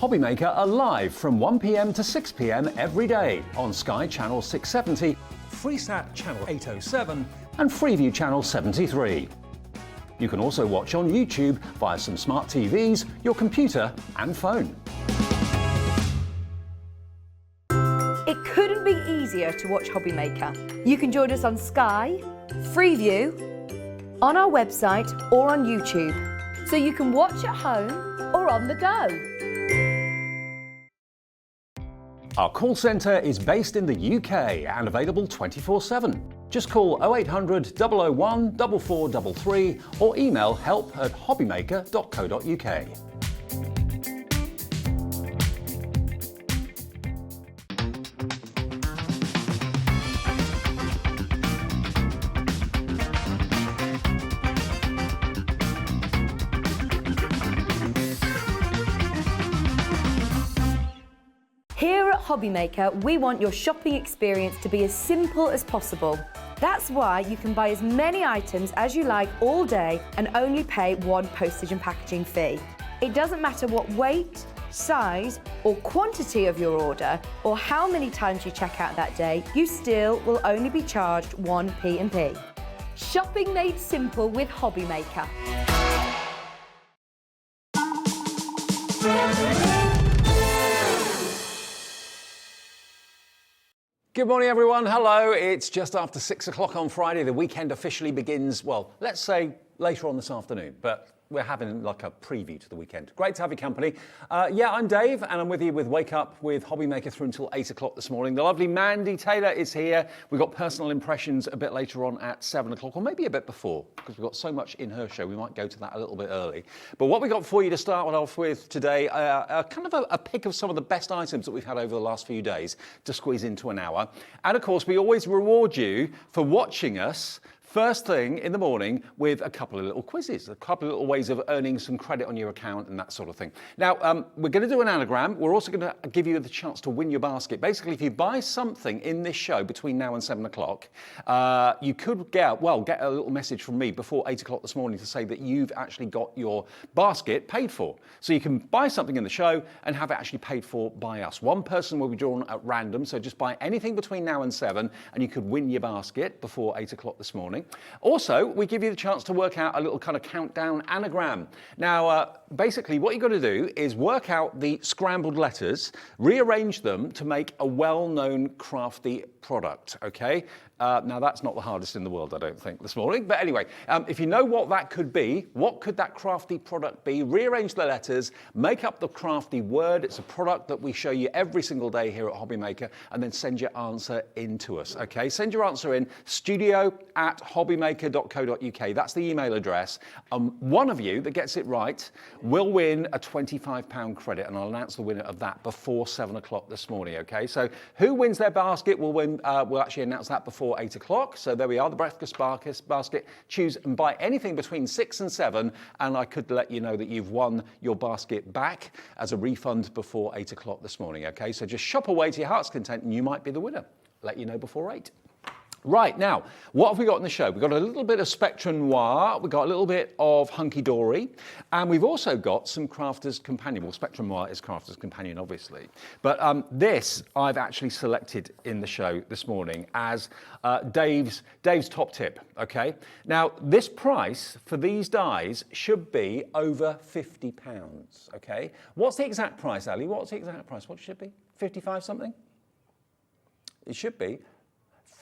Hobbymaker are live from 1 p.m. to 6 p.m. every day on Sky Channel 670, Freesat Channel 807 and Freeview Channel 73. You can also watch on YouTube via some smart TVs, your computer and phone. It couldn't be easier to watch Hobbymaker. You can join us on Sky, Freeview, on our website or on YouTube, so you can watch at home or on the go. Our call centre is based in the UK and available 24/7. Just call 0800 001 4433 or email help@hobbymaker.co.uk. Here at Hobbymaker, we want your shopping experience to be as simple as possible. That's why you can buy as many items as you like all day and only pay one postage and packaging fee. It doesn't matter what weight, size or quantity of your order or how many times you check out that day, you still will only be charged one P&P. Shopping made simple with Hobbymaker. Good morning everyone, hello. It's just after 6 o'clock on Friday. The weekend officially begins, well, let's say later on this afternoon, but we're having like a preview to the weekend. Great to have your company. Yeah, I'm Dave and I'm with you with Wake Up with Hobbymaker through until 8 o'clock this morning. The lovely Mandy Taylor is here. We've got personal impressions a bit later on at 7 o'clock or maybe a bit before because we've got so much in her show. We might go to that a little bit early. But what we got for you to start off with today, kind of a pick of some of the best items that we've had over the last few days to squeeze into an hour. And of course, we always reward you for watching us first thing in the morning with a couple of little quizzes, a couple of little ways of earning some credit on your account and that sort of thing. Now, we're going to do an anagram. We're also going to give you the chance to win your basket. Basically, if you buy something in this show between now and 7 o'clock, you could get a little message from me before 8 o'clock this morning to say that you've actually got your basket paid for. So you can buy something in the show and have it actually paid for by us. One person will be drawn at random, so just buy anything between now and 7 and you could win your basket before 8 o'clock this morning. Also, we give you the chance to work out a little kind of countdown anagram. Now, basically what you've got to do is work out the scrambled letters, rearrange them to make a well-known crafty product, okay? Now, that's not the hardest in the world, I don't think, this morning. But anyway, if you know what that could be, what could that crafty product be? Rearrange the letters, make up the crafty word. It's a product that we show you every single day here at Hobbymaker, and then send your answer in to us, okay? Send your answer in, studio@hobbymaker.co.uk. That's the email address. One of you that gets it right will win a £25 credit, and I'll announce the winner of that before 7 o'clock this morning, okay? So who wins their basket will win, we'll actually announce that before 8 o'clock. So there we are, the breakfast basket. Choose and buy anything between 6 and 7, and I could let you know that you've won your basket back as a refund before 8 o'clock this morning, okay? So just shop away to your heart's content and you might be the winner. Let you know before 8. Right, now, what have we got in the show? We've got a little bit of Spectrum Noir, we've got a little bit of Hunky Dory, and we've also got some Crafter's Companion. Well, Spectrum Noir is Crafter's Companion, obviously. But this I've actually selected in the show this morning as Dave's top tip, okay? Now, this price for these dies should be over £50, okay? What's the exact price, Ali? What's the exact price? What should it be? 55 something? It should be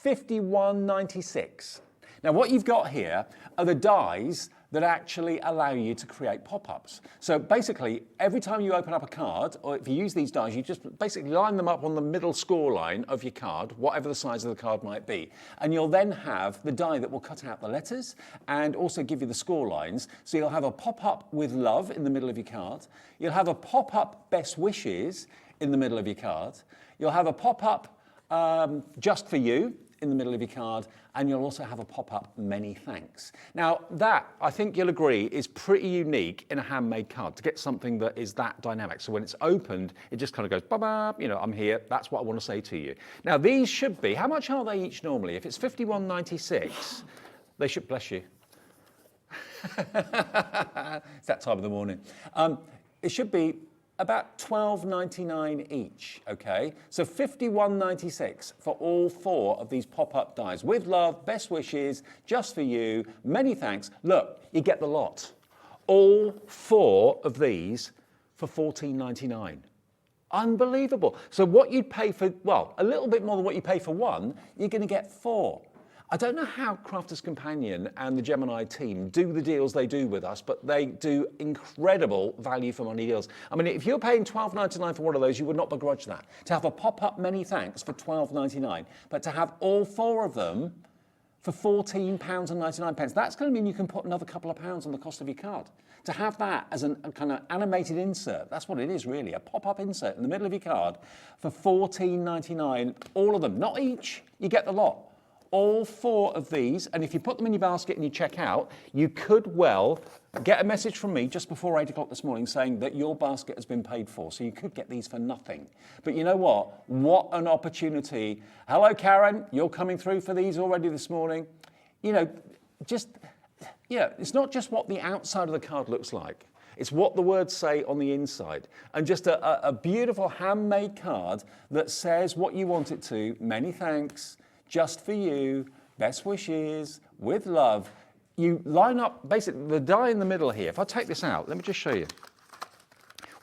£51.96. Now what you've got here are the dies that actually allow you to create pop-ups. So basically, every time you open up a card, or if you use these dies, you just basically line them up on the middle score line of your card, whatever the size of the card might be. And you'll then have the die that will cut out the letters and also give you the score lines. So you'll have a pop-up with love in the middle of your card. You'll have a pop-up best wishes in the middle of your card. You'll have a pop-up just for you in the middle of your card, and you'll also have a pop-up many thanks. Now that, I think you'll agree, is pretty unique in a handmade card, to get something that is that dynamic. So when it's opened, it just kind of goes, ba-ba, you know, I'm here, that's what I want to say to you. Now these should be, how much are they each normally? If it's £51.96, they should, bless you. It's that time of the morning. It should be about $12.99 each, okay? So $51.96 for all 4 of these pop-up dies. With love, best wishes, just for you, many thanks. Look, you get the lot. All 4 of these for $14.99. Unbelievable. So what you'd pay for, well, a little bit more than what you pay for 1, you're going to get 4. I don't know how Crafter's Companion and the Gemini team do the deals they do with us, but they do incredible value for money deals. I mean, if you're paying $12.99 for one of those, you would not begrudge that. To have a pop-up many thanks for $12.99, but to have all 4 of them for £14.99, that's going to mean you can put another couple of pounds on the cost of your card. To have that as a kind of animated insert, that's what it is really, a pop-up insert in the middle of your card for $14.99, all of them, not each, you get the lot. All 4 of these, and if you put them in your basket and you check out, you could well get a message from me just before 8 o'clock this morning saying that your basket has been paid for, so you could get these for nothing. But you know what? What an opportunity. Hello, Karen, you're coming through for these already this morning. You know, it's not just what the outside of the card looks like. It's what the words say on the inside. And just a beautiful handmade card that says what you want it to. Many thanks. Just for you, best wishes, with love. You line up, basically, the die in the middle here. If I take this out, let me just show you.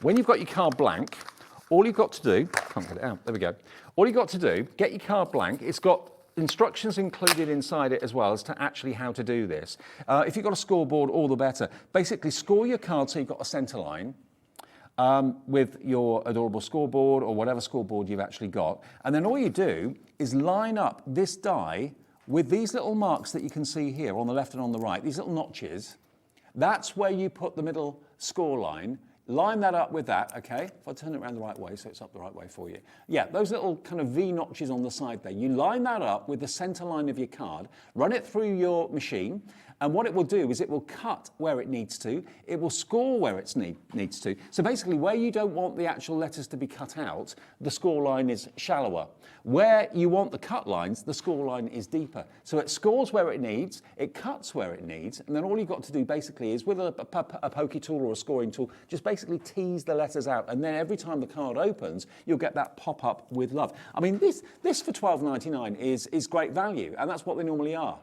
When you've got your card blank, all you've got to do, can't get it out, there we go. All you've got to do, get your card blank. It's got instructions included inside it as well as to actually how to do this. If you've got a scoreboard, all the better. Basically, score your card so you've got a center line. With your adorable scoreboard or whatever scoreboard you've actually got. And then all you do is line up this die with these little marks that you can see here on the left and on the right, these little notches. That's where you put the middle score line. Line that up with that, okay? If I turn it around the right way so it's up the right way for you. Yeah, those little kind of V notches on the side there. You line that up with the center line of your card, run it through your machine, and what it will do is it will cut where it needs to, it will score where it needs to. So basically, where you don't want the actual letters to be cut out, the score line is shallower. Where you want the cut lines, the score line is deeper. So it scores where it needs, it cuts where it needs, and then all you've got to do basically is with a pokey tool or a scoring tool, just basically tease the letters out, and then every time the card opens, you'll get that pop-up with love. I mean, this for $12.99 is great value, and that's what they normally are.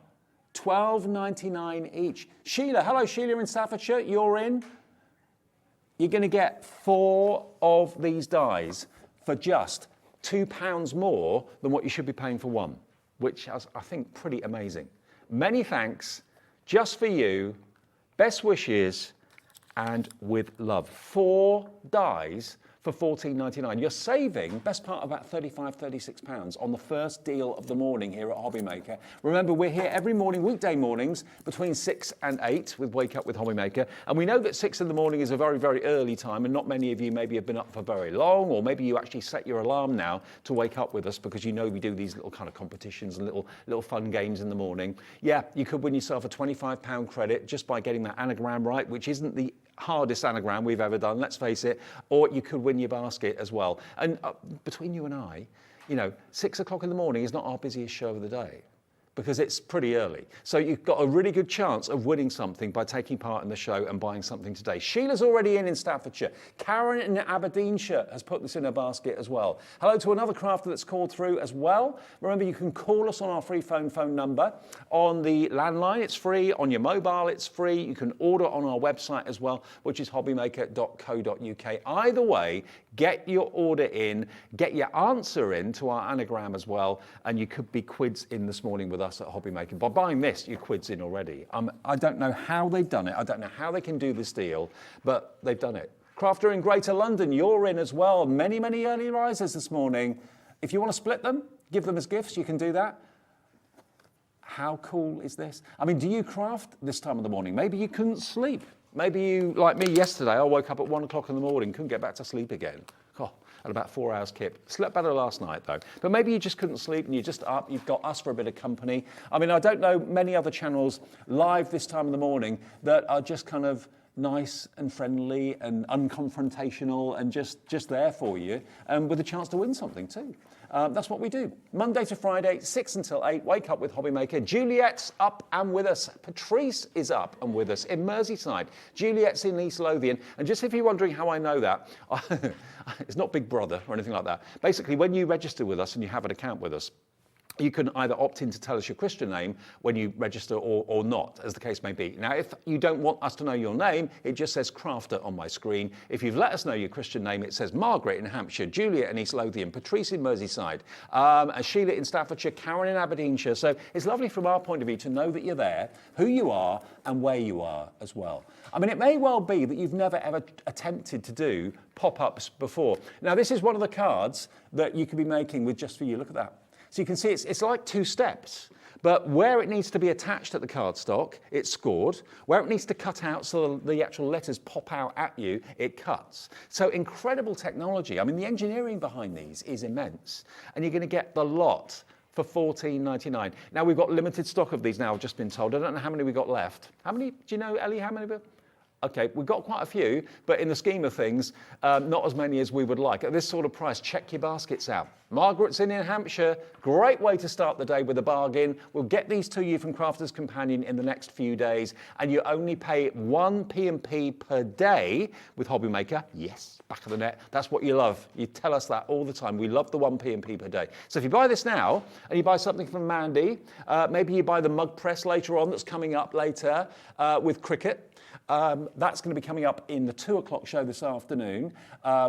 $12.99 each. Sheila, hello Sheila in Staffordshire, you're in. You're going to get 4 of these dies for just £2 more than what you should be paying for 1, which is, I think, pretty amazing. Many thanks, just for you, best wishes, and with love. 4 dies for $14.99. You're saving best part of about £35, £36 on the first deal of the morning here at Hobbymaker. Remember, we're here every morning, weekday mornings, between 6 and 8 with Wake Up with Hobbymaker. And we know that 6 in the morning is a very, very early time, and not many of you maybe have been up for very long, or maybe you actually set your alarm now to wake up with us because you know we do these little kind of competitions and little fun games in the morning. Yeah, you could win yourself a £25 credit just by getting that anagram right, which isn't the hardest anagram we've ever done, let's face it, or you could win your basket as well. And between you and I, you know, 6 o'clock in the morning is not our busiest show of the day because it's pretty early. So you've got a really good chance of winning something by taking part in the show and buying something today. Sheila's already in Staffordshire. Karen in Aberdeenshire has put this in her basket as well. Hello to another crafter that's called through as well. Remember, you can call us on our free phone number. On the landline, it's free. On your mobile, it's free. You can order on our website as well, which is hobbymaker.co.uk. Either way, get your order in, get your answer in to our anagram as well, and you could be quids in this morning with us at Hobbymaker. By buying this, you're quids in already. I don't know how they've done it. I don't know how they can do this deal, but they've done it. Crafter in Greater London, you're in as well. Many, many early risers this morning. If you want to split them, give them as gifts, you can do that. How cool is this? I mean, do you craft this time of the morning? Maybe you couldn't sleep. Maybe you, like me yesterday, I woke up at 1 o'clock in the morning, couldn't get back to sleep again. Oh, had about 4 hours kip. Slept better last night though. But maybe you just couldn't sleep and you're just up, you've got us for a bit of company. I mean, I don't know many other channels live this time of the morning that are just kind of nice and friendly and unconfrontational and just there for you, with a chance to win something too. That's what we do. Monday to Friday, 6 until 8, wake up with Hobbymaker. Juliet's up and with us. Patrice is up and with us in Merseyside. Juliet's in East Lothian. And just if you're wondering how I know that, it's not Big Brother or anything like that. Basically, when you register with us and you have an account with us, you can either opt in to tell us your Christian name when you register or not, as the case may be. Now, if you don't want us to know your name, it just says Crafter on my screen. If you've let us know your Christian name, it says Margaret in Hampshire, Juliet in East Lothian, Patrice in Merseyside, and Sheila in Staffordshire, Karen in Aberdeenshire. So it's lovely from our point of view to know that you're there, who you are, and where you are as well. I mean, it may well be that you've never ever attempted to do pop-ups before. Now, this is one of the cards that you could be making with just for you. Look at that. So you can see it's like 2 steps, but where it needs to be attached at the cardstock, it's scored. Where it needs to cut out so the actual letters pop out at you, it cuts. So incredible technology. I mean, the engineering behind these is immense, and you're going to get the lot for $14.99. Now, we've got limited stock of these now, I've just been told. I don't know how many we've got left. How many, do you know, Ellie, how many? Okay, we've got quite a few, but in the scheme of things, not as many as we would like. At this sort of price, check your baskets out. Margaret's in Hampshire. Great way to start the day with a bargain. We'll get these to you from Crafter's Companion in the next few days, and you only pay 1 P&P per day with Hobbymaker. Yes, back of the net. That's what you love. You tell us that all the time. We love the 1 P&P per day. So if you buy this now, and you buy something from Mandy, maybe you buy the mug press later on that's coming up later with Cricut. That's going to be coming up in the 2 o'clock show this afternoon.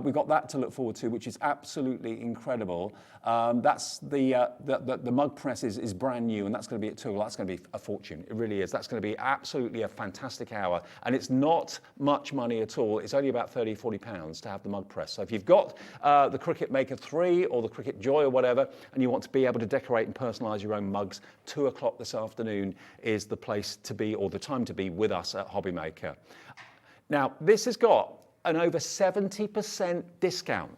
We've got that to look forward to, which is absolutely incredible. That's the mug press is brand new, and that's going to be at 2 o'clock. That's going to be a fortune. It really is. That's going to be absolutely a fantastic hour, and it's not much money at all. It's only about £30-40 to have the mug press. So if you've got the Cricut Maker 3 or the Cricut Joy or whatever, and you want to be able to decorate and personalise your own mugs, 2 o'clock this afternoon is the place to be, or the time to be, with us at Hobbymaker. Now, this has got an over 70% discount.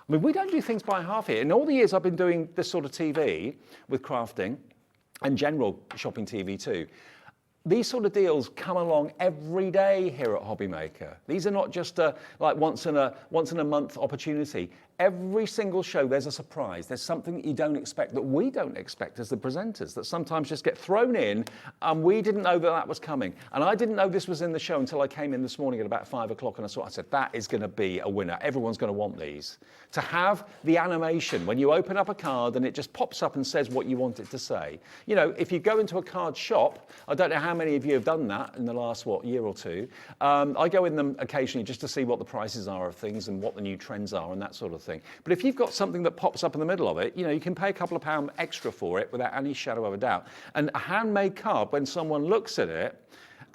I mean, we don't do things by half here. In all the years I've been doing this sort of TV with crafting and general shopping TV too, these sort of deals come along every day here at Hobbymaker. These are not just like once in a month opportunity. Every single show there's a surprise. There's something that you don't expect, that we don't expect as the presenters, that sometimes just get thrown in, and we didn't know that was coming. And I didn't know this was in the show until I came in this morning at about 5 o'clock, and I said, that is going to be a winner. Everyone's going to want these. To have the animation when you open up a card and it just pops up and says what you want it to say. You know, if you go into a card shop, I don't know how many of you have done that in the last, year or two. I go in them occasionally just to see what the prices are of things and what the new trends are and that sort of thing. But if you've got something that pops up in the middle of it, you know, you can pay a couple of pounds extra for it without any shadow of a doubt. And a handmade card, when someone looks at it,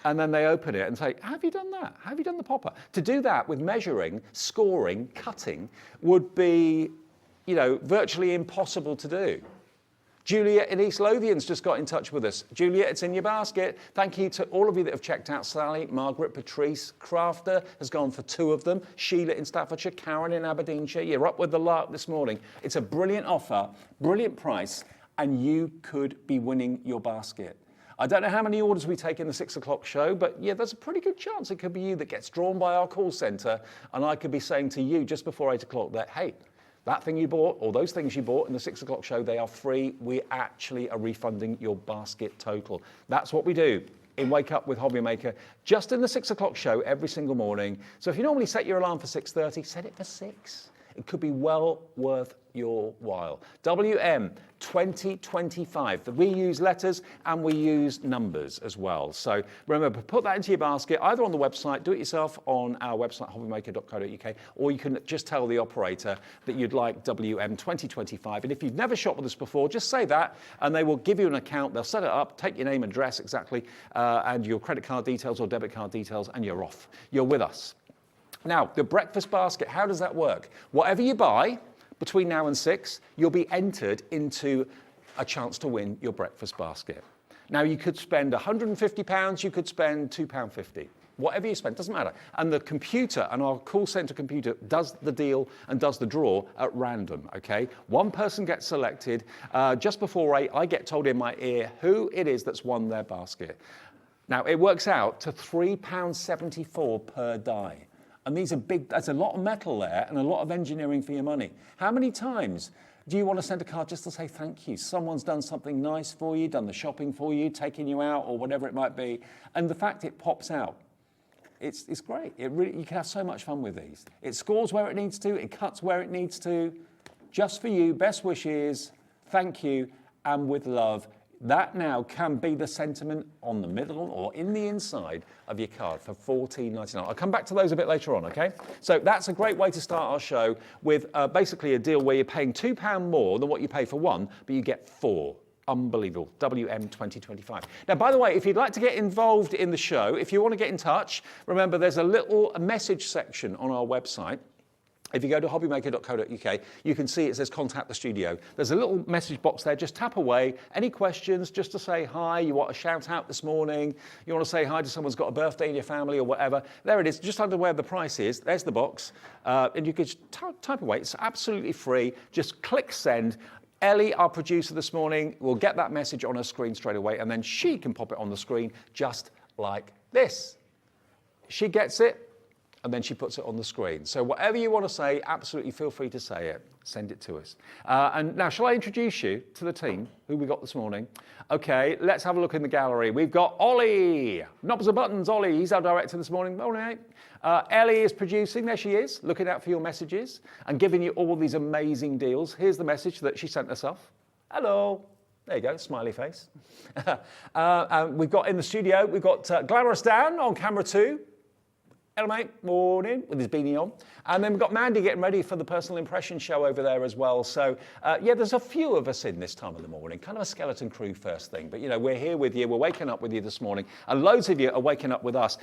and then they open it and say, have you done that? Have you done the popper? To do that with measuring, scoring, cutting would be, you know, virtually impossible to do. Juliet in East Lothian's just got in touch with us. Juliet, it's in your basket. Thank you to all of you that have checked out. Sally, Margaret, Patrice, Crafter has gone for 2 of them. Sheila in Staffordshire, Karen in Aberdeenshire. You're up with the lark this morning. It's a brilliant offer, brilliant price, and you could be winning your basket. I don't know how many orders we take in the 6 o'clock show, but yeah, there's a pretty good chance it could be you that gets drawn by our call centre, and I could be saying to you just before 8 o'clock that, hey, that thing you bought, or those things you bought in the 6 o'clock show, they are free. We actually are refunding your basket total. That's what we do in Wake Up with Hobbymaker, just in the 6 o'clock show every single morning. So if you normally set your alarm for 6:30, set it for 6. It could be well worth your while. WM 2025. We use letters and we use numbers as well. So remember, put that into your basket, either on the website, do it yourself on our website, hobbymaker.co.uk, or you can just tell the operator that you'd like WM 2025. And if you've never shopped with us before, just say that, and they will give you an account. They'll set it up, take your name and address exactly, and your credit card details or debit card details, and you're off. You're with us. Now, the breakfast basket, how does that work? Whatever you buy between now and 6, you'll be entered into a chance to win your breakfast basket. Now, you could spend £150, you could spend £2.50. Whatever you spend, doesn't matter. And the computer, and our call centre computer, does the deal and does the draw at random, okay? One person gets selected. Just before 8, I get told in my ear who it is that's won their basket. Now, it works out to £3.74 per die. And these are big, there's a lot of metal there and a lot of engineering for your money. How many times do you want to send a card just to say thank you? Someone's done something nice for you, done the shopping for you, taken you out or whatever it might be. And the fact it pops out, it's great. It really, you can have so much fun with these. It scores where it needs to, it cuts where it needs to. Just for you, best wishes, thank you, and with love. That now can be the sentiment on the middle or in the inside of your card for $14.99. I'll come back to those a bit later on, okay? So that's a great way to start our show with basically a deal where you're paying £2 more than what you pay for one, but you get 4. Unbelievable. WM 2025. Now, by the way, if you'd like to get involved in the show, if you want to get in touch, remember there's a little message section on our website. If you go to hobbymaker.co.uk, you can see it says contact the studio. There's a little message box there, just tap away. Any questions, just to say hi, you want a shout out this morning, you want to say hi to someone's got a birthday in your family or whatever. There it is, just under where the price is. There's the box. And you can just type away. It's absolutely free. Just click send. Ellie, our producer this morning, will get that message on her screen straight away, and then she can pop it on the screen just like this. She gets it, and then she puts it on the screen. So whatever you want to say, absolutely feel free to say it. Send it to us. And now, shall I introduce you to the team who we got this morning? Okay, let's have a look in the gallery. We've got Ollie. Knobs and buttons, Ollie. He's our director this morning. Morning, mate. Ellie is producing. There she is, looking out for your messages and giving you all these amazing deals. Here's the message that she sent herself. Hello. There you go, smiley face. We've got in the studio, we've got Glamorous Dan on camera 2. Hello, mate. Morning, with his beanie on. And then we've got Mandy getting ready for the personal impression show over there as well. So, yeah, there's a few of us in this time of the morning, kind of a skeleton crew first thing. But, you know, we're here with you. We're waking up with you this morning. And loads of you are waking up with us.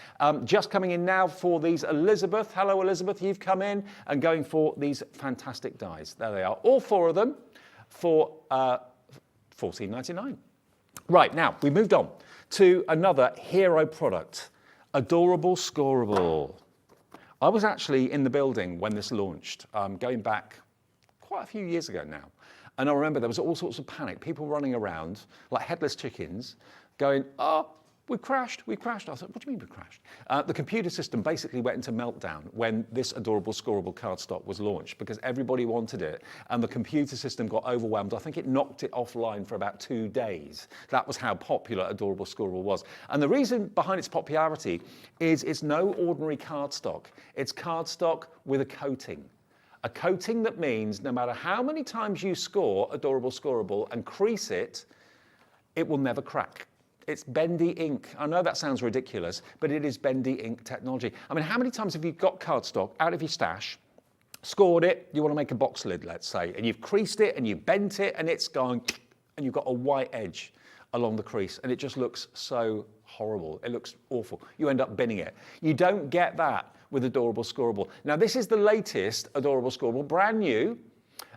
Just coming in now for these Elizabeth. Hello, Elizabeth. You've come in and going for these fantastic dies. There they are. All 4 of them for $14.99. Right, now, we moved on to another hero product. Adorable Scorable. I was actually in the building when this launched, going back quite a few years ago now. And I remember there was all sorts of panic, people running around like headless chickens going, oh, we've crashed. I thought, what do you mean we crashed? The computer system basically went into meltdown when this Adorable Scorable cardstock was launched because everybody wanted it and the computer system got overwhelmed. I think it knocked it offline for about 2 days. That was how popular Adorable Scorable was. And the reason behind its popularity is it's no ordinary cardstock. It's cardstock with a coating. A coating that means no matter how many times you score Adorable Scorable and crease it, it will never crack. It's bendy ink. I know that sounds ridiculous, but it is bendy ink technology. I mean, how many times have you got cardstock out of your stash, scored it, you want to make a box lid, let's say, and you've creased it and you've bent it and it's gone, and you've got a white edge along the crease and it just looks so horrible. It looks awful. You end up binning it. You don't get that with Adorable Scorable. Now, this is the latest Adorable Scorable, brand new.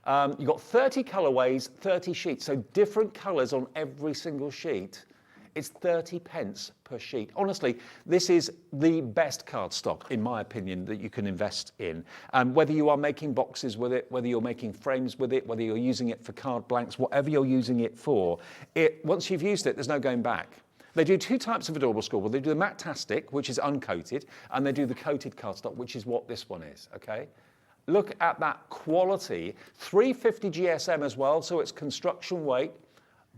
You've got 30 colorways, 30 sheets, so different colors on every single sheet. It's 30 pence per sheet. Honestly, this is the best cardstock, in my opinion, that you can invest in. Whether you are making boxes with it, whether you're making frames with it, whether you're using it for card blanks, whatever you're using it for, once you've used it, there's no going back. They do 2 types of Adorable Scorable. They do the matte-tastic, which is uncoated, and they do the coated cardstock, which is what this one is, okay? Look at that quality. 350 GSM as well, so it's construction weight.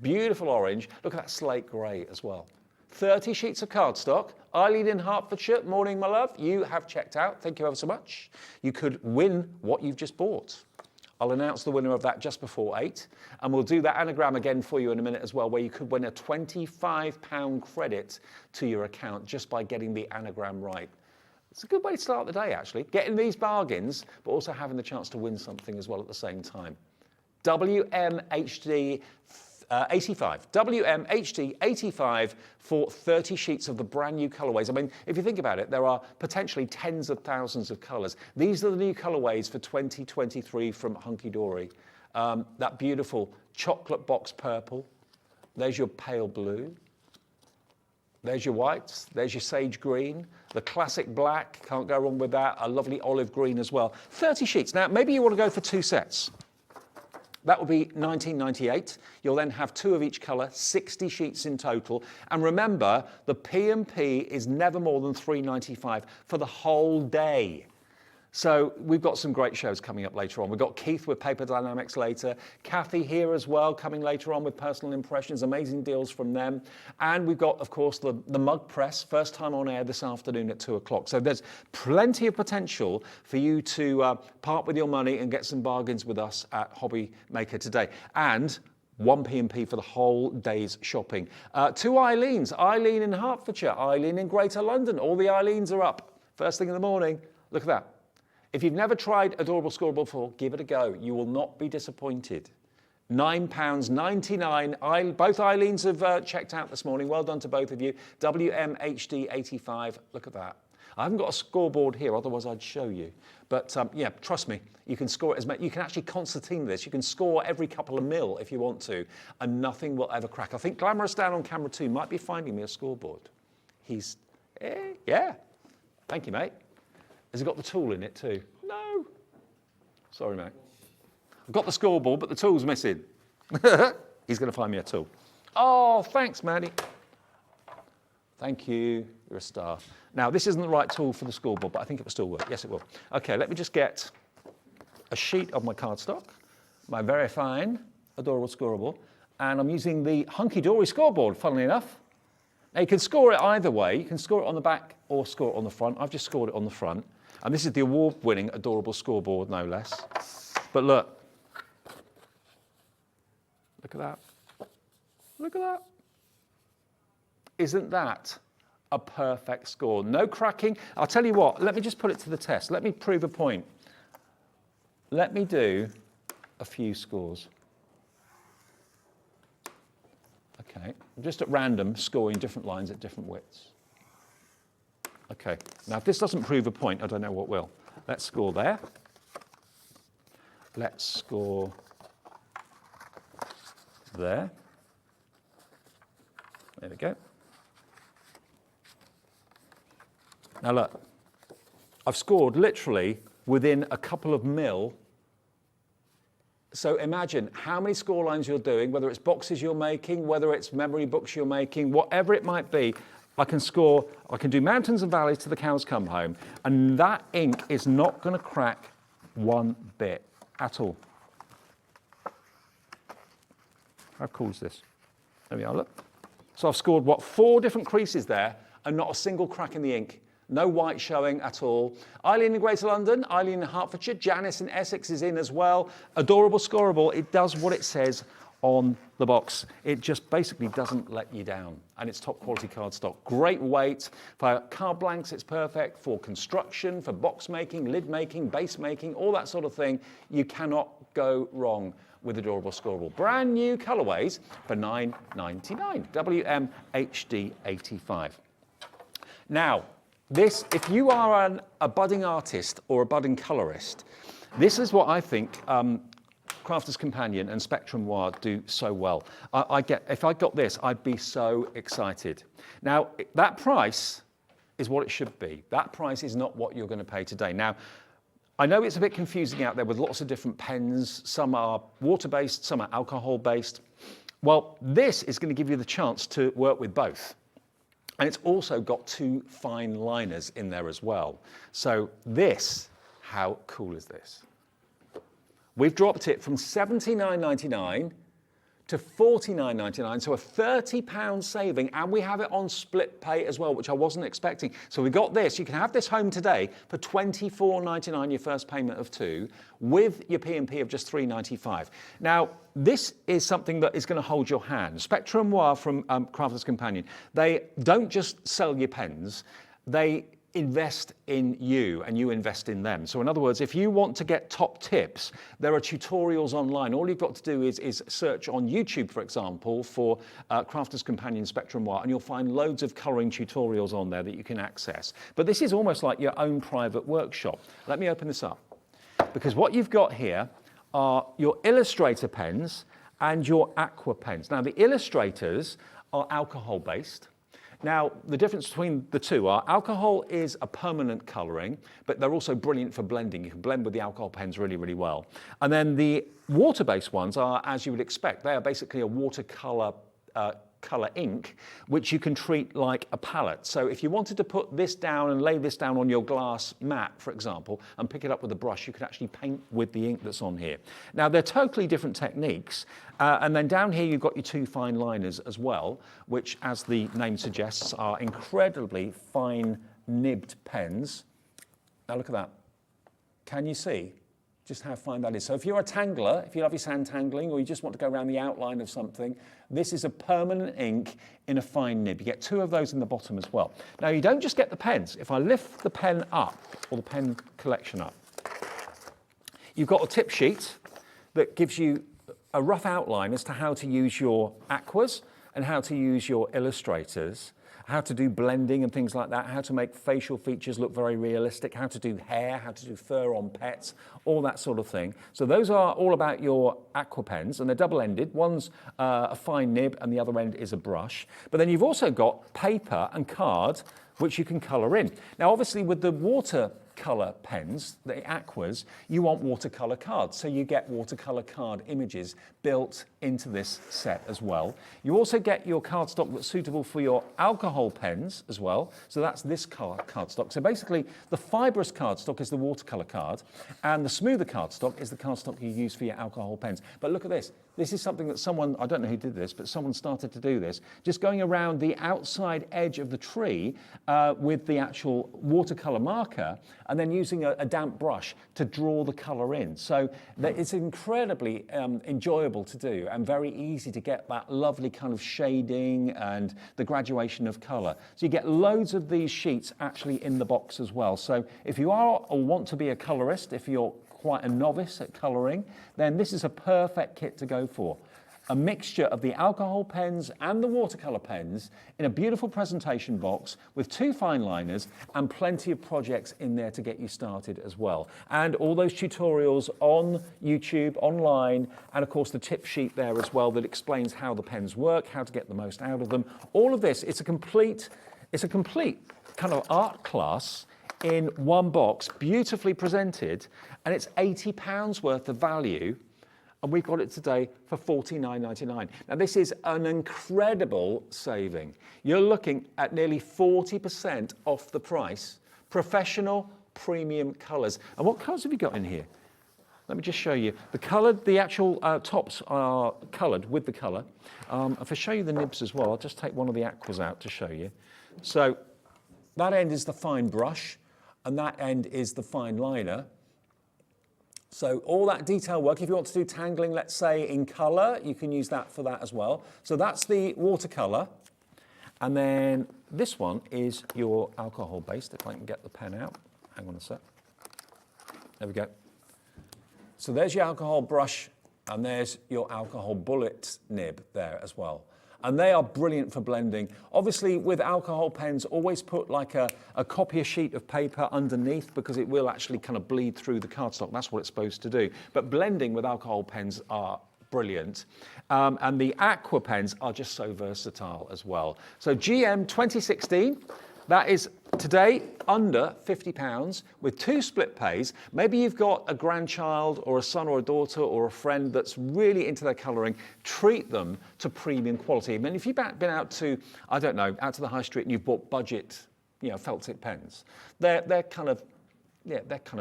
Beautiful orange. Look at that slate grey as well. 30 sheets of cardstock. Eileen in Hertfordshire, morning, my love. You have checked out. Thank you ever so much. You could win what you've just bought. I'll announce the winner of that just before 8. And we'll do that anagram again for you in a minute as well, where you could win a £25 credit to your account just by getting the anagram right. It's a good way to start the day, actually. Getting these bargains, but also having the chance to win something as well at the same time. WMHD 85. WMHD 85 for 30 sheets of the brand new colorways. I mean, if you think about it, there are potentially tens of thousands of colors. These are the new colorways for 2023 from Hunky Dory. That beautiful chocolate box purple. There's your pale blue. There's your whites. There's your sage green. The classic black, can't go wrong with that. A lovely olive green as well. 30 sheets. Now, maybe you want to go for 2 sets. That will be $19.98. You'll then have 2 of each colour, 60 sheets in total. And remember, the P&P is never more than $3.95 for the whole day. So we've got some great shows coming up later on. We've got Keith with Paper Dynamics later, Kathy here as well, coming later on with Personal Impressions, amazing deals from them. And we've got, of course, the mug press, first time on air this afternoon at 2 o'clock. So there's plenty of potential for you to part with your money and get some bargains with us at HobbyMaker today. And 1 P&P for the whole day's shopping. 2 Eileens, Eileen in Hertfordshire, Eileen in Greater London. All the Eileens are up first thing in the morning. Look at that. If you've never tried Adorable Scorable before, give it a go. You will not be disappointed. £9.99. Both Eileens have checked out this morning. Well done to both of you. WMHD85. Look at that. I haven't got a scoreboard here, otherwise I'd show you. But yeah, trust me, you can score it as much. You can actually concertina this. You can score every couple of mil if you want to, and nothing will ever crack. I think Glamorous down on camera 2 might be finding me a scoreboard. He's, yeah. Thank you, mate. Has it got the tool in it too? No. Sorry, mate. I've got the scoreboard, but the tool's missing. He's going to find me a tool. Oh, thanks, Mandy. Thank you. You're a star. Now, this isn't the right tool for the scoreboard, but I think it will still work. Yes, it will. Okay, let me just get a sheet of my cardstock, my very fine, Adorable Scorable, and I'm using the hunky-dory scoreboard, funnily enough. Now, you can score it either way. You can score it on the back or score it on the front. I've just scored it on the front. And this is the award-winning Adorable Scoreboard, no less. But look. Look at that. Look at that. Isn't that a perfect score? No cracking. I'll tell you what, let me just put it to the test. Let me prove a point. Let me do a few scores. Okay, I'm just at random scoring different lines at different widths. Okay, now if this doesn't prove a point, I don't know what will. Let's score there. Let's score there. There we go. Now look, I've scored literally within a couple of mil. So imagine how many score lines you're doing, whether it's boxes you're making, whether it's memory books you're making, whatever it might be. I can score, I can do mountains and valleys till the cows come home, and that ink is not going to crack one bit at all. How cool is this? There we are, look. So I've scored, what, 4 different creases there, and not a single crack in the ink. No white showing at all. Eileen in Greater London, Eileen in Hertfordshire, Janice in Essex is in as well. Adorable Scorable, it does what it says on the box. It just basically doesn't let you down. And it's top quality cardstock. Great weight. For card blanks, it's perfect. For construction, for box making, lid making, base making, all that sort of thing. You cannot go wrong with Adorable Scorable. Brand new colorways for $9.99. WMHD85. Now, this, if you are a budding artist or a budding colorist, this is what I think Crafter's Companion and Spectrum Noir do so well. If I got this, I'd be so excited. Now, that price is what it should be. That price is not what you're going to pay today. Now, I know it's a bit confusing out there with lots of different pens. Some are water-based, some are alcohol-based. Well, this is going to give you the chance to work with both. And it's also got 2 fine liners in there as well. So this, how cool is this? We've dropped it from $79.99 to $49.99, so a £30 saving, and we have it on split pay as well, which I wasn't expecting. So we got this. You can have this home today for $24.99, your first payment of 2, with your P&P of just $3.95. Now, this is something that is going to hold your hand. Spectrum Noir from Crafter's Companion, they don't just sell you pens, they invest in you and you invest in them. So in other words, if you want to get top tips, there are tutorials online. All you've got to do is search on YouTube, for example, for Crafter's Companion Spectrum Noir, and you'll find loads of colouring tutorials on there that you can access. But this is almost like your own private workshop. Let me open this up, because what you've got here are your Illustrator pens and your Aqua pens. Now, the Illustrators are alcohol-based. Now, the difference between the two are alcohol is a permanent colouring, but they're also brilliant for blending. You can blend with the alcohol pens really, really well. And then the water-based ones are, as you would expect, they are basically a watercolour colour ink, which you can treat like a palette. So if you wanted to put this down and lay this down on your glass mat, for example, and pick it up with a brush, you could actually paint with the ink that's on here. Now, they're totally different techniques. And then down here, you've got your two fine liners as well, which, as the name suggests, are incredibly fine nibbed pens. Now, look at that. Can you see just how fine that is? So if you're a tangler, if you love your sand tangling, or you just want to go around the outline of something, this is a permanent ink in a fine nib. You get two of those in the bottom as well. Now, you don't just get the pens. If I lift the pen up, or the pen collection up, you've got a tip sheet that gives you a rough outline as to how to use your aquas and how to use your illustrators, how to do blending and things like that, how to make facial features look very realistic, how to do hair, how to do fur on pets, all that sort of thing. So those are all about your aqua pens, and they're double-ended. One's a fine nib and the other end is a brush. But then you've also got paper and card, which you can colour in. Now, obviously, with the watercolour pens, the aquas, you want watercolour cards. So you get watercolour card images built into this set as well. You also get your cardstock that's suitable for your alcohol pens as well. So that's this cardstock. So basically, the fibrous cardstock is the watercolour card, and the smoother cardstock is the cardstock you use for your alcohol pens. But look at this. This is something that someone, I don't know who did this, but someone started to do this, just going around the outside edge of the tree with the actual watercolour marker, and then using a damp brush to draw the colour in. So it's incredibly enjoyable to do and very easy to get that lovely kind of shading and the graduation of colour. So you get loads of these sheets actually in the box as well. So if you are or want to be a colourist, if you're quite a novice at colouring, then this is a perfect kit to go for. A mixture of the alcohol pens and the watercolour pens in a beautiful presentation box with two fine liners and plenty of projects in there to get you started as well. And all those tutorials on YouTube, online, and of course the tip sheet there as well that explains how the pens work, how to get the most out of them. All of this, it's a complete kind of art class in one box, beautifully presented, and it's £80 worth of value. And we've got it today for $49.99. Now, this is an incredible saving. You're looking at nearly 40% off the price. Professional premium colours. And what colours have you got in here? Let me just show you. The actual tops are coloured with the colour. If I show you the nibs as well, I'll just take one of the aquas out to show you. So that end is the fine brush, and that end is the fine liner. So all that detail work, if you want to do tangling, let's say in colour, you can use that for that as well. So that's the watercolour. And then this one is your alcohol based, if I can get the pen out. Hang on a sec. There we go. So there's your alcohol brush, and there's your alcohol bullet nib there as well. And they are brilliant for blending. Obviously, with alcohol pens, always put like a copier sheet of paper underneath, because it will actually kind of bleed through the cardstock. That's what it's supposed to do. But blending with alcohol pens are brilliant. And the aqua pens are just so versatile as well. So GM 2016, that is today under £50 with two split pays. Maybe you've got a grandchild or a son or a daughter or a friend that's really into their colouring. Treat them to premium quality. I mean, if you've been out to, I don't know, out to the high street and you've bought budget, felt tip pens, they're kind of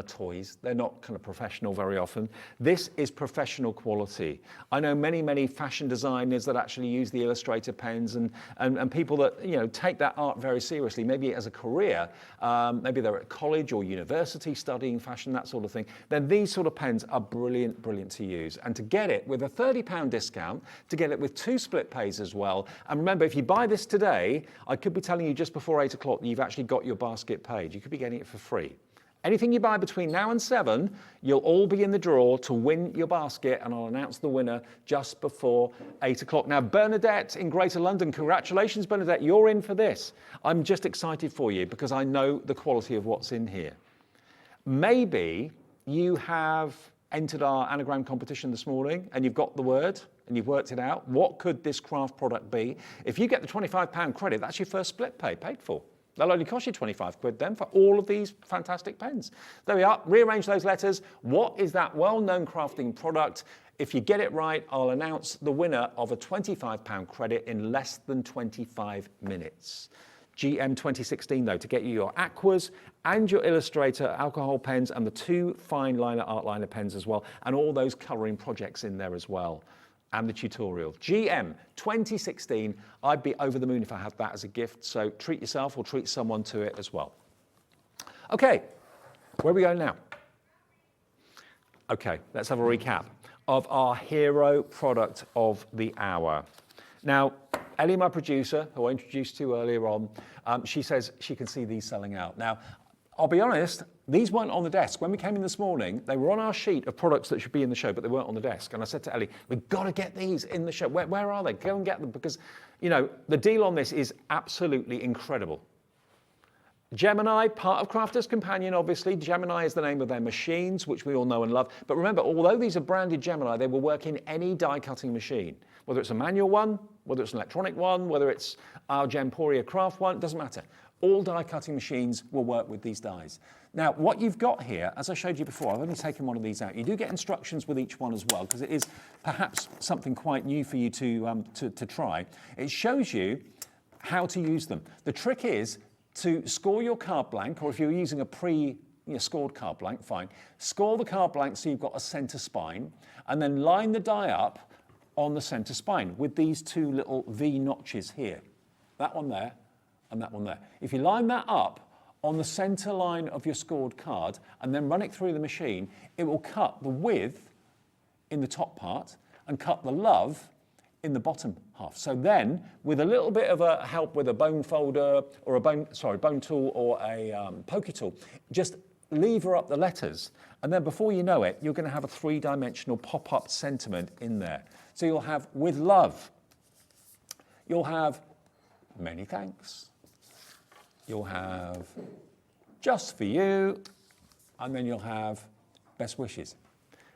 toys. They're not kind of professional very often. This is professional quality. I know many fashion designers that actually use the Illustrator pens and people that, take that art very seriously, maybe as a career, maybe they're at college or university studying fashion, that sort of thing. Then these sort of pens are brilliant to use. And to get it with a £30 discount, to get it with two split pays as well. And remember, if you buy this today, I could be telling you just before 8 o'clock that you've actually got your basket paid. You could be getting it for free. Anything you buy between now and 7, you'll all be in the draw to win your basket, and I'll announce the winner just before 8 o'clock. Now, Bernadette in Greater London, congratulations, Bernadette, you're in for this. I'm just excited for you because I know the quality of what's in here. Maybe you have entered our anagram competition this morning and you've got the word and you've worked it out, what could this craft product be? If you get the £25 credit, that's your first split pay paid for. They'll only cost you 25 quid then for all of these fantastic pens. There we are, rearrange those letters. What is that well-known crafting product? If you get it right, I'll announce the winner of a £25 credit in less than 25 minutes. GM 2016 though, to get you your Aquas and your Illustrator alcohol pens and the 2 fine liner art liner pens as well, and all those colouring projects in there as well. And the tutorial. GM 2016, I'd be over the moon if I had that as a gift, so treat yourself or treat someone to it as well. Okay, where are we going now? Okay, let's have a recap of our hero product of the hour. Now, Ellie, my producer, who I introduced to earlier on, she says she can see these selling out. Now, I'll be honest, these weren't on the desk. When we came in this morning, they were on our sheet of products that should be in the show, but they weren't on the desk. And I said to Ellie, we've got to get these in the show. Where are they? Go and get them, because, you know, the deal on this is absolutely incredible. Gemini, part of Crafter's Companion, obviously. Gemini is the name of their machines, which we all know and love. But remember, although these are branded Gemini, they will work in any die-cutting machine. Whether it's a manual one, whether it's an electronic one, whether it's our Gemporia craft one, it doesn't matter. All die-cutting machines will work with these dies. Now, what you've got here, as I showed you before, I've only taken one of these out. You do get instructions with each one as well, because it is perhaps something quite new for you to try. It shows you how to use them. The trick is to score your card blank, or if you're using a scored card blank, fine. Score the card blank so you've got a center spine, and then line the die up on the center spine with these 2 little V notches here. That one there, and that one there. If you line that up on the center line of your scored card and then run it through the machine, it will cut the width in the top part and cut the love in the bottom half. So then, with a little bit of a help with a bone folder or bone tool or a poker tool, just lever up the letters, and then before you know it, you're going to have a 3-dimensional pop-up sentiment in there. So you'll have with love, you'll have many thanks, you'll have just for you, and then you'll have best wishes.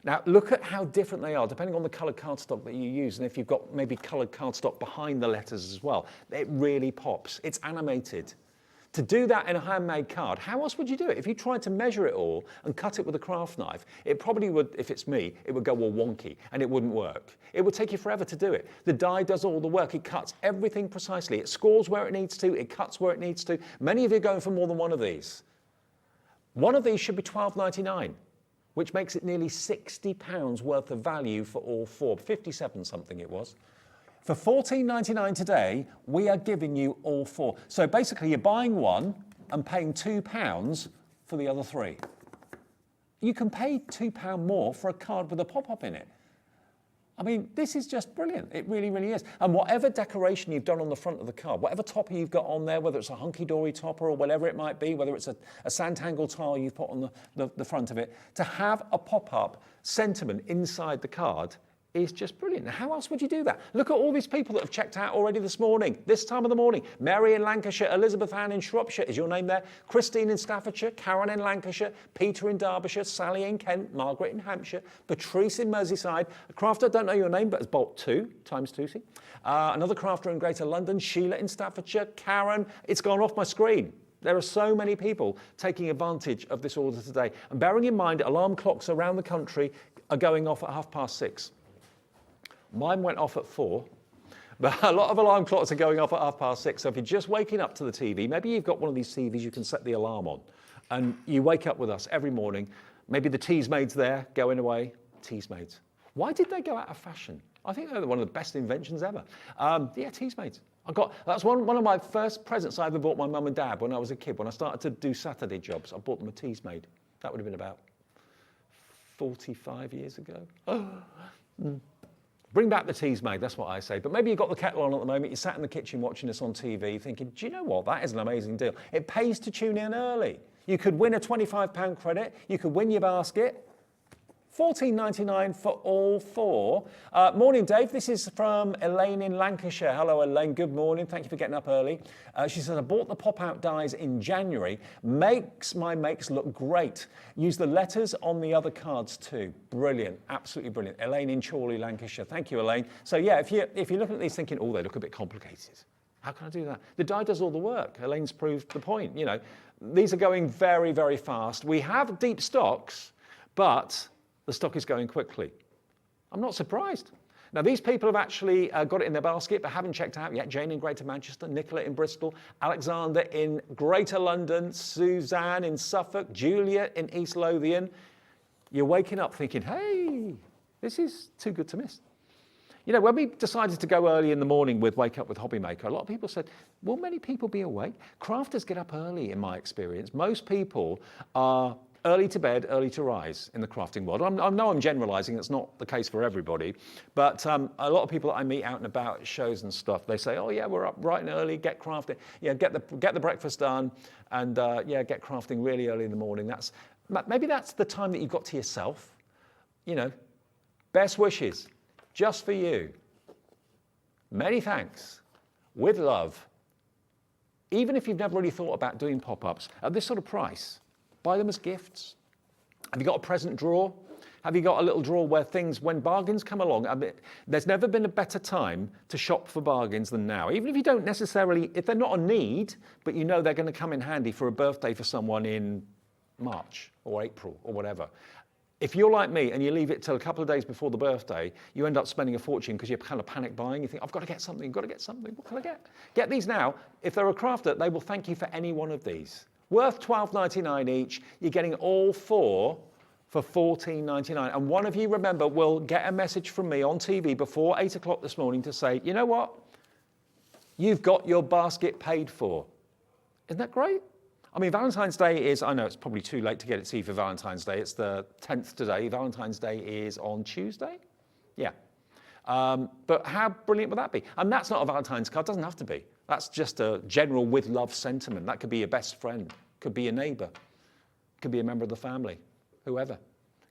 Now, look at how different they are, depending on the coloured cardstock that you use, and if you've got maybe coloured cardstock behind the letters as well. It really pops. It's animated. To do that in a handmade card, how else would you do it? If you tried to measure it all and cut it with a craft knife, it probably would, if it's me, it would go all wonky and it wouldn't work. It would take you forever to do it. The die does all the work. It cuts everything precisely. It scores where it needs to. It cuts where it needs to. Many of you are going for more than one of these. One of these should be £12.99, which makes it nearly £60 worth of value for all 4, 57 something it was. For £14.99 today, we are giving you all 4. So basically, you're buying one and paying £2 for the other 3. You can pay £2 more for a card with a pop-up in it. I mean, this is just brilliant. It really, really is. And whatever decoration you've done on the front of the card, whatever topper you've got on there, whether it's a hunky-dory topper or whatever it might be, whether it's a Santangle tile you've put on the front of it, to have a pop-up sentiment inside the card is just brilliant. Now, how else would you do that? Look at all these people that have checked out already this morning, this time of the morning. Mary in Lancashire, Elizabeth Ann in Shropshire, is your name there? Christine in Staffordshire, Karen in Lancashire, Peter in Derbyshire, Sally in Kent, Margaret in Hampshire, Patrice in Merseyside. A crafter, don't know your name, but it's Bolt 2, times 2, see? Another crafter in Greater London, Sheila in Staffordshire, Karen, it's gone off my screen. There are so many people taking advantage of this order today. And bearing in mind, alarm clocks around the country are going off at 6:30. Mine went off at 4, but a lot of alarm clocks are going off at 6:30. So if you're just waking up to the TV, maybe you've got one of these TVs you can set the alarm on, and you wake up with us every morning. Maybe the Teasmaids there going away. Teasmaids. Why did they go out of fashion? I think they're one of the best inventions ever. Yeah, Teasmaids. That's one of my first presents I ever bought my mum and dad when I was a kid. When I started to do Saturday jobs, I bought them a Teasmaid. That would have been about 45 years ago. Bring back the Teasmade, that's what I say. But maybe you've got the kettle on at the moment, you sat in the kitchen watching us on TV thinking, do you know what, that is an amazing deal. It pays to tune in early. You could win a £25 credit, you could win your basket $14.99 for all four. Morning, Dave. This is from Elaine in Lancashire. Hello, Elaine. Good morning. Thank you for getting up early. She says, I bought the pop-out dies in January. Makes my makes look great. Use the letters on the other cards too. Brilliant. Absolutely brilliant. Elaine in Chorley, Lancashire. Thank you, Elaine. So yeah, if you're looking at these thinking, oh, they look a bit complicated. How can I do that? The die does all the work. Elaine's proved the point. You know, these are going very, very fast. We have deep stocks, but the stock is going quickly. I'm not surprised. Now, these people have actually got it in their basket, but haven't checked out yet. Jane in Greater Manchester, Nicola in Bristol, Alexander in Greater London, Suzanne in Suffolk, Julia in East Lothian. You're waking up thinking, hey, this is too good to miss. You know, when we decided to go early in the morning with Wake Up with Hobbymaker, a lot of people said, will many people be awake? Crafters get up early, in my experience. Most people are early to bed, early to rise in the crafting world. I know I'm generalizing, it's not the case for everybody, but a lot of people that I meet out and about at shows and stuff, they say, oh yeah, we're up bright and early, get crafting, yeah, get the breakfast done, and yeah, get crafting really early in the morning. Maybe that's the time that you've got to yourself. You know, best wishes, just for you. Many thanks, with love. Even if you've never really thought about doing pop-ups, at this sort of price, buy them as gifts. Have you got a present drawer? Have you got a little drawer where things, when bargains come along, there's never been a better time to shop for bargains than now. Even if you don't necessarily, if they're not a need, but you know they're going to come in handy for a birthday for someone in March or April or whatever. If you're like me and you leave it till a couple of days before the birthday, you end up spending a fortune because you're kind of panic buying. You think, I've got to get something, got to get something. What can I get? Get these now. If they're a crafter, they will thank you for any one of these. Worth $12.99 each. You're getting all four for $14.99. And one of you, remember, will get a message from me on TV before 8 o'clock this morning to say, you know what? You've got your basket paid for. Isn't that great? I mean, Valentine's Day is, I know it's probably too late to get it to you for Valentine's Day. It's the 10th today. Valentine's Day is on Tuesday. Yeah. But how brilliant would that be? And that's not a Valentine's card. It doesn't have to be. That's just a general with love sentiment. That could be your best friend. Could be a neighbour. Could be a member of the family. Whoever.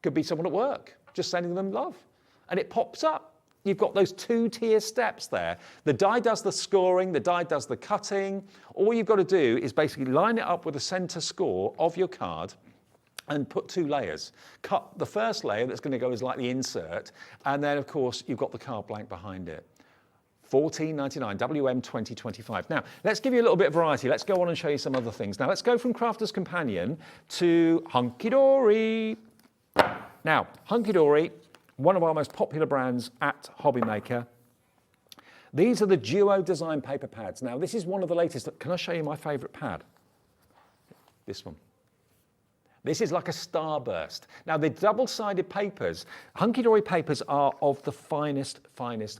Could be someone at work. Just sending them love. And it pops up. You've got those two-tier steps there. The die does the scoring, the die does the cutting. All you've got to do is basically line it up with the centre score of your card and put two layers. Cut the first layer that's going to go as like the insert, and then, of course, you've got the card blank behind it. $14.99, WM 2025. Now, let's give you a little bit of variety. Let's go on and show you some other things. Now, let's go from Crafter's Companion to Hunky Dory. Now, Hunky Dory, one of our most popular brands at HobbyMaker. These are the Duo Design paper pads. Now, this is one of the latest. Can I show you my favourite pad? This one. This is like a starburst. Now, the double-sided papers, Hunky Dory papers are of the finest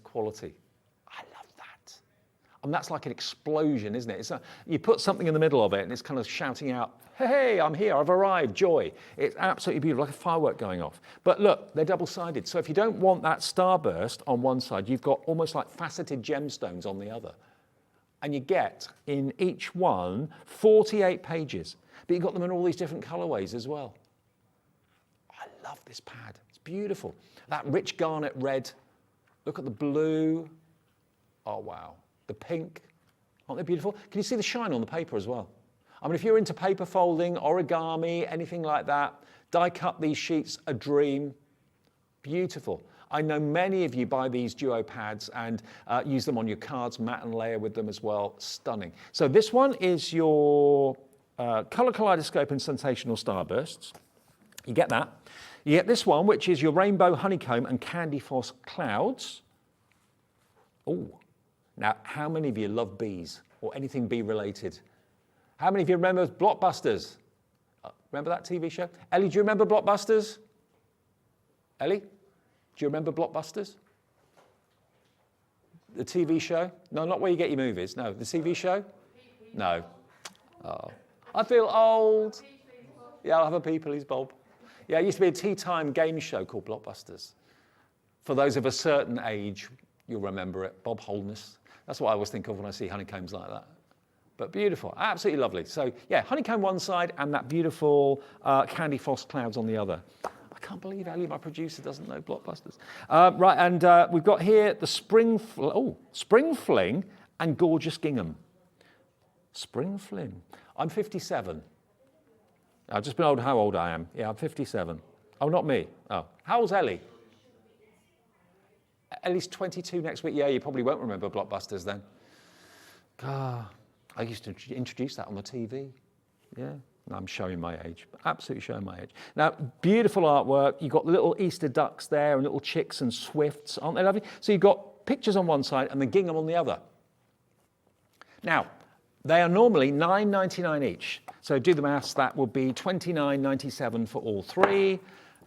quality. I love that. And that's like an explosion, isn't it? You put something in the middle of it and it's kind of shouting out, hey, I'm here, I've arrived, joy. It's absolutely beautiful, like a firework going off. But look, they're double-sided. So if you don't want that starburst on one side, you've got almost like faceted gemstones on the other. And you get, in each one, 48 pages. But you've got them in all these different colorways as well. I love this pad. It's beautiful. That rich garnet red. Look at the blue. Oh, wow. The pink. Aren't they beautiful? Can you see the shine on the paper as well? I mean, if you're into paper folding, origami, anything like that, die cut these sheets, a dream. Beautiful. I know many of you buy these Duo pads and use them on your cards, mat and layer with them as well. Stunning. So this one is your Colour Kaleidoscope and Sensational Starbursts. You get that. You get this one, which is your Rainbow Honeycomb and Candy Floss Clouds. Oh, now how many of you love bees or anything bee related? How many of you remember Blockbusters? Remember that TV show? Ellie, do you remember Blockbusters? Ellie, do you remember Blockbusters? The TV show? No, not where you get your movies. No, the TV show? No. Oh. I feel old. Yeah, I'll have a pee, please, Bob. Yeah, it used to be a tea time game show called Blockbusters. For those of a certain age, you'll remember it. Bob Holness. That's what I always think of when I see honeycombs like that. But beautiful, absolutely lovely. So yeah, honeycomb one side and that beautiful Candy Floss Clouds on the other. I can't believe Ellie, my producer, doesn't know blockbusters. Right, and we've got here the Spring Fling and Gorgeous Gingham. Spring Fling. I'm 57. I've just been told how old I am. Yeah, I'm 57. Oh, not me. Oh, how old's Ellie? Ellie's 22 next week. Yeah, you probably won't remember blockbusters then. God, I used to introduce that on the TV. Yeah. I'm showing my age, absolutely showing my age. Now, beautiful artwork. You've got the little Easter ducks there and little chicks and swifts. Aren't they lovely? So you've got pictures on one side and the gingham on the other. Now, they are normally $9.99 each. So do the maths, that would be $29.97 for all three.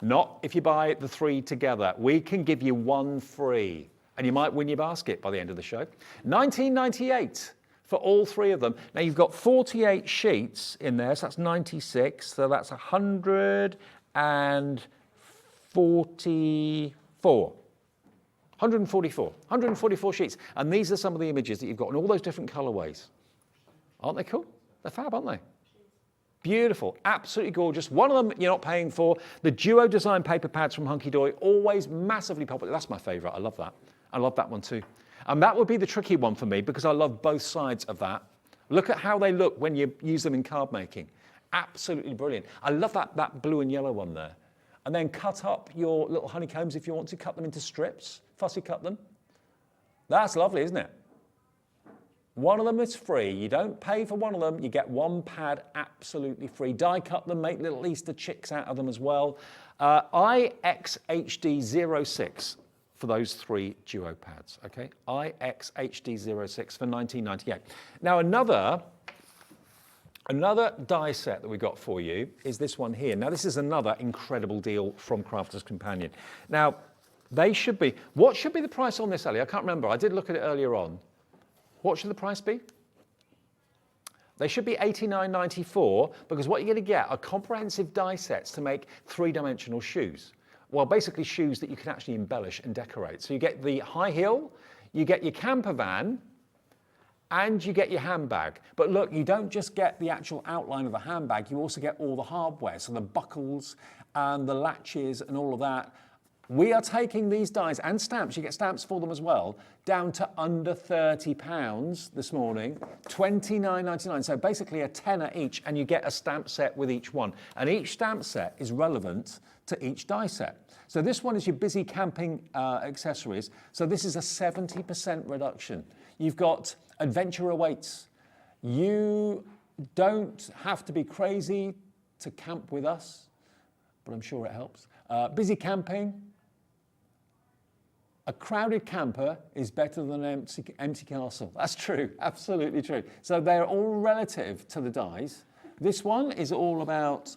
Not if you buy the three together. We can give you one free, and you might win your basket by the end of the show. $19.98. For all three of them. Now you've got 48 sheets in there, so that's 96, so that's 144 sheets. And these are some of the images that you've got in all those different colorways. Aren't they cool? They're fab, aren't they? Beautiful, absolutely gorgeous. One of them you're not paying for. The Duo Design paper pads from Hunky Dory, always massively popular. That's my favorite, I love that. I love that one too. And that would be the tricky one for me because I love both sides of that. Look at how they look when you use them in card making. Absolutely brilliant. I love that blue and yellow one there. And then cut up your little honeycombs if you want to, cut them into strips, fussy cut them. That's lovely, isn't it? One of them is free. You don't pay for one of them. You get one pad absolutely free. Die cut them, make little Easter chicks out of them as well. IXHD06. For those three Duo pads, okay? IXHD06 for $19.98. Now another die set that we got for you is this one here. Now this is another incredible deal from Crafter's Companion. Now they should be, what should be the price on this, Ellie? I can't remember, I did look at it earlier on. What should the price be? They should be $89.94 because what you're going to get are comprehensive die sets to make three-dimensional shoes. Well, basically shoes that you can actually embellish and decorate. So you get the high heel, you get your camper van, and you get your handbag. But look, you don't just get the actual outline of the handbag, you also get all the hardware, so the buckles and the latches and all of that. We are taking these dies and stamps, you get stamps for them as well, down to under £30 this morning, $29.99. So basically a tenner each, and you get a stamp set with each one. And each stamp set is relevant to each die set. So this one is your busy camping accessories. So this is a 70% reduction. You've got Adventure Awaits. You don't have to be crazy to camp with us, but I'm sure it helps. Busy camping. A crowded camper is better than an empty castle. That's true, absolutely true. So they're all relative to the dies. This one is all about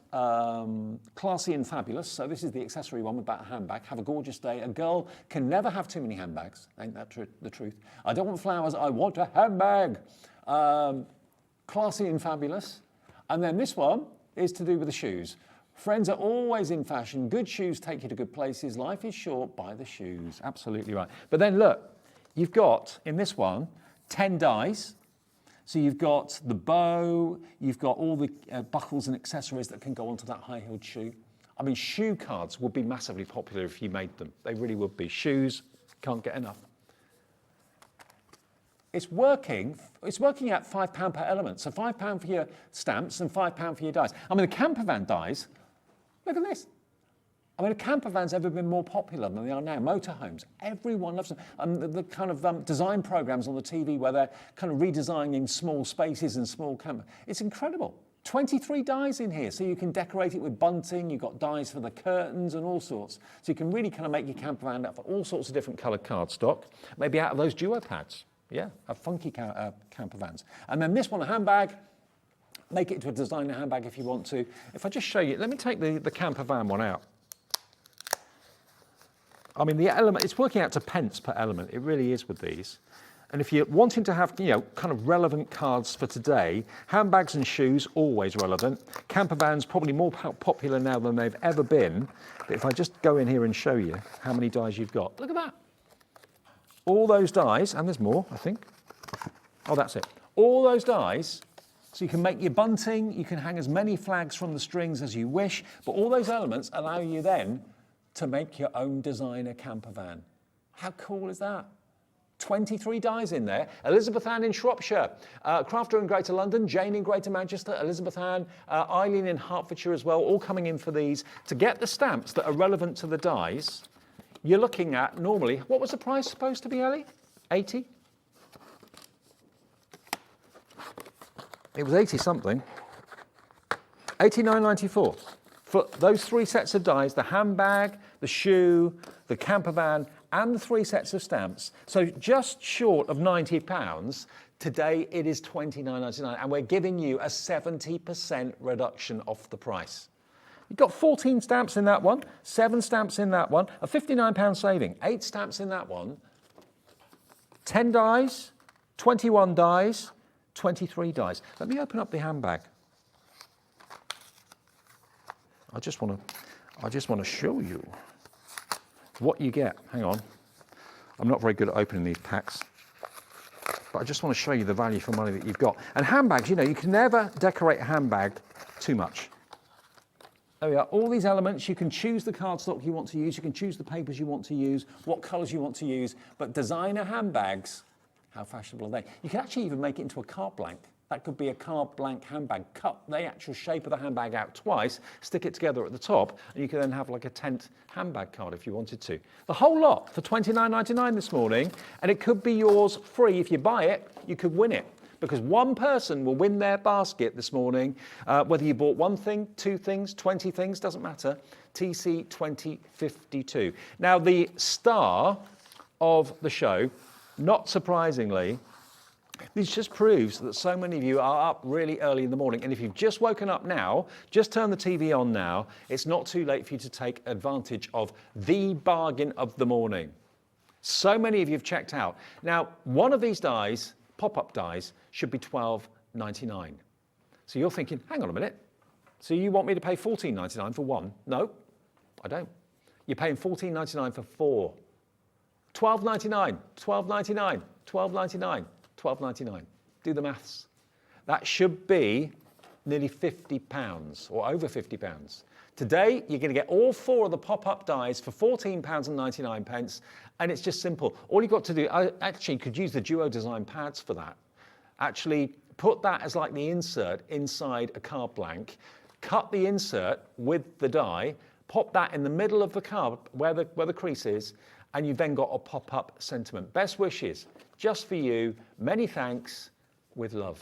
classy and fabulous. So this is the accessory one about a handbag. Have a gorgeous day. A girl can never have too many handbags. Ain't that the truth? I don't want flowers, I want a handbag. Classy and fabulous. And then this one is to do with the shoes. Friends are always in fashion. Good shoes take you to good places. Life is short, buy the shoes. Absolutely right. But then look, you've got, in this one, 10 dies. So you've got the bow, you've got all the buckles and accessories that can go onto that high-heeled shoe. I mean, shoe cards would be massively popular if you made them. They really would be. Shoes, can't get enough. It's working at £5 per element. So £5 for your stamps and £5 for your dies. I mean, the camper van dies, look at this. I mean, a camper van's ever been more popular than they are now. Motorhomes, everyone loves them. The kind of design programs on the TV where they're kind of redesigning small spaces and small camper. It's incredible. 23 dies in here, so you can decorate it with bunting. You've got dies for the curtains and all sorts. So you can really kind of make your camper van up for all sorts of different coloured cardstock. Maybe out of those Duo pads. Yeah, have funky camper vans. And then this one, a handbag. Make it into a designer handbag if you want to. If I just show you, let me take the camper van one out. I mean, the element, it's working out to pence per element. It really is with these. And if you're wanting to have, kind of relevant cards for today, handbags and shoes, always relevant. Camper vans, probably more popular now than they've ever been. But if I just go in here and show you how many dies you've got. Look at that. All those dies, and there's more, I think. Oh, that's it. All those dies So you can make your bunting, you can hang as many flags from the strings as you wish, but all those elements allow you then to make your own designer camper van. How cool is that? 23 dies in there. Elizabeth Ann in Shropshire, Crafter in Greater London, Jane in Greater Manchester, Elizabeth Ann, Eileen in Hertfordshire as well, all coming in for these. To get the stamps that are relevant to the dies, you're looking at normally, what was the price supposed to be, Ellie? 80? It was 80 something. 89.94 for those 3 sets of dies, the handbag, the shoe, the camper van, and the 3 sets of stamps. So just short of £90. Today it is £29.99, and we're giving you a 70% reduction off the price. You've got 14 stamps in that one, 7 stamps in that one, a £59 saving, 8 stamps in that one, 10 dies, 21 dies, 23 dies. Let me open up the handbag. I just want to show you what you get. Hang on. I'm not very good at opening these packs, but I just want to show you the value for money that you've got. And handbags, you know, you can never decorate a handbag too much. There we are, all these elements. You can choose the cardstock you want to use, you can choose the papers you want to use, what colours you want to use, but designer handbags, how fashionable are they? You can actually even make it into a card blank. That could be a card blank handbag. Cut the actual shape of the handbag out twice, stick it together at the top, and you can then have like a tent handbag card if you wanted to. The whole lot for £29.99 this morning, and it could be yours free. If you buy it, you could win it, because one person will win their basket this morning, whether you bought 1 thing, 2 things, 20 things, doesn't matter. TC 2052. Now, the star of the show, not surprisingly, this just proves that so many of you are up really early in the morning. And if you've just woken up now, just turn the TV on now. It's not too late for you to take advantage of the bargain of the morning. So many of you have checked out. Now, one of these dies, pop-up dies, should be £12.99. So you're thinking, hang on a minute. So you want me to pay £14.99 for one? No, I don't. You're paying £14.99 for 4. £12.99, £12.99, £12.99. £12.99. Do the maths. That should be nearly £50 or over £50. Today, you're going to get all 4 of the pop-up dies for £14.99, and it's just simple. All you've got to do, actually, you could use the Duo Design pads for that. Actually, put that as like the insert inside a card blank, cut the insert with the die, pop that in the middle of the card where the crease is, and you've then got a pop-up sentiment. Best wishes, just for you, many thanks, with love.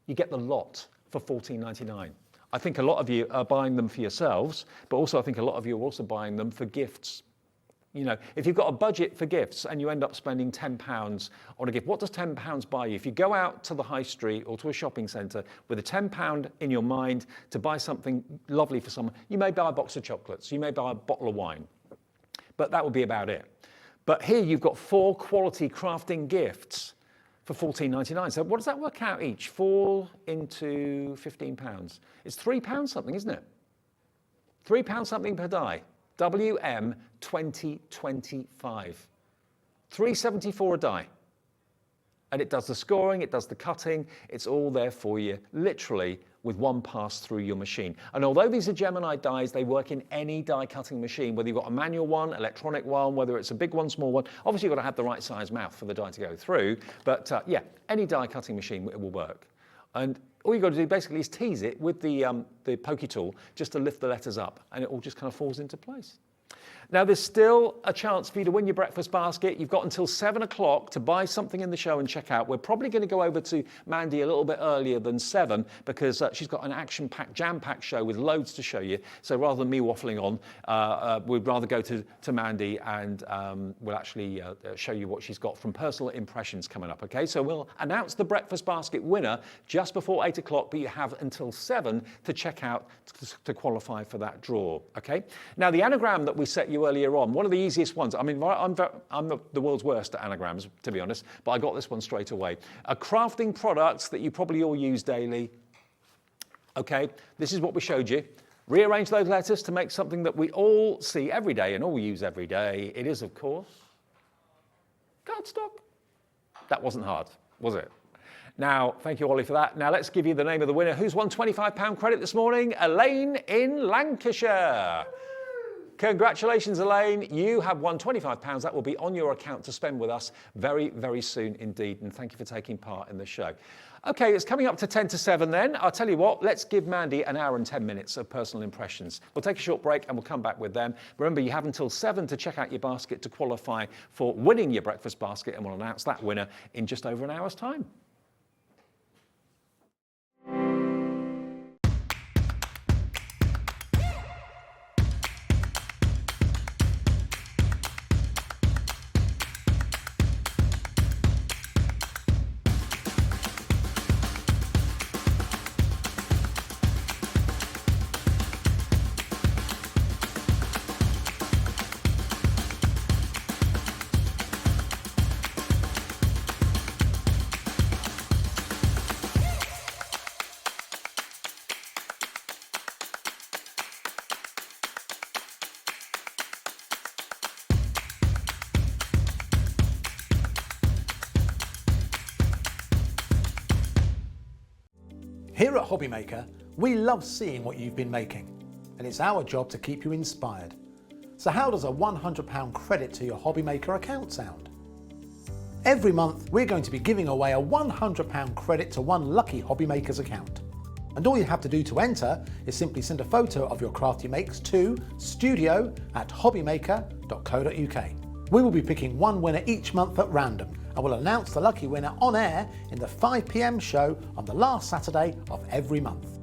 You get the lot for £14.99. I think a lot of you are buying them for yourselves, but also I think a lot of you are also buying them for gifts. You know, if you've got a budget for gifts and you end up spending £10 on a gift, what does £10 buy you? If you go out to the high street or to a shopping centre with a £10 in your mind to buy something lovely for someone, you may buy a box of chocolates, you may buy a bottle of wine, but that would be about it. But here you've got 4 quality crafting gifts for £14.99. So what does that work out each? 4 into £15. It's £3 something, isn't it? £3 something per die. WM 2025. £3.74 a die. And it does the scoring, it does the cutting, it's all there for you, literally with one pass through your machine. And although these are Gemini dies, they work in any die cutting machine, whether you've got a manual one, electronic one, whether it's a big one, small one. Obviously you've got to have the right size mouth for the die to go through, but yeah, any die cutting machine, it will work. And all you've got to do basically is tease it with the pokey tool just to lift the letters up, and it all just kind of falls into place. Now, there's still a chance for you to win your breakfast basket. You've got until 7 o'clock to buy something in the show and check out. We're probably going to go over to Mandy a little bit earlier than 7 because she's got an action-packed, jam-packed show with loads to show you. So rather than me waffling on, we'd rather go to Mandy and we'll actually show you what she's got from personal impressions coming up, okay? So we'll announce the breakfast basket winner just before 8 o'clock, but you have until 7 to check out to qualify for that draw, okay? Now, the anagram that we set you earlier on, one of the easiest ones. I mean, I'm the world's worst at anagrams, to be honest, but I got this one straight away. Crafting products that you probably all use daily. Okay, this is what we showed you. Rearrange those letters to make something that we all see every day and all use every day. It is, of course, cardstock. That wasn't hard, was it? Now, thank you, Ollie, for that. Now, let's give you the name of the winner. Who's won £25 credit this morning? Elaine in Lancashire. Congratulations, Elaine. You have won £25. That will be on your account to spend with us very, very soon indeed. And thank you for taking part in the show. OK, it's coming up to 10 to 7 then. I'll tell you what, let's give Mandy an hour and 10 minutes of personal impressions. We'll take a short break and we'll come back with them. Remember, you have until 7 to check out your basket to qualify for winning your breakfast basket, and we'll announce that winner in just over an hour's time. Here at HobbyMaker, we love seeing what you've been making, and it's our job to keep you inspired. So how does a £100 credit to your HobbyMaker account sound? Every month, we're going to be giving away a £100 credit to one lucky HobbyMaker's account. And all you have to do to enter is simply send a photo of your craft you makes to studio@hobbymaker.co.uk. We will be picking one winner each month at random, and we'll announce the lucky winner on air in the 5 PM show on the last Saturday of every month.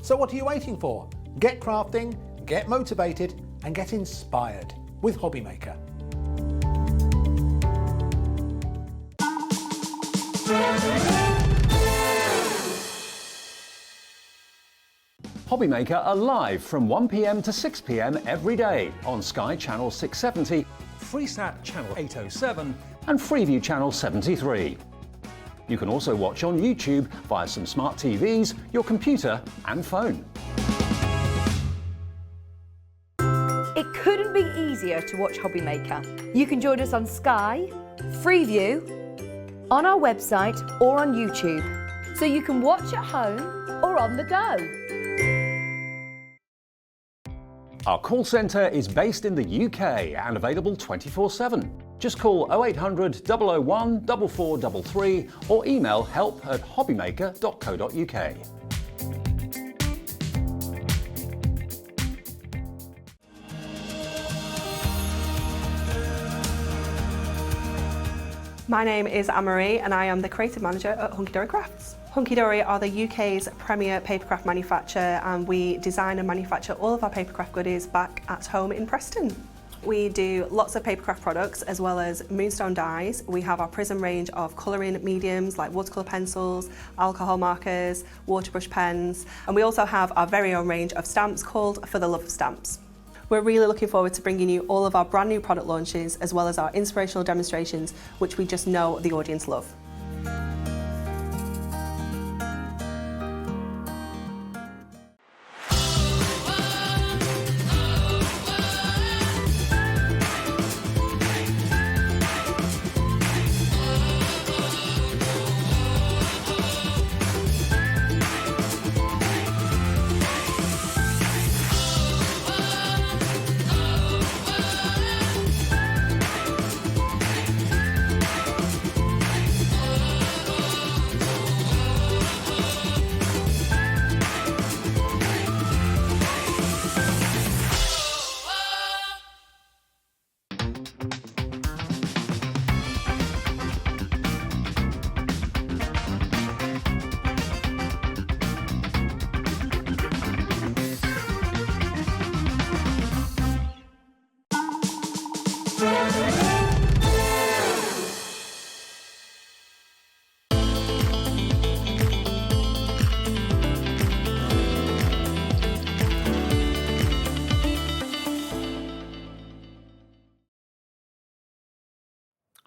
So what are you waiting for? Get crafting, get motivated, and get inspired with HobbyMaker. HobbyMaker are live from 1 PM to 6 PM every day on Sky Channel 670, Freesat Channel 807 and Freeview Channel 73. You can also watch on YouTube via some smart TVs, your computer and phone. It couldn't be easier to watch HobbyMaker. You can join us on Sky, Freeview, on our website or on YouTube, so you can watch at home or on the go. Our call centre is based in the UK and available 24/7. Just call 0800 001 4433 or email help@hobbymaker.co.uk. My name is Anne-Marie and I am the creative manager at Hunky Dory Crafts. Hunky Dory are the UK's premier papercraft manufacturer, and we design and manufacture all of our papercraft goodies back at home in Preston. We do lots of papercraft products as well as moonstone dies. We have our Prism range of colouring mediums like watercolour pencils, alcohol markers, waterbrush pens, and we also have our very own range of stamps called For the Love of Stamps. We're really looking forward to bringing you all of our brand new product launches as well as our inspirational demonstrations, which we just know the audience love.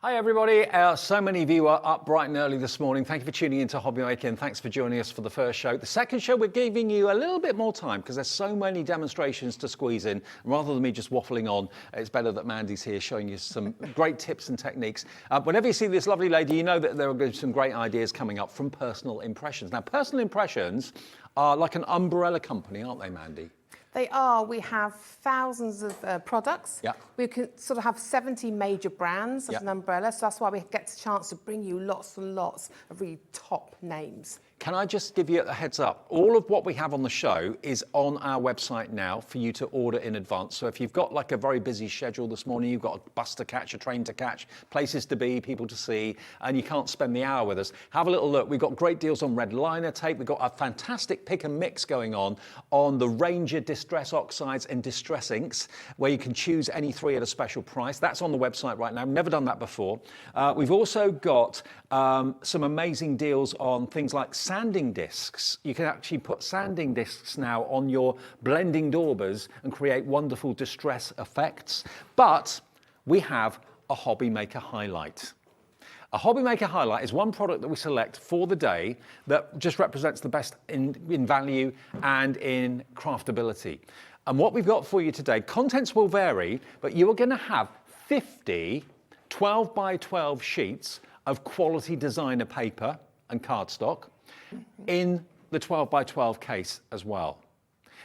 Hi everybody, so many of you are up bright and early this morning. Thank you for tuning into HobbyMaker and thanks for joining us for the first show. The second show we're giving you a little bit more time because there's so many demonstrations to squeeze in. Rather than me just waffling on, it's better that Mandy's here showing you some great tips and techniques. Whenever you see this lovely lady, you know that there are going to be some great ideas coming up from Personal Impressions. Now Personal Impressions are like an umbrella company, aren't they, Mandy? They are. We have thousands of products. Yeah. We can sort of have 70 major brands as Yeah. an umbrella, so that's why we get the chance to bring you lots and lots of really top names. Can I just give you a heads up? All of what we have on the show is on our website now for you to order in advance. So if you've got like a very busy schedule this morning, you've got a bus to catch, a train to catch, places to be, people to see, and you can't spend the hour with us, have a little look. We've got great deals on red liner tape. We've got a fantastic pick and mix going on the Ranger Distress Oxides and Distress Inks, where you can choose any three at a special price. That's on the website right now. Never done that before. We've also got some amazing deals on things like sanding discs. You can actually put sanding discs now on your blending daubers and create wonderful distress effects. But we have a HobbyMaker Highlight. A HobbyMaker Highlight is one product that we select for the day that just represents the best in value and in craftability. And what we've got for you today, contents will vary, but you are going to have 50 12 by 12 sheets of quality designer paper and cardstock in the 12 by 12 case as well.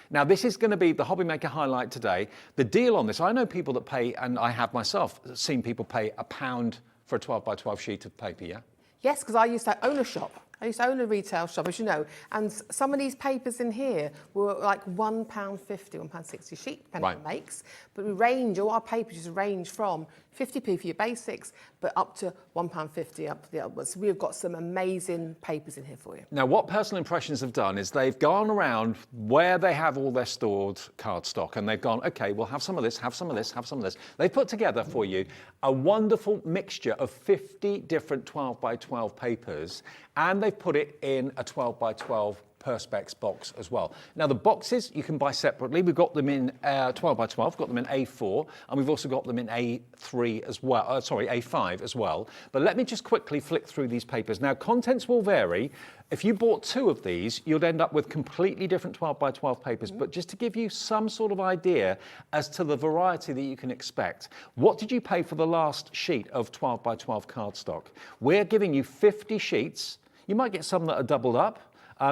Now this is going to be the HobbyMaker Highlight today. The deal on this, I know people that pay, and I have myself seen people pay £1 for a 12 by 12 sheet of paper, yeah? Yes, because I used to own a shop. I used to own a retail shop, as you know, and some of these papers in here were like £1.50, £1.60 a sheet, depending on the makes. But we range, all our papers just range from 50p for your basics, but up to £1.50 up to the upwards. So we've got some amazing papers in here for you. Now, what Personal Impressions have done is they've gone around where they have all their stored cardstock and they've gone, okay, we'll have some of this, have some of this, have some of this. They've put together for you a wonderful mixture of 50 different 12 by 12 papers, and they've put it in a 12 by 12 Perspex box as well. Now the boxes you can buy separately. We've got them in 12 by 12, we've got them in A4, and we've also got them in A3 as well, A5 as well. But let me just quickly flick through these papers. Now contents will vary. If you bought 2 of these, you'd end up with completely different 12 by 12 papers. But just to give you some sort of idea as to the variety that you can expect, what did you pay for the last sheet of 12 by 12 cardstock? We're giving you 50 sheets. You might get some that are doubled up.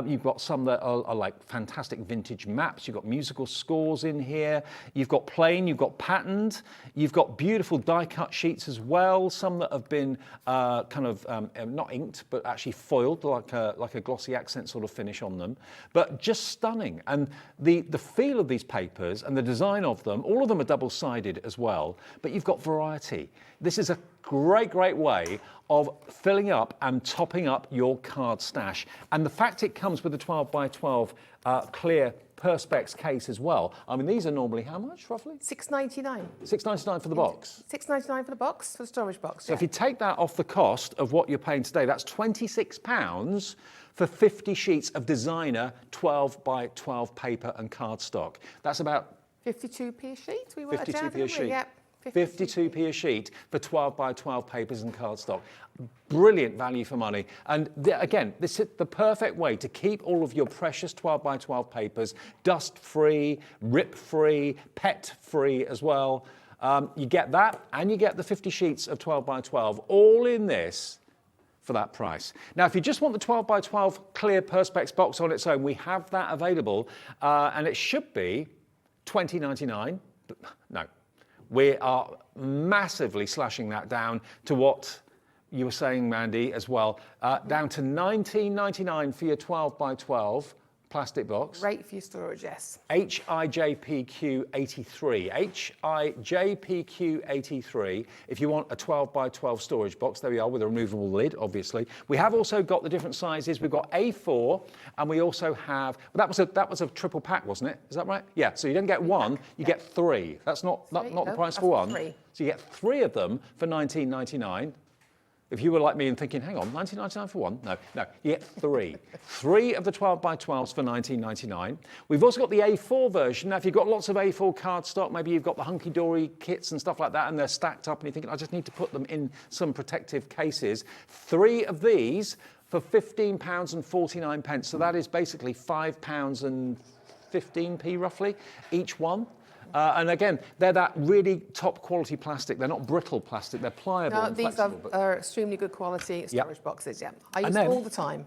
You've got some that are like fantastic vintage maps. You've got musical scores in here. You've got plain, you've got patterned. You've got beautiful die-cut sheets as well. Some that have been not inked, but actually foiled, like a glossy accent sort of finish on them. But just stunning. And the feel of these papers and the design of them, all of them are double-sided as well. But you've got variety. This is a great way of filling up and topping up your card stash. And the fact it comes with a 12 by 12 clear Perspex case as well. I mean, these are normally how much, roughly? £6.99. £6.99 for the box? £6.99 for the box, for the storage box. So if you take that off the cost of what you're paying today, that's £26 for 50 sheets of designer 12 by 12 paper and cardstock. That's about 52p a sheet, we worked 52p a sheet. Yep. 52p a sheet for 12 by 12 papers and cardstock. Brilliant value for money. And again, this is the perfect way to keep all of your precious 12 by 12 papers dust-free, rip-free, pet-free as well. You get that, and you get the 50 sheets of 12 by 12, all in this for that price. Now, if you just want the 12 by 12 clear Perspex box on its own, we have that available, and it should be $20.99. No. We are massively slashing that down to what you were saying, Mandy, as well, down to $19.99 for your 12 by 12 plastic box. Great for your storage, yes. HIJPQ83. HIJPQ83. If you want a 12 by 12 storage box, there we are with a removable lid, obviously. We have also got the different sizes. We've got A4, and we also have, well, that was a triple pack, wasn't it? Is that right? Yeah, so you don't get one, you get 3. That's not the price for one. 3. So you get 3 of them for $19.99. If you were like me and thinking, hang on, 19.99 for one? No, you get three. Three of the 12x12s for 19.99. We've also got the A4 version. Now, if you've got lots of A4 cardstock, maybe you've got the hunky-dory kits and stuff like that, and they're stacked up, and you're thinking, I just need to put them in some protective cases. Three of these for £15.49. So that is basically £5.15 roughly, each one. And again, they're that really top quality plastic. They're not brittle plastic, they're pliable and these flexible. are extremely good quality storage boxes, yeah. I use then- them all the time.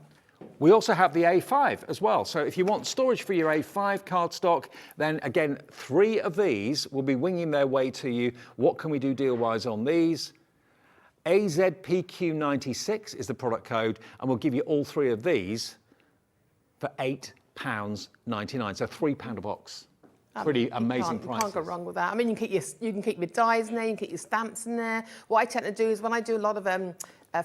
We also have the A5 as well. So if you want storage for your A5 cardstock, then again, three of these will be winging their way to you. What can we do deal-wise on these? AZPQ96 is the product code, and we'll give you all three of these for £8.99. So £3 a box. Pretty amazing prices. You can't go wrong with that. I mean, you can keep your dies in there, you can keep your stamps in there. What I tend to do is when I do a lot of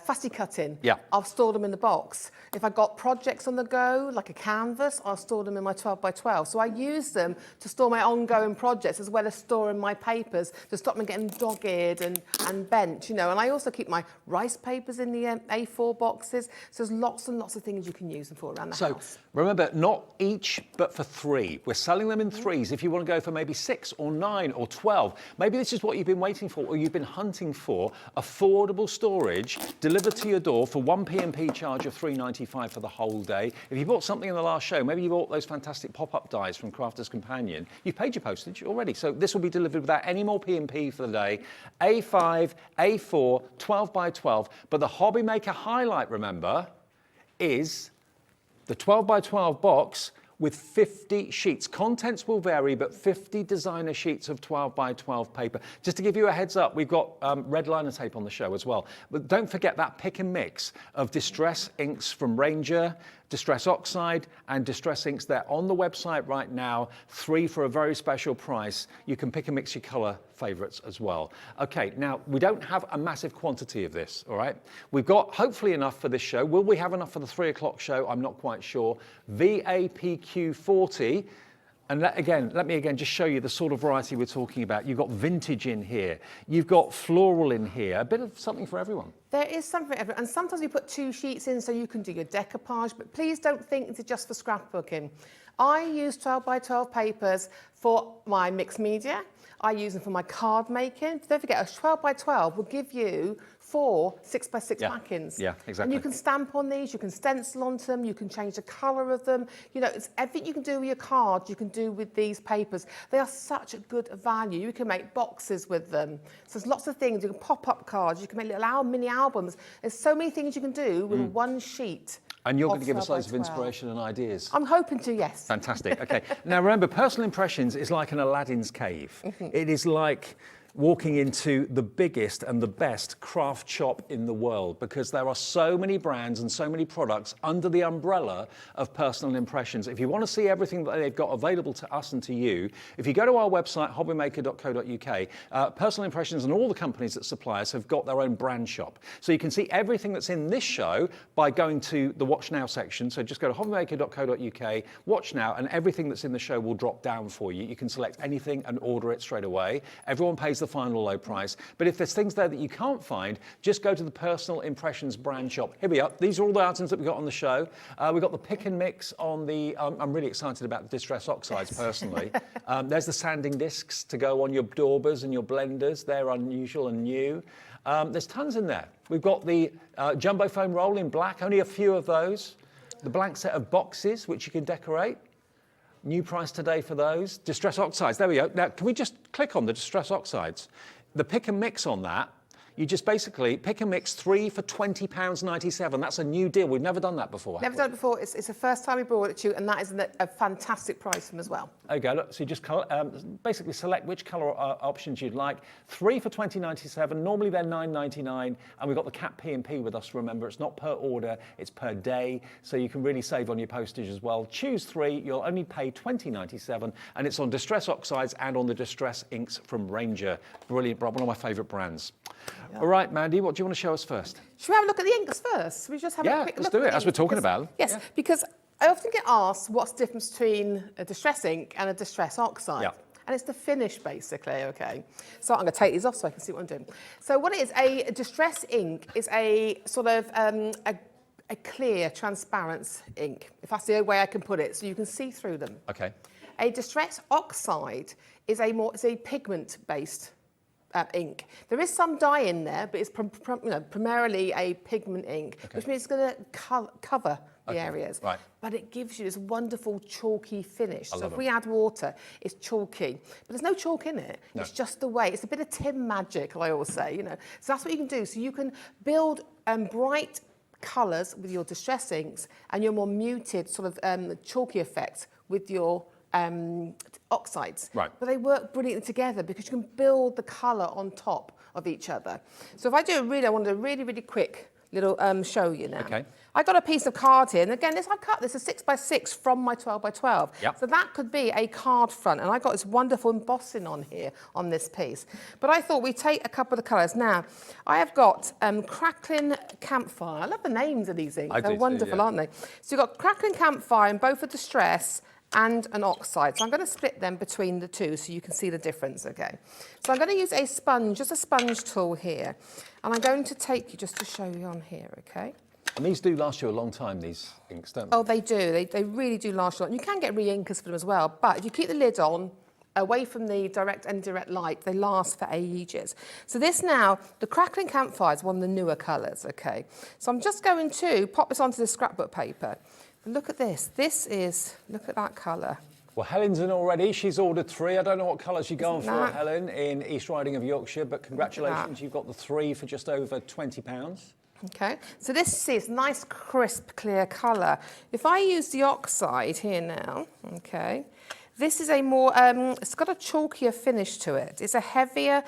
fussy cutting, I'll store them in the box. If I've got projects on the go, like a canvas, I'll store them in my 12x12. So I use them to store my ongoing projects as well as storing my papers to stop them getting dog-eared and bent, you know. And I also keep my rice papers in the A4 boxes. So there's lots and lots of things you can use them for around the house. So remember, not each, but for three. We're selling them in threes. If you want to go for maybe 6 or 9 or 12, maybe this is what you've been waiting for or you've been hunting for, affordable storage delivered to your door for one P&P charge of £3.95 for the whole day. If you bought something in the last show, maybe you bought those fantastic pop-up dies from Crafter's Companion, you've paid your postage already. So this will be delivered without any more P&P for the day. A5, A4, 12x12. But the Hobbymaker Highlight, remember, is the 12x12 box with 50 sheets. Contents will vary, but 50 designer sheets of 12x12 paper. Just to give you a heads up, we've got red liner tape on the show as well. But don't forget that pick and mix of Distress inks from Ranger, Distress Oxide and Distress inks. They're on the website right now, 3 for a very special price. You can pick and mix your color favorites as well. Okay, now we don't have a massive quantity of this, all right? We've got hopefully enough for this show. Will we have enough for the 3 o'clock show? I'm not quite sure. VAPQ40. And let me again just show you the sort of variety we're talking about. You've got vintage in here. You've got floral in here. A bit of something for everyone. There is something for everyone. And sometimes we put 2 sheets in so you can do your decoupage, but please don't think it's just for scrapbooking. I use 12x12 papers for my mixed media. I use them for my card making. Don't forget, a 12x12 will give you 4 6x6 backings. Yeah, exactly. And you can stamp on these, you can stencil onto them, you can change the colour of them. You know, it's everything you can do with your cards, you can do with these papers. They are such a good value. You can make boxes with them. So there's lots of things. You can pop up cards, you can make little mini albums. There's so many things you can do with one sheet. And you're going to give us loads of inspiration and ideas. I'm hoping to, yes. Fantastic. Okay. Now remember, Personal Impressions is like an Aladdin's cave. It is like walking into the biggest and the best craft shop in the world because there are so many brands and so many products under the umbrella of Personal Impressions. If you want to see everything that they've got available to us and to you, if you go to our website, hobbymaker.co.uk, Personal Impressions and all the companies that supply us have got their own brand shop. So you can see everything that's in this show by going to the Watch Now section. So just go to hobbymaker.co.uk, Watch Now, and everything that's in the show will drop down for you. You can select anything and order it straight away. Everyone pays the final low price. But if there's things there that you can't find, just go to the Personal Impressions brand shop. Here we are. These are all the items that we got on the show. We've got the pick and mix on the, I'm really excited about the Distress Oxides personally. There's the sanding discs to go on your daubers and your blenders. They're unusual and new. There's tons in there. We've got the jumbo foam roll in black, only a few of those. The blank set of boxes, which you can decorate. New price today for those. Distress Oxides, there we go. Now, can we just click on the Distress Oxides? The pick and mix on that, you just basically pick and mix 3 for £20.97. That's a new deal. We've never done that before. Never done it before. It's the first time we brought it to you, and that is a fantastic price from as well. Okay, look, so you just basically select which colour options you'd like. 3 for £20.97. Normally they're £9.99, and we've got the cap P&P with us. Remember, it's not per order, it's per day, so you can really save on your postage as well. Choose 3, you'll only pay £20.97, and it's on Distress Oxides and on the Distress inks from Ranger. Brilliant, one of my favourite brands. Yeah. All right, Mandy, what do you want to show us first? Should we have a look at the inks first? Should we just have a quick look? Let's do it, as we're talking about them. Yes, because I often get asked what's the difference between a Distress ink and a Distress Oxide. Yeah. and it's the finish basically, okay? So I'm going to take these off so I can see what I'm doing. So what it is, a distress ink is a sort of a clear, transparent ink, if that's the only way I can put it, so you can see through them. Okay. A distress oxide is it's a pigment-based ink. There is some dye in there, but it's primarily a pigment ink, which means it's going to cover the areas. Right. But it gives you this wonderful chalky finish. So if we add water, it's chalky. But there's no chalk in it. No. It's just the way. It's a bit of Tim magic, I always say, you know. So that's what you can do. So you can build bright colours with your distress inks and your more muted sort of chalky effect with your oxides. Right. But they work brilliantly together because you can build the colour on top of each other. So if I want to do a really, really quick little show you now. Okay. I got a piece of card here, and again, I cut this a 6x6 from my 12x12. Yep. So that could be a card front, and I got this wonderful embossing on here on this piece. But I thought we'd take a couple of the colours. Now, I have got Crackling Campfire. I love the names of these inks. They're wonderful, aren't they? So you've got Crackling Campfire in both a distress and an oxide. So I'm going to split them between the two so you can see the difference, okay? So I'm going to use a sponge, just a sponge tool here, and I'm going to take you just to show you on here, okay? And these do last you a long time, these inks, don't they? Oh, they do. They really do last a lot. You can get re-inkers for them as well, but if you keep the lid on, away from the direct and indirect light, they last for ages. So this now, the Crackling Campfire is one of the newer colours, okay? So I'm just going to pop this onto the scrapbook paper. Look at this. Look at that colour. Well, Helen's in already. She's ordered 3. I don't know what colours you're going for, Helen, in East Riding of Yorkshire, but congratulations, you've got the 3 for just over £20. Okay, so this is nice, crisp, clear colour. If I use the oxide here now, okay, this is a more, it's got a chalkier finish to it. It's a heavier,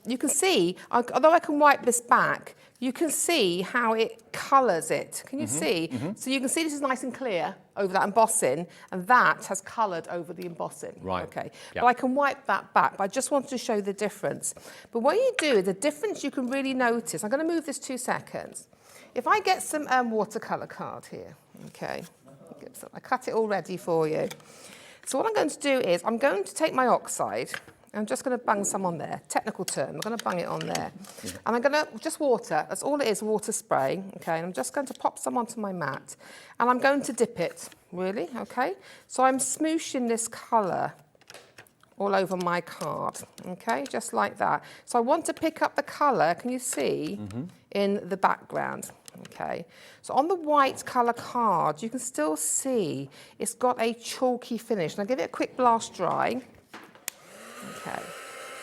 you can see, although I can wipe this back, you can see how it colours it. Can you see? So you can see this is nice and clear over that embossing, and that has coloured over the embossing. Right. Okay. Yep. But I can wipe that back, but I just wanted to show the difference. But what you do, the difference you can really notice, I'm going to move this 2 seconds. If I get some watercolour card here, okay, I cut it all ready for you. So what I'm going to do is I'm going to take my oxide, I'm just going to bang some on there. Technical term, I'm going to bang it on there. And I'm going to, just water, that's all it is, water spray, okay? And I'm just going to pop some onto my mat. And I'm going to dip it, really, okay? So I'm smooshing this colour all over my card, okay? Just like that. So I want to pick up the colour, can you see, in the background, okay? So on the white colour card, you can still see it's got a chalky finish. And I'll give it a quick blast dry. Okay.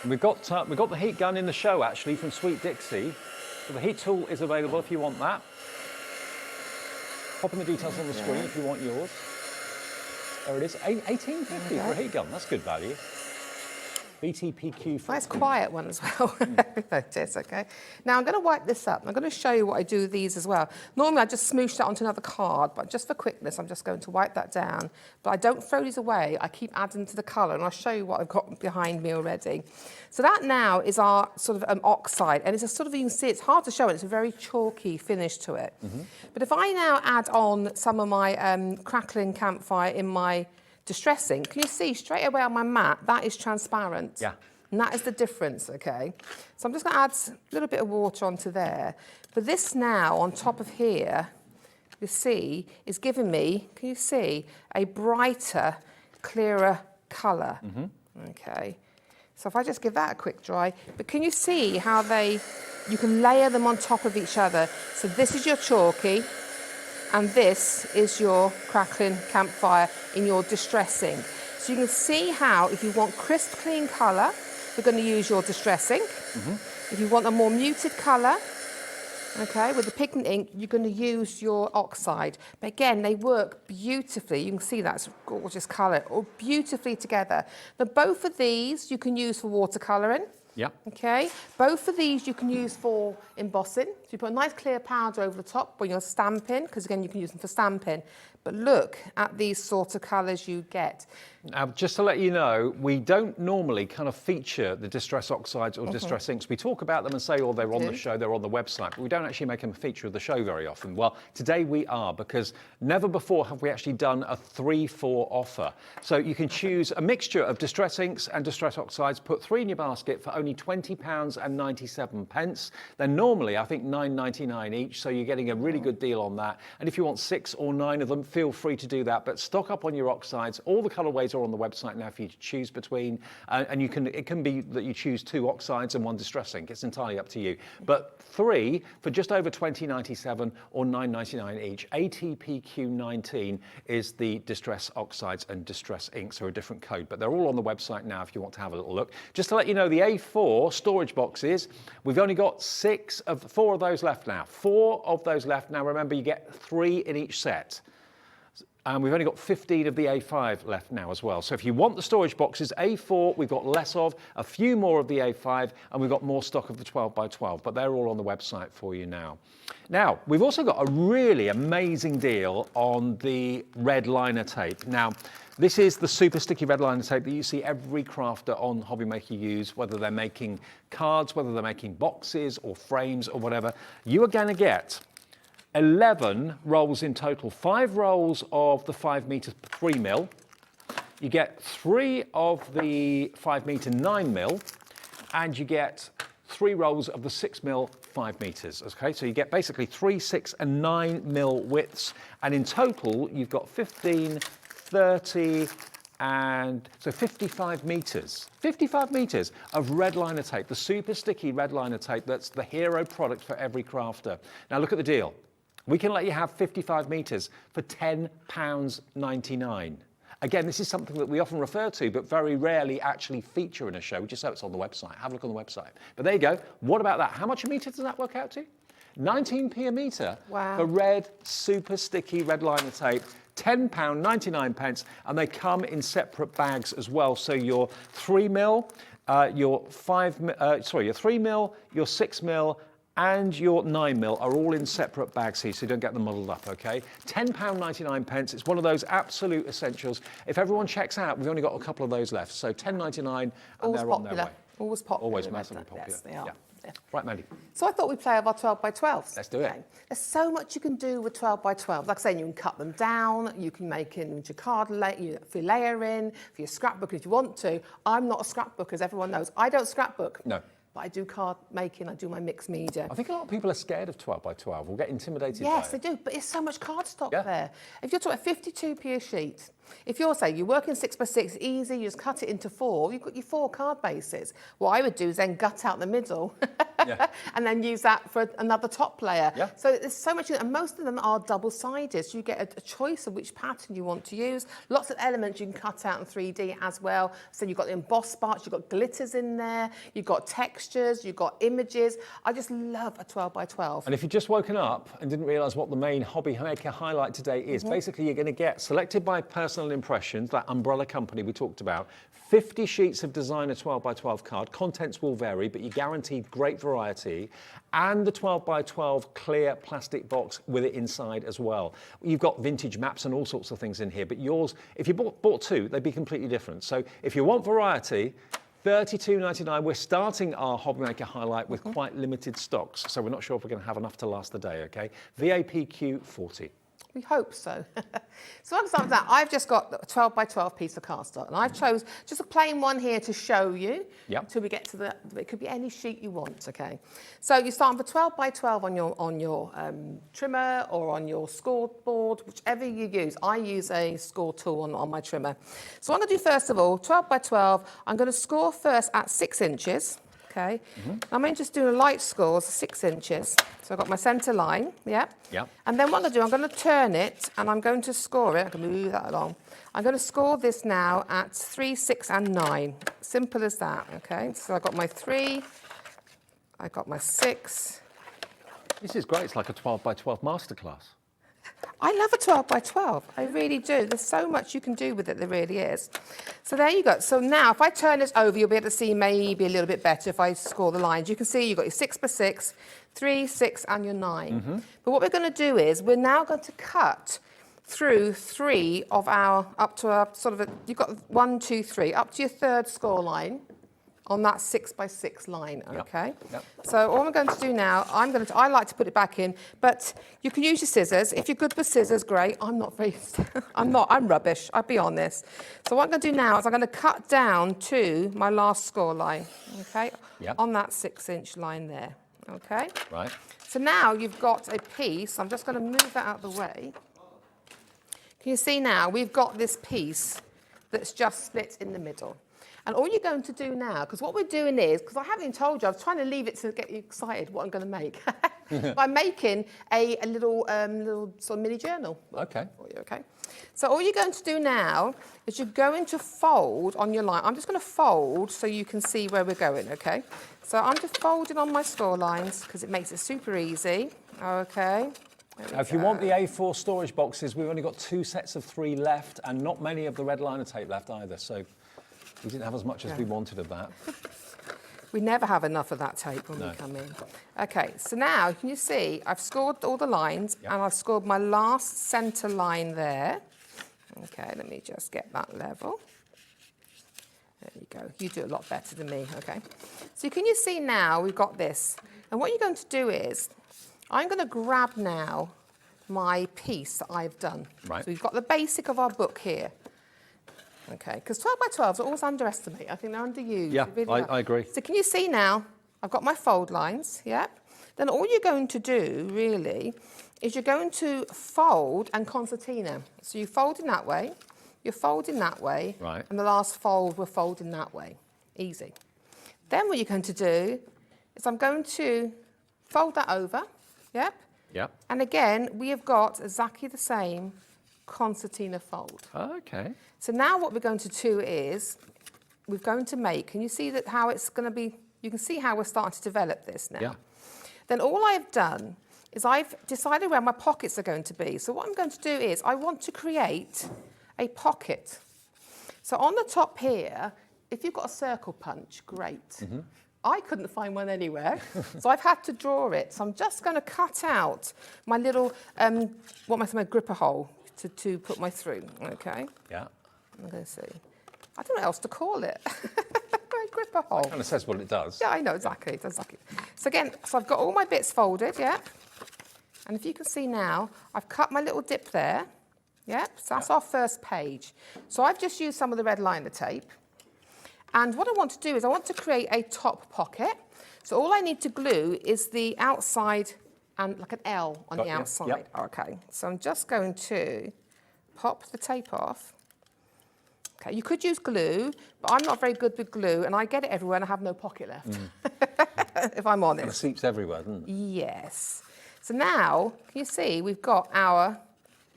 We've got the heat gun in the show, actually, from Sweet Dixie. So the heat tool is available if you want that. Popping the details on the screen if you want yours. There it is, $18.50 for a heat gun. That's good value. BTPQ. Nice quiet one as well. It is, okay. Now I'm going to wipe this up. I'm going to show you what I do with these as well. Normally I just smoosh that onto another card, but just for quickness, I'm just going to wipe that down. But I don't throw these away. I keep adding to the colour, and I'll show you what I've got behind me already. So that now is our sort of oxide, and it's a sort of, you can see, it's hard to show it. It's a very chalky finish to it. But if I now add on some of my Crackling Campfire in my distressing, can you see straight away on my mat, that is transparent. Yeah. And that is the difference, okay? So I'm just going to add a little bit of water onto there. But this now, on top of here, you see, is giving me, can you see, a brighter, clearer colour. Okay. So if I just give that a quick dry, but can you see how you can layer them on top of each other? So this is your chalky, and this is your Crackling Campfire in your distressing. So you can see how, if you want crisp, clean colour, you're going to use your distressing. If you want a more muted colour, okay, with the pigment ink, you're going to use your oxide. But again, they work beautifully. You can see that's a gorgeous colour, all beautifully together. Now, both of these you can use for watercolouring. Yeah. Okay. Both of these you can use for embossing. So you put a nice clear powder over the top when you're stamping, because again you can use them for stamping. But look at these sort of colours you get. Now, just to let you know, we don't normally kind of feature the distress oxides or distress inks. We talk about them and say, oh, they're on the show, they're on the website, but we don't actually make them a feature of the show very often. Well, today we are, because never before have we actually done a 3-for offer. So you can choose a mixture of distress inks and distress oxides, put 3 in your basket for only £20.97. They're normally, I think, £9.99 each, so you're getting a really good deal on that. And if you want 6 or 9 of them, feel free to do that, but stock up on your oxides. All the colourways are on the website now for you to choose between, and it can be that you choose 2 oxides and 1 distress ink. It's entirely up to you. But 3 for just over £20.97 or £9.99 each. ATPQ19 is the distress oxides and distress inks, are a different code, but they're all on the website now if you want to have a little look. Just to let you know, the A4 storage boxes, we've only got 4 of those left now. 4 of those left. Now remember, you get 3 in each set. And we've only got 15 of the A5 left now as well. So if you want the storage boxes, A4, we've got less of, a few more of the A5, and we've got more stock of the 12x12, but they're all on the website for you now. Now, we've also got a really amazing deal on the red liner tape. Now, this is the super sticky red liner tape that you see every crafter on HobbyMaker use, whether they're making cards, whether they're making boxes or frames or whatever. You are going to get 11 rolls in total, 5 rolls of the 5m 3mm. You get 3 of the 5m 9mm, and you get 3 rolls of the 6mm 5 meters. Okay, so you get basically 3, 6, and 9mm widths, and in total you've got 15, 30, and so 55 meters. 55 meters of red liner tape, the super sticky red liner tape that's the hero product for every crafter. Now look at the deal. We can let you have 55 meters for £10.99. Again, this is something that we often refer to, but very rarely actually feature in a show, just so it's on the website. Have a look on the website. But there you go. What about that? How much a meter does that work out to? 19p a metre for red, super sticky red liner tape. £10.99, and they come in separate bags as well. So your 3mm, your 3mm, your 6mm, and your 9mm are all in separate bags here, so you don't get them muddled up, okay? £10.99. It's one of those absolute essentials. If everyone checks out, we've only got a couple of those left. So £10.99, and they're on their way. Always popular. Always massively popular. Yes, they are. Yeah. Right, Mandy. So I thought we'd play with our 12x12s. Let's do it. Okay. There's so much you can do with 12x12. Like I say, you can cut them down, you can make it into your card for your layering, for your scrapbook if you want to. I'm not a scrapbooker, as everyone knows. I don't scrapbook. No. But I do card making, I do my mixed media. I think a lot of people are scared of 12x12 or get intimidated by it. Yes, they do, but there's so much cardstock there. If you're talking 52p a sheet, if you're saying you're working 6x6, easy, you just cut it into 4, you've got your 4 card bases. What I would do is then gut out the middle and then use that for another top layer. So there's so much, and most of them are double-sided, so you get a choice of which pattern you want to use. Lots of elements you can cut out in 3D as well. So you've got the embossed parts, you've got glitters in there, you've got textures, you've got images. I just love a 12x12. And if you've just woken up and didn't realise what the main HobbyMaker highlight today is, basically you're going to get selected by personal impressions, that umbrella company we talked about, 50 sheets of designer 12x12 card. Contents will vary, but you're guaranteed great variety, and the 12x12 clear plastic box with it inside as well. You've got vintage maps and all sorts of things in here, but yours, if you bought 2, they'd be completely different. So if you want variety, £32.99. We're starting our HobbyMaker highlight with quite limited stocks, so we're not sure if we're going to have enough to last the day, okay? VAPQ 40. We hope so. So like I said, I've just got a 12x12 piece of cardstock, and I've chose just a plain one here to show you until we get to it could be any sheet you want, okay? So you're starting for 12x12 on your trimmer or on your scoreboard, whichever you use. I use a score tool on my trimmer. So what I'm going to do first of all, 12x12, I'm going to score first at 6 inches. Okay, I'm going to just do a light score, 6 inches. So I've got my centre line, and then what I'm going to do, I'm going to turn it and I'm going to score it. I can move that along. I'm going to score this now at 3, 6, and 9. Simple as that, okay? So I've got my 3, I've got my 6. This is great, it's like a 12x12 masterclass. I love a 12x12, I really do. There's so much you can do with it, there really is. So there you go. So now, if I turn this over, you'll be able to see maybe a little bit better if I score the lines. You can see you've got your 6x6, 3, 6, and your 9. But what we're going to do is, we're now going to cut through 3 of our, up to a sort of a, you've got 1, 2, 3, up to your 3rd score line on that 6 by 6 line, okay? Yep. So all I'm going to do now, I like to put it back in, but you can use your scissors. If you're good with scissors, great. I'm not very, I'm rubbish, I'll be honest. So what I'm going to do now is I'm going to cut down to my last score line, okay? Yep. On that 6-inch line there, okay? Right. So now you've got a piece, I'm just going to move that out of the way. Can you see now, we've got this piece that's just split in the middle. And all you're going to do now, because what we're doing is, because I haven't even told you, I was trying to leave it to get you excited what I'm going to make. I'm making a little sort of mini journal. Okay. For you, okay. So all you're going to do now is you're going to fold on your line. I'm just going to fold so you can see where we're going, okay? So I'm just folding on my score lines because it makes it super easy, okay? Now, if you want the A4 storage boxes, we've only got 2 sets of 3 left and not many of the red liner tape left either, so we didn't have as much as we wanted of that. We never have enough of that tape when we come in. Okay, so now can you see I've scored all the lines and I've scored my last centre line there. Okay, let me just get that level. There you go. You do it a lot better than me, okay? So can you see now we've got this. And what you're going to do is I'm going to grab now my piece that I've done. Right. So we've got the basic of our book here. Okay, because 12 by 12s are always underestimated. I think they're underused. Yeah, They really I agree. So can you see now, I've got my fold lines, yeah? Then all you're going to do, really, is you're going to fold and concertina. So you fold in that way, you're folding that way, right. And the last fold, we're folding that way. Easy. Then what you're going to do is I'm going to fold that over, yep? Yep. And again, we have got exactly the same concertina fold. Okay. So now what we're going to do is we're going to make, can you see that how it's going to be, you can see how we're starting to develop this now. Yeah. Then all I've done is I've decided where my pockets are going to be. So what I'm going to do is I want to create a pocket. So on the top here, if you've got a circle punch, great. Mm-hmm. I couldn't find one anywhere, so I've had to draw it. So I'm just going to cut out my little, what am I saying, my gripper hole to put my through, okay? Yeah. I'm going to see. I don't know what else to call it. My gripper hole. Kind of says what it does. Yeah, I know, exactly. Exactly. So again, so I've got all my bits folded, yeah? And if you can see now, I've cut my little dip there. Yep, so that's our first page. So I've just used some of the red liner tape. And what I want to do is I want to create a top pocket. So all I need to glue is the outside and like an L on the outside. Yep. Okay, so I'm just going to pop the tape off. Okay, you could use glue, but I'm not very good with glue, and I get it everywhere and I have no pocket left, if I'm honest. And it seeps everywhere, doesn't it? Yes. So now, can you see, we've got our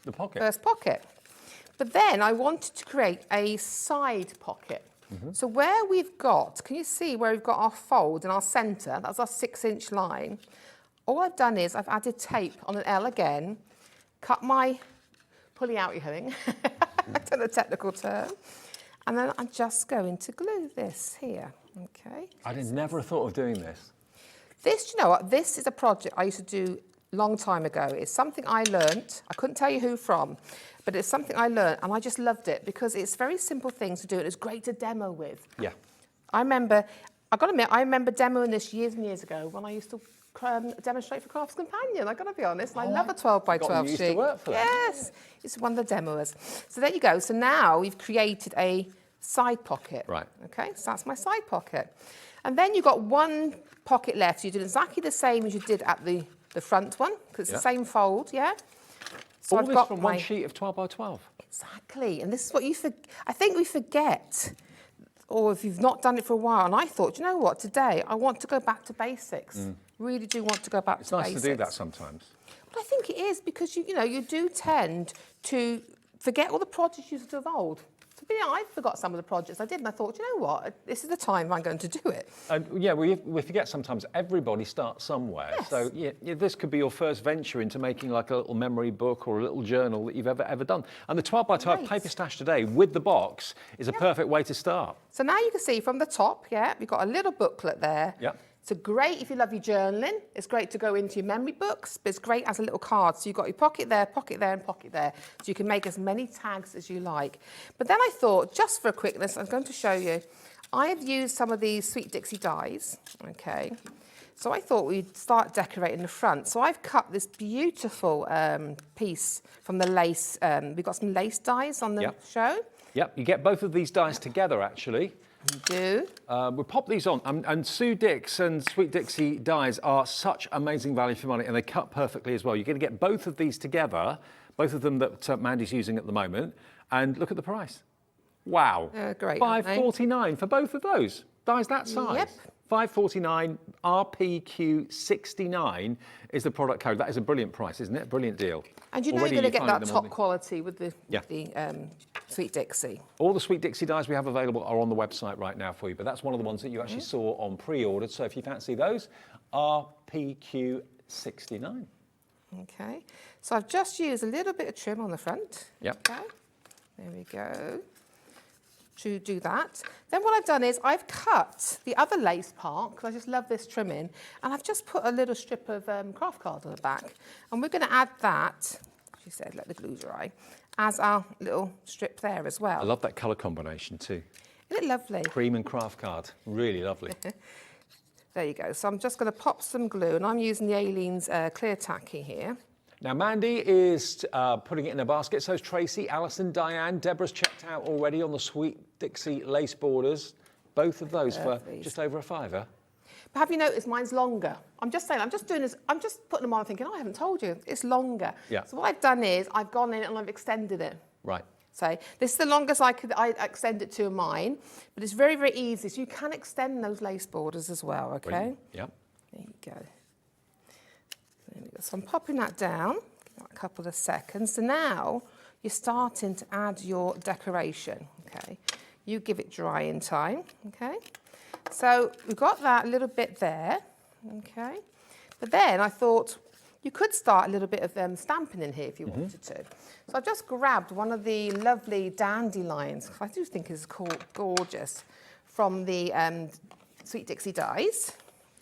The pocket. first pocket. But then I wanted to create a side pocket. So where we've got, can you see where we've got our fold in our centre, that's our 6-inch line. All I've done is I've added tape on an L again, cut my pulley outy thing, to the technical term, and then I'm just going to glue this here, okay? I'd never have thought of doing this. This, you know what, this is a project I used to do a long time ago. It's something I learnt, I couldn't tell you who from, but it's something I learnt and I just loved it because it's very simple things to do and it's great to demo with. Yeah. I've got to admit, I remember demoing this years and years ago when I used to demonstrate for Crafts Companion. I've got to be honest, I love a 12 by 12 sheet. You used to work for them. Yes, it's one of the demoers. So there you go. So now we've created a side pocket. Right. Okay, so that's my side pocket. And then you've got one pocket left. You did exactly the same as you did at the front one, because it's the same fold, yeah? So All I've this got from one sheet of 12 by 12. Exactly, and this is what I think we forget, or if you've not done it for a while, and I thought, you know what, today I want to go back to basics. Really do want to go back to basics. It's nice to do that sometimes. But I think it is because, you know, you do tend to forget all the projects you used to have old. So, you know, I forgot some of the projects I did, and I thought, you know what, this is the time I'm going to do it. And yeah, we forget sometimes everybody starts somewhere. Yes. So yeah, this could be your first venture into making like a little memory book or a little journal that you've ever done. And the 12 by 12 paper stash today with the box is a perfect way to start. So now you can see from the top, yeah, we've got a little booklet there. Yeah. It's great if you love your journaling. It's great to go into your memory books, but it's great as a little card. So you've got your pocket there, and pocket there. So you can make as many tags as you like. But then I thought, just for quickness, I'm going to show you. I have used some of these Sweet Dixie dies, okay? So I thought we'd start decorating the front. So I've cut this beautiful piece from the lace. We've got some lace dies on the show. Yep, you get both of these dies together, actually. You do. We'll pop these on. And Sue Dix and Sweet Dixie dies are such amazing value for money, and they cut perfectly as well. You're going to get both of these together, both of them that Mandy's using at the moment, and look at the price. Wow. Great. $5.49 for both of those. Dies that size. Yep. $5.49, RPQ69 is the product code. That is a brilliant price, isn't it? Brilliant deal. And you know Already you're going to get finding that them on top quality with the Sweet Dixie. All the Sweet Dixie dies we have available are on the website right now for you, but that's one of the ones that you actually saw on pre-ordered. So if you fancy those, RPQ69. Okay. So I've just used a little bit of trim on the front. Yep. Okay. There we go. To do that. Then what I've done is I've cut the other lace part, because I just love this trimming, and I've just put a little strip of craft card on the back. And we're going to add that, she said, let the glue dry, as our little strip there as well. I love that colour combination too. Isn't it lovely? Cream and craft card, really lovely. There you go. So I'm just going to pop some glue, and I'm using the Aleene's clear tacky here. Now, Mandy is putting it in a basket. So is Tracy, Alison, Diane. Deborah's checked out already on the Sweet Dixie lace borders. Both of those for just over £5. But have you noticed mine's longer? I'm just saying, I'm just doing this, I'm just putting them on thinking, oh, I haven't told you, it's longer. Yeah. So what I've done is I've gone in and I've extended it. Right. So this is the longest I extend it to mine, but it's very, very easy. So you can extend those lace borders as well, okay? Brilliant. Yep. There you go. There we go. So I'm popping that down, give that a couple of seconds. So now you're starting to add your decoration, okay? You give it drying time, okay? So we've got that little bit there, okay? But then I thought you could start a little bit of stamping in here if you wanted to. So I've just grabbed one of the lovely dandelions, I do think it's gorgeous, from the Sweet Dixie dies.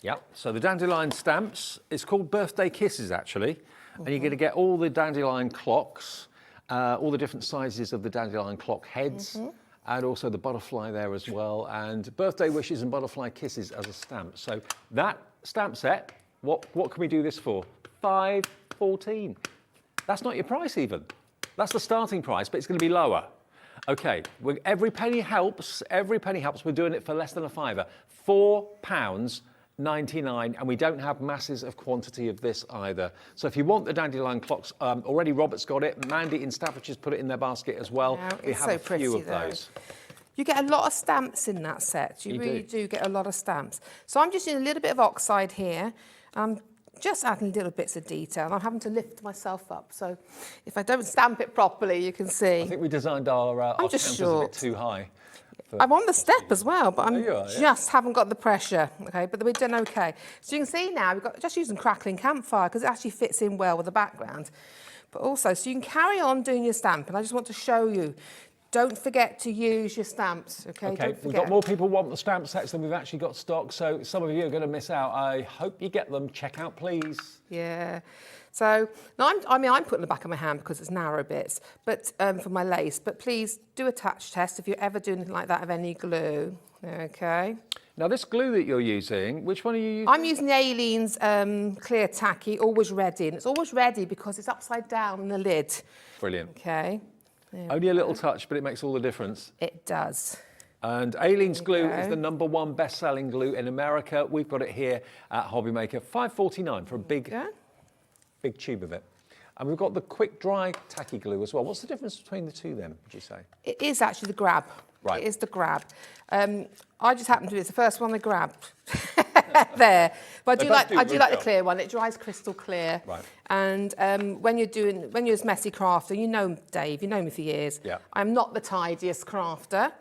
Yep, so the dandelion stamps, it's called Birthday Kisses actually, and you're going to get all the dandelion clocks, all the different sizes of the dandelion clock heads, and also the butterfly there as well, and birthday wishes and butterfly kisses as a stamp. So that stamp set, what can we do this for? $5.14. That's not your price even. That's the starting price, but it's going to be lower. Okay, every penny helps. Every penny helps. We're doing it for less than a £5. £4.99, and we don't have masses of quantity of this either. So if you want the dandelion clocks, already Robert's got it. Mandy in Staffordshire's put it in their basket as well. Yeah, we have so a few pretty, of those. You get a lot of stamps in that set. You really do get a lot of stamps. So I'm just doing a little bit of oxide here. Just adding little bits of detail. I'm having to lift myself up, so if I don't stamp it properly, you can see. I think we designed our counters a bit too high. I'm on the step as well, but I'm just haven't got the pressure, okay? But we've done okay. So you can see now, we've got just using crackling campfire because it actually fits in well with the background. But also, so you can carry on doing your stamping. I just want to show you. Don't forget to use your stamps, okay? Okay, we've got more people want the stamp sets than we've actually got stock, so some of you are going to miss out. I hope you get them. Check out, please. Yeah. So now I'm putting the back of my hand because it's narrow bits, but for my lace. But please do a touch test if you're ever doing anything like that of any glue. Okay. Now this glue that you're using, which one are you using? I'm using the Aleene's clear tacky, always ready, and it's always ready because it's upside down in the lid. Brilliant. Okay. Only a little touch, but it makes all the difference. It does. And Aleene's glue is the #1 best-selling glue in America. We've got it here at Hobbymaker, $5.49 for a big tube of it. And we've got the quick dry tacky glue as well. What's the difference between the two then, would you say? It is actually the grab. Right. It is the grab. I just happen to be it's the first one I grabbed there. But I do like the clear one. It dries crystal clear. Right. And when you're this messy crafter, you know Dave, you know me for years. Yeah. I'm not the tidiest crafter.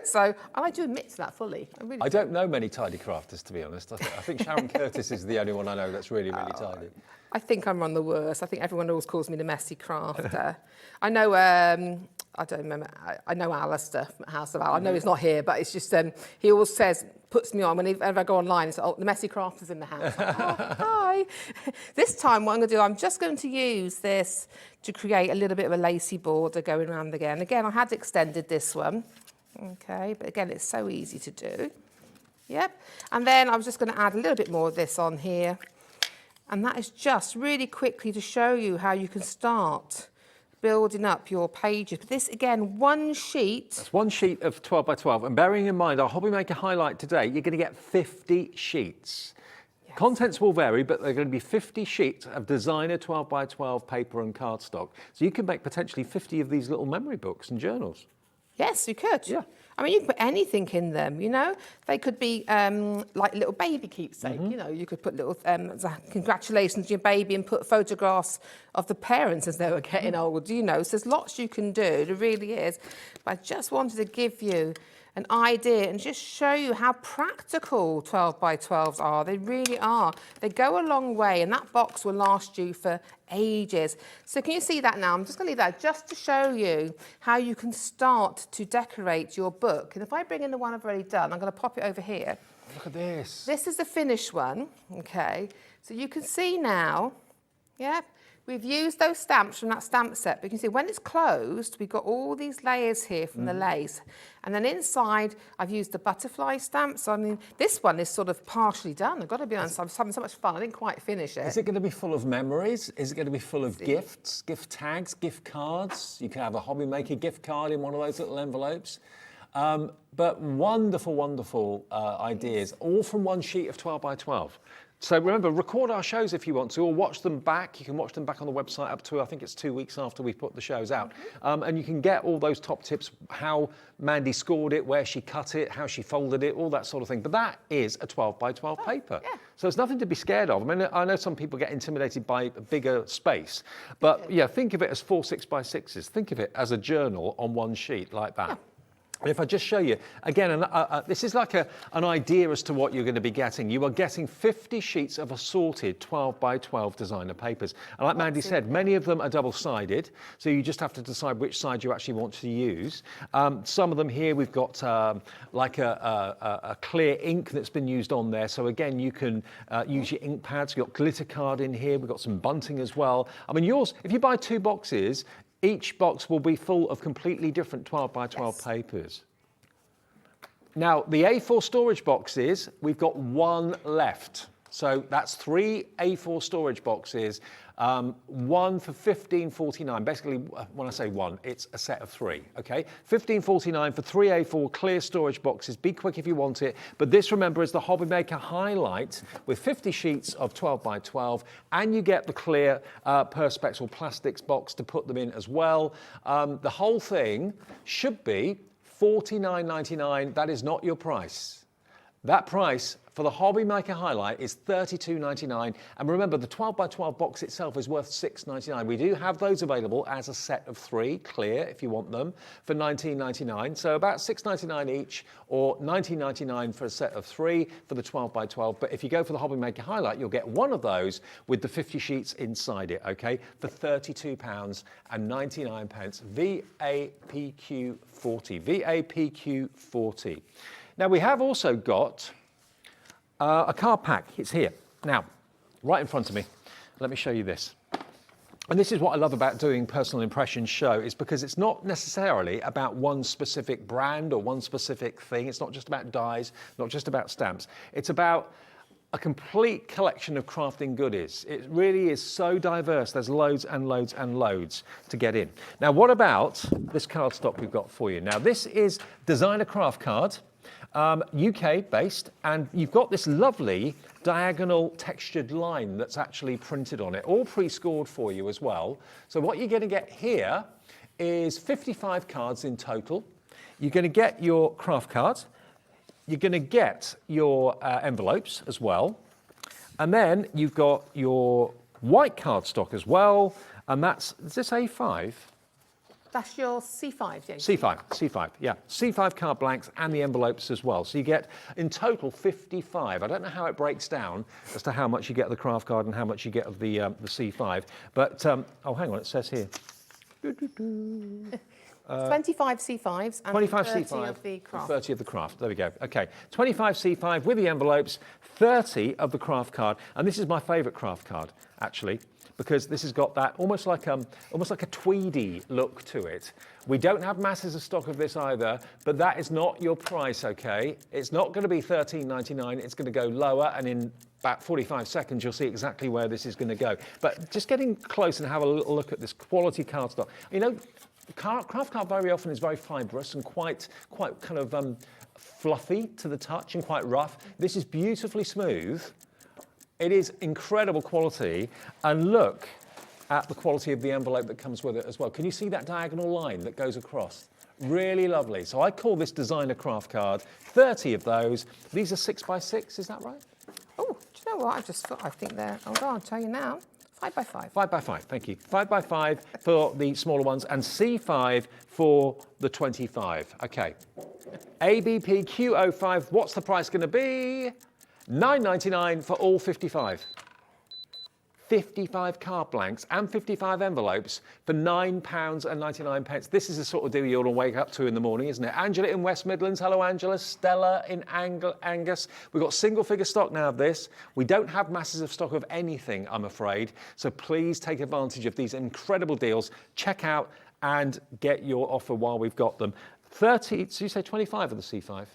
So I do admit to that fully. I don't know many tidy crafters, to be honest. I think Sharon Curtis is the only one I know that's really, really tidy. I think I'm on the worst. I think everyone always calls me the messy crafter. I know I don't remember. I know Alistair from House of Al. I know he's not here, but it's just he always says, puts me on whenever I go online. It's oh, the messy crafters in the house. Oh, hi. This time, what I'm going to do, I'm just going to use this to create a little bit of a lacy border going around again. Again, I had extended this one. Okay, but again, it's so easy to do. Yep. And then I was just going to add a little bit more of this on here. And that is just really quickly to show you how you can start building up your pages. But this, again, one sheet. That's one sheet of 12 by 12. And bearing in mind, our HobbyMaker Highlight today, you're going to get 50 sheets. Yes. Contents will vary, but they're going to be 50 sheets of designer 12 by 12 paper and cardstock. So you can make potentially 50 of these little memory books and journals. Yes, you could. Yeah. I mean, you can put anything in them, you know. They could be like little baby keepsake, you know. You could put little congratulations to your baby and put photographs of the parents as they were getting old, you know. So there's lots you can do, there really is. But I just wanted to give you an idea and just show you how practical 12 by 12s are. They really are. They go a long way, and that box will last you for ages. So can you see that now? I'm just going to leave that just to show you how you can start to decorate your book. And if I bring in the one I've already done, I'm going to pop it over here. Look at this. This is the finished one, okay? So you can see now, yeah, we've used those stamps from that stamp set, but you can see when it's closed, we've got all these layers here from the lace. And then inside, I've used the butterfly stamp. So, I mean, this one is sort of partially done. I've got to be honest, I was having so much fun. I didn't quite finish it. Is it going to be full of memories? Is it going to be full of gifts, gift tags, gift cards? You can have a HobbyMaker gift card in one of those little envelopes. But wonderful, wonderful ideas, all from one sheet of 12 by 12. So remember, record our shows if you want to, or watch them back. You can watch them back on the website up to, I think it's 2 weeks after we put the shows out. And you can get all those top tips, how Mandy scored it, where she cut it, how she folded it, all that sort of thing. But that is a 12 by 12 paper. Yeah. So it's nothing to be scared of. I mean, I know some people get intimidated by a bigger space, but yeah, think of it as 4 6 by 6s. Think of it as a journal on one sheet like that. Yeah. And if I just show you, again, this is like an idea as to what you're going to be getting. You are getting 50 sheets of assorted 12 by 12 designer papers. And like Mandy said, many of them are double-sided, so you just have to decide which side you actually want to use. Some of them here, we've got like a clear ink that's been used on there. So again, you can use your ink pads. We've got glitter card in here. We've got some bunting as well. I mean, yours, if you buy 2 boxes, each box will be full of completely different 12 by 12 papers. Now, the A4 storage boxes, we've got 1 left. So that's 3 A4 storage boxes, 1 for $15.49. Basically, when I say 1, it's a set of 3, okay? $15.49 for 3 A4 clear storage boxes. Be quick if you want it. But this, remember, is the HobbyMaker Highlight with 50 sheets of 12 by 12, and you get the clear Perspex or plastics box to put them in as well. The whole thing should be $49.99. That is not your price. That price for the HobbyMaker Highlight is $32.99. And remember, the 12 by 12 box itself is worth $6.99. We do have those available as a set of 3, clear, if you want them, for $19.99. So about $6.99 each, or $19.99 for a set of 3 for the 12 by 12. But if you go for the HobbyMaker Highlight, you'll get one of those with the 50 sheets inside it, okay, for £32.99. VAPQ 40. VAPQ 40. Now, we have also got a card pack. It's here. Now, right in front of me. Let me show you this. And this is what I love about doing Personal Impressions show, is because it's not necessarily about one specific brand or one specific thing. It's not just about dies, not just about stamps. It's about a complete collection of crafting goodies. It really is so diverse. There's loads and loads and loads to get in. Now, what about this cardstock we've got for you? Now, this is designer craft card. UK based, and you've got this lovely diagonal textured line that's actually printed on it, all pre-scored for you as well. So what you're going to get here is 55 cards in total. You're going to get your craft cards. You're going to get your envelopes as well. And then you've got your white cardstock as well. And that's, is this A5? That's your C5, James. C5, yeah. C5 card blanks and the envelopes as well. So you get, in total, 55. I don't know how it breaks down as to how much you get of the craft card and how much you get of the C5. But, oh, hang on, it says here. 25 C5s and 25 30 C5 of the craft. 30 of the craft. There we go. Okay, 25 C5 with the envelopes, 30 of the craft card, and this is my favourite craft card actually, because this has got that almost like a tweedy look to it. We don't have masses of stock of this either, but that is not your price, okay? It's not going to be $13.99. It's going to go lower, and in about 45 seconds, you'll see exactly where this is going to go. But just getting close and have a little look at this quality cardstock. You know, craft card very often is very fibrous and quite kind of fluffy to the touch and quite rough. This is beautifully smooth. It is incredible quality, and look at the quality of the envelope that comes with it as well. Can you see that diagonal line that goes across? Really lovely. So I call this designer craft card, 30 of those. These are 6x6, is that right? Oh, do you know what? I think they're, hold on, I'll tell you now. 5x5. 5x5, thank you. 5x5 for the smaller ones and C5 for the 25. Okay. ABP Q05, what's the price going to be? $9.99 for all 55. 55 card blanks and 55 envelopes for £9.99. This is the sort of deal you ought to wake up to in the morning, isn't it? Angela in West Midlands. Hello, Angela. Stella in Angus. We've got single figure stock now of this. We don't have masses of stock of anything, I'm afraid. So please take advantage of these incredible deals. Check out and get your offer while we've got them. 30, so you say 25 of the C5?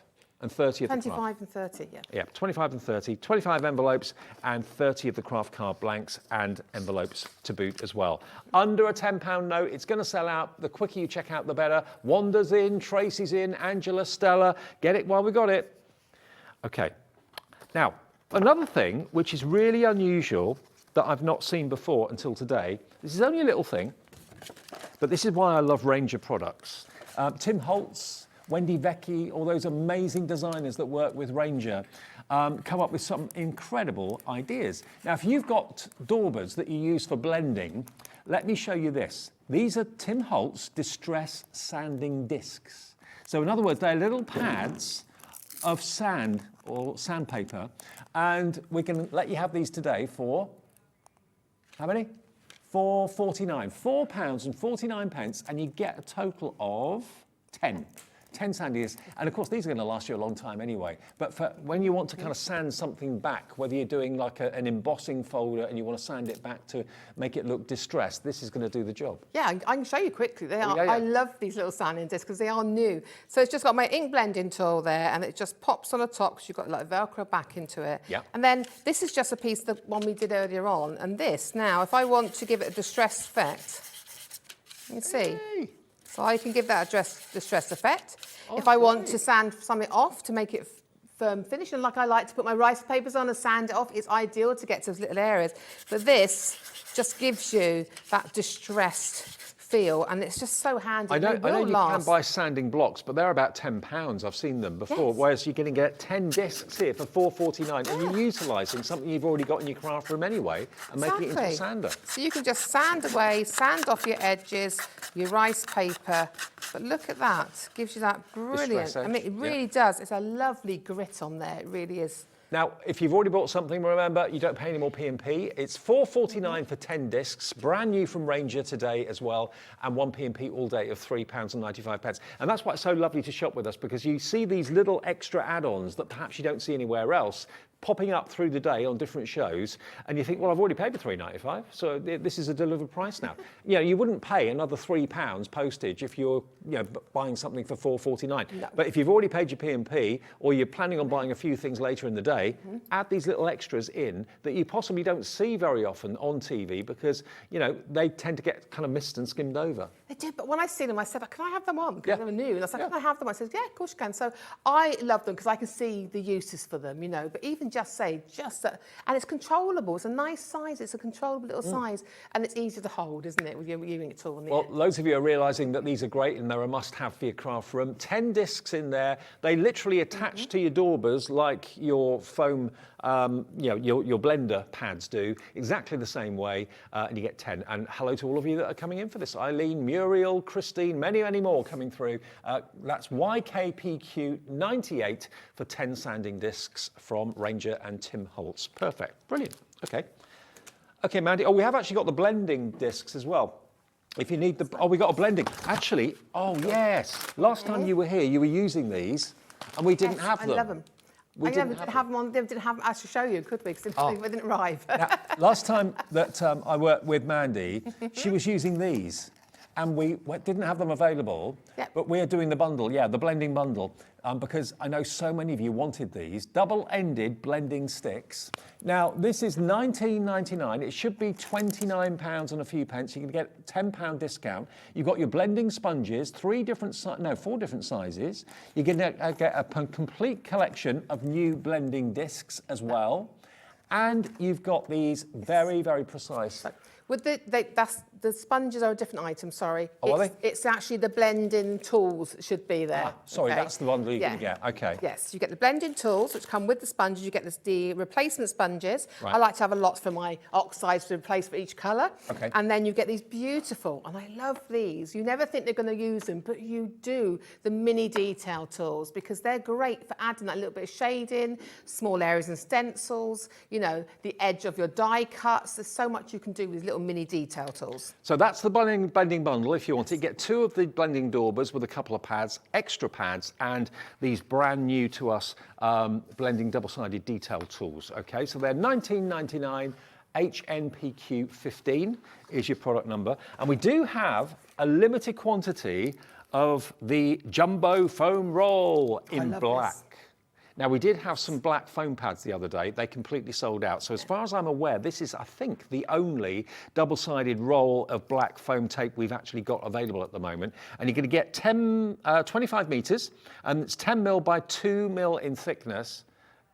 And 30 of the craft. 25 and 30, yeah. Yeah, 25 and 30, 25 envelopes and 30 of the craft card blanks and envelopes to boot as well. Under a £10 note, it's going to sell out. The quicker you check out, the better. Wanda's in, Tracy's in, Angela, Stella. Get it while we got it. Okay. Now, another thing which is really unusual that I've not seen before until today, this is only a little thing, but this is why I love Ranger products. Tim Holtz, Wendy Vecchi, all those amazing designers that work with Ranger come up with some incredible ideas. Now, if you've got daubers that you use for blending, let me show you this. These are Tim Holtz Distress Sanding Discs. So in other words, they're little pads of sand or sandpaper, and we can let you have these today for, how many? £4.49. £4.49, and you get a total of 10 sandies, and of course these are going to last you a long time anyway, but for when you want to kind of sand something back, whether you're doing like an embossing folder and you want to sand it back to make it look distressed, this is going to do the job. Yeah, I can show you quickly. They are. Yeah. I love these little sanding discs because they are new. So it's just got my ink blending tool there, and it just pops on the top because you've got like Velcro back into it. Yeah. And then this is just a piece, the one we did earlier on, and this now, if I want to give it a distressed effect, you can see. Hey. So I can give that a distressed effect. If I want to sand something off to make it firm finish, and like I like to put my rice papers on and sand it off, it's ideal to get to those little areas. But this just gives you that distressed feel, and it's just so handy. I know you last. can buy sanding blocks, but they're about £10. I've seen them before, Yes. whereas you're going to get 10 discs here for £4.49, and you're utilising something you've already got in your craft room anyway and making it into a sander. So you can just sand away, sand off your edges, your rice paper. But look at that, gives you that brilliant. Distress I mean, edge, it really does. It's a lovely grit on there. It really is. Now, if you've already bought something, remember, you don't pay any more P&P. It's £4.49 for 10 discs, brand new from Ranger today as well, and one P&P all day of £3.95. And that's why it's so lovely to shop with us, because you see these little extra add-ons that perhaps you don't see anywhere else popping up through the day on different shows, and you think, well, I've already paid the £3.95, so this is a delivered price now. You know, you wouldn't pay another £3 postage if you're, buying something for £4.49. No. But if you've already paid your P&P, or you're planning on buying a few things later in the day, add these little extras in that you possibly don't see very often on TV, because, they tend to get kind of missed and skimmed over. They did, but when I see them, I said, can I have them on? Because Yeah. they were new. And I said, Yeah. can I have them? I said, yeah, of course you can. So I love them because I can see the uses for them, But even just that, and it's controllable. It's a nice size. It's a controllable little size. And it's easy to hold, isn't it, with your viewing it all in the Well, end. loads of you are realising that these are great and they're a must-have for your craft room. 10 discs in there. They literally attach to your daubers like your foam, your blender pads do, exactly the same way, and you get 10. And hello to all of you that are coming in for this. Eileen, Muriel, Christine, many, many more coming through. That's YKPQ98 for 10 sanding discs from Ranger and Tim Holtz. Perfect. Brilliant. Okay, Mandy. Oh, we have actually got the blending discs as well. If you need the, oh, we got a blending. Actually, oh yes. Last time you were here, you were using these, and we didn't have them. I love them. We didn't have them on. They didn't have them as to show you, could we? Because they didn't arrive. Now, last time that I worked with Mandy, she was using these, and we didn't have them available. Yep. But we are doing the bundle, the blending bundle, because I know so many of you wanted these double-ended blending sticks. Now this is £19.99. It should be £29 and a few pence. You can get a £10 discount. You've got your blending sponges, 4 different sizes. You can get a complete collection of new blending discs as well, and you've got these very, very precise. With the sponges are a different item, sorry. Oh, are they? It's actually the blending tools should be there. Sorry, okay? that's the one that you're going to get. Okay. Yes, you get the blending tools, which come with the sponges. You get the replacement sponges. Right. I like to have a lot for my oxides to replace for each colour. Okay. And then you get these beautiful, and I love these. You never think they're going to use them, but you do. The mini detail tools, because they're great for adding that little bit of shading, small areas and stencils, you know, the edge of your die cuts. There's so much you can do with little mini detail tools. So that's the blending bundle if you want it. Get 2 of the blending daubers with a couple of pads, extra pads, and these brand new to us blending double-sided detail tools. Okay, so they're £19.99. HNPQ15 is your product number. And we do have a limited quantity of the jumbo foam roll in black. This. Now, we did have some black foam pads the other day. They completely sold out. So as far as I'm aware, this is, I think, the only double-sided roll of black foam tape we've actually got available at the moment. And you're going to get 25 metres, and it's 10 mil by 2 mil in thickness.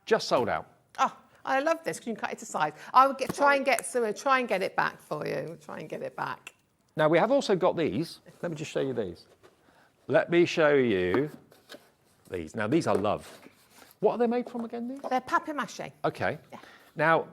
Just sold out. Oh, I love this because you can cut it to size. I would try and get it back for you. Try and get it back. Now, we have also got these. Let me just show you these. Let me show you these. Now, these I love. What are they made from again, these? They're papier-mâché. Okay. Yeah. Now,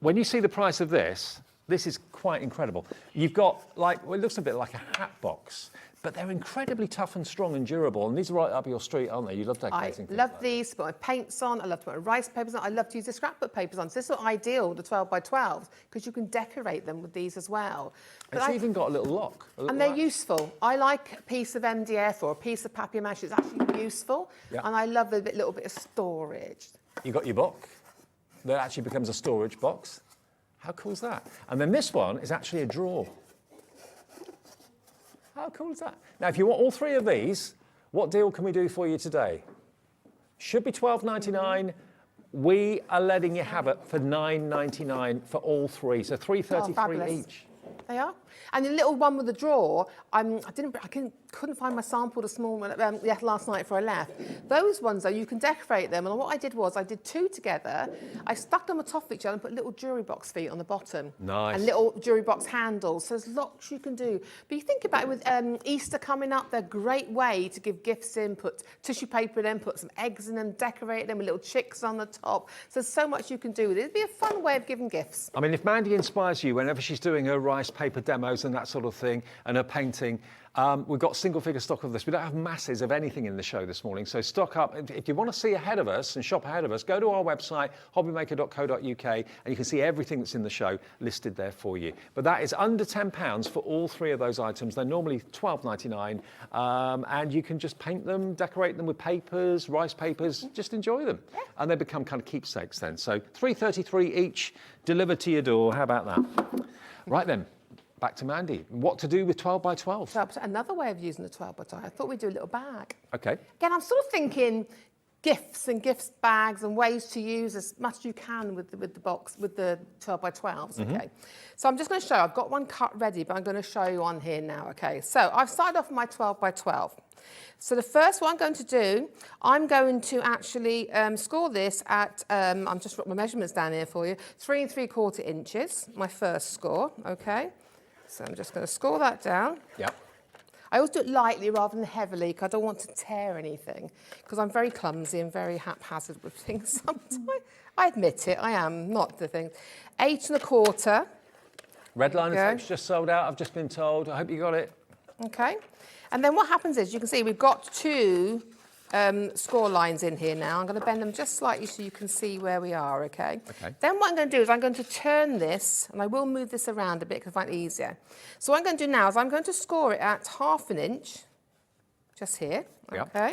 when you see the price of this, this is quite incredible. You've got, like, well, it looks a bit like a hat box, but they're incredibly tough and strong and durable, and these are right up your street, aren't they? You love decorating things. I love these to put my paints on. I love to put my rice papers on. I love to use the scrapbook papers on. So this is ideal, the 12 by 12s, because you can decorate them with these as well. But it's even got a little lock. And they're useful. I like a piece of MDF or a piece of papier-mâché. It's actually useful. Yeah. And I love a little bit of storage. You got your book. That actually becomes a storage box. How cool is that? And then this one is actually a drawer. How cool is that? Now, if you want all 3 of these, what deal can we do for you today? Should be $12.99. We are letting you have it for $9.99 for all 3, so $3.33 each. They are. And the little one with the drawer, I couldn't find my sample, the small one, last night before I left. Those ones, though, you can decorate them. And what I did was I did 2 together. I stuck them on top of each other and put little jewellery box feet on the bottom. Nice. And little jewellery box handles. So there's lots you can do. But you think about it with Easter coming up, they're a great way to give gifts in, put tissue paper in them, put some eggs in them, decorate them with little chicks on the top. So there's so much you can do with it. It'd be a fun way of giving gifts. I mean, if Mandy inspires you whenever she's doing her rice paper demos and that sort of thing, and her painting, we've got single figure stock of this. We don't have masses of anything in the show this morning, so stock up. If you want to see ahead of us and shop ahead of us, go to our website, hobbymaker.co.uk, and you can see everything that's in the show listed there for you. But that is under £10 for all 3 of those items. They're normally $12.99, and you can just paint them, decorate them with papers, rice papers, just enjoy them. Yeah. And they become kind of keepsakes then. So $3.33 each, delivered to your door. How about that? Right then. Back to Mandy. What to do with 12 by 12? So another way of using the 12 by 12, I thought we'd do a little bag. Okay. Again, I'm sort of thinking gifts and gift bags and ways to use as much as you can with the box, with the 12 by 12s, okay? So I'm just going to show you, I've got one cut ready, but I'm going to show you on here now, okay? So I've started off with my 12 by 12. So the first one I'm going to do, I'm going to actually score this at, I'm just wrote my measurements down here for you, 3 3/4 inches, my first score, okay? So I'm just going to score that down. Yep. I always do it lightly rather than heavily because I don't want to tear anything because I'm very clumsy and very haphazard with things sometimes. I admit it, I am, not the thing. 8 1/4. Red line effect's just sold out, I've just been told. I hope you got it. Okay. And then what happens is, you can see we've got 2 score lines in here now. I'm going to bend them just slightly so you can see where we are, okay? Okay. Then what I'm going to do is I'm going to turn this, and I will move this around a bit because I find it easier. So what I'm going to do now is I'm going to score it at 1/2 inch, just here, Yep. okay?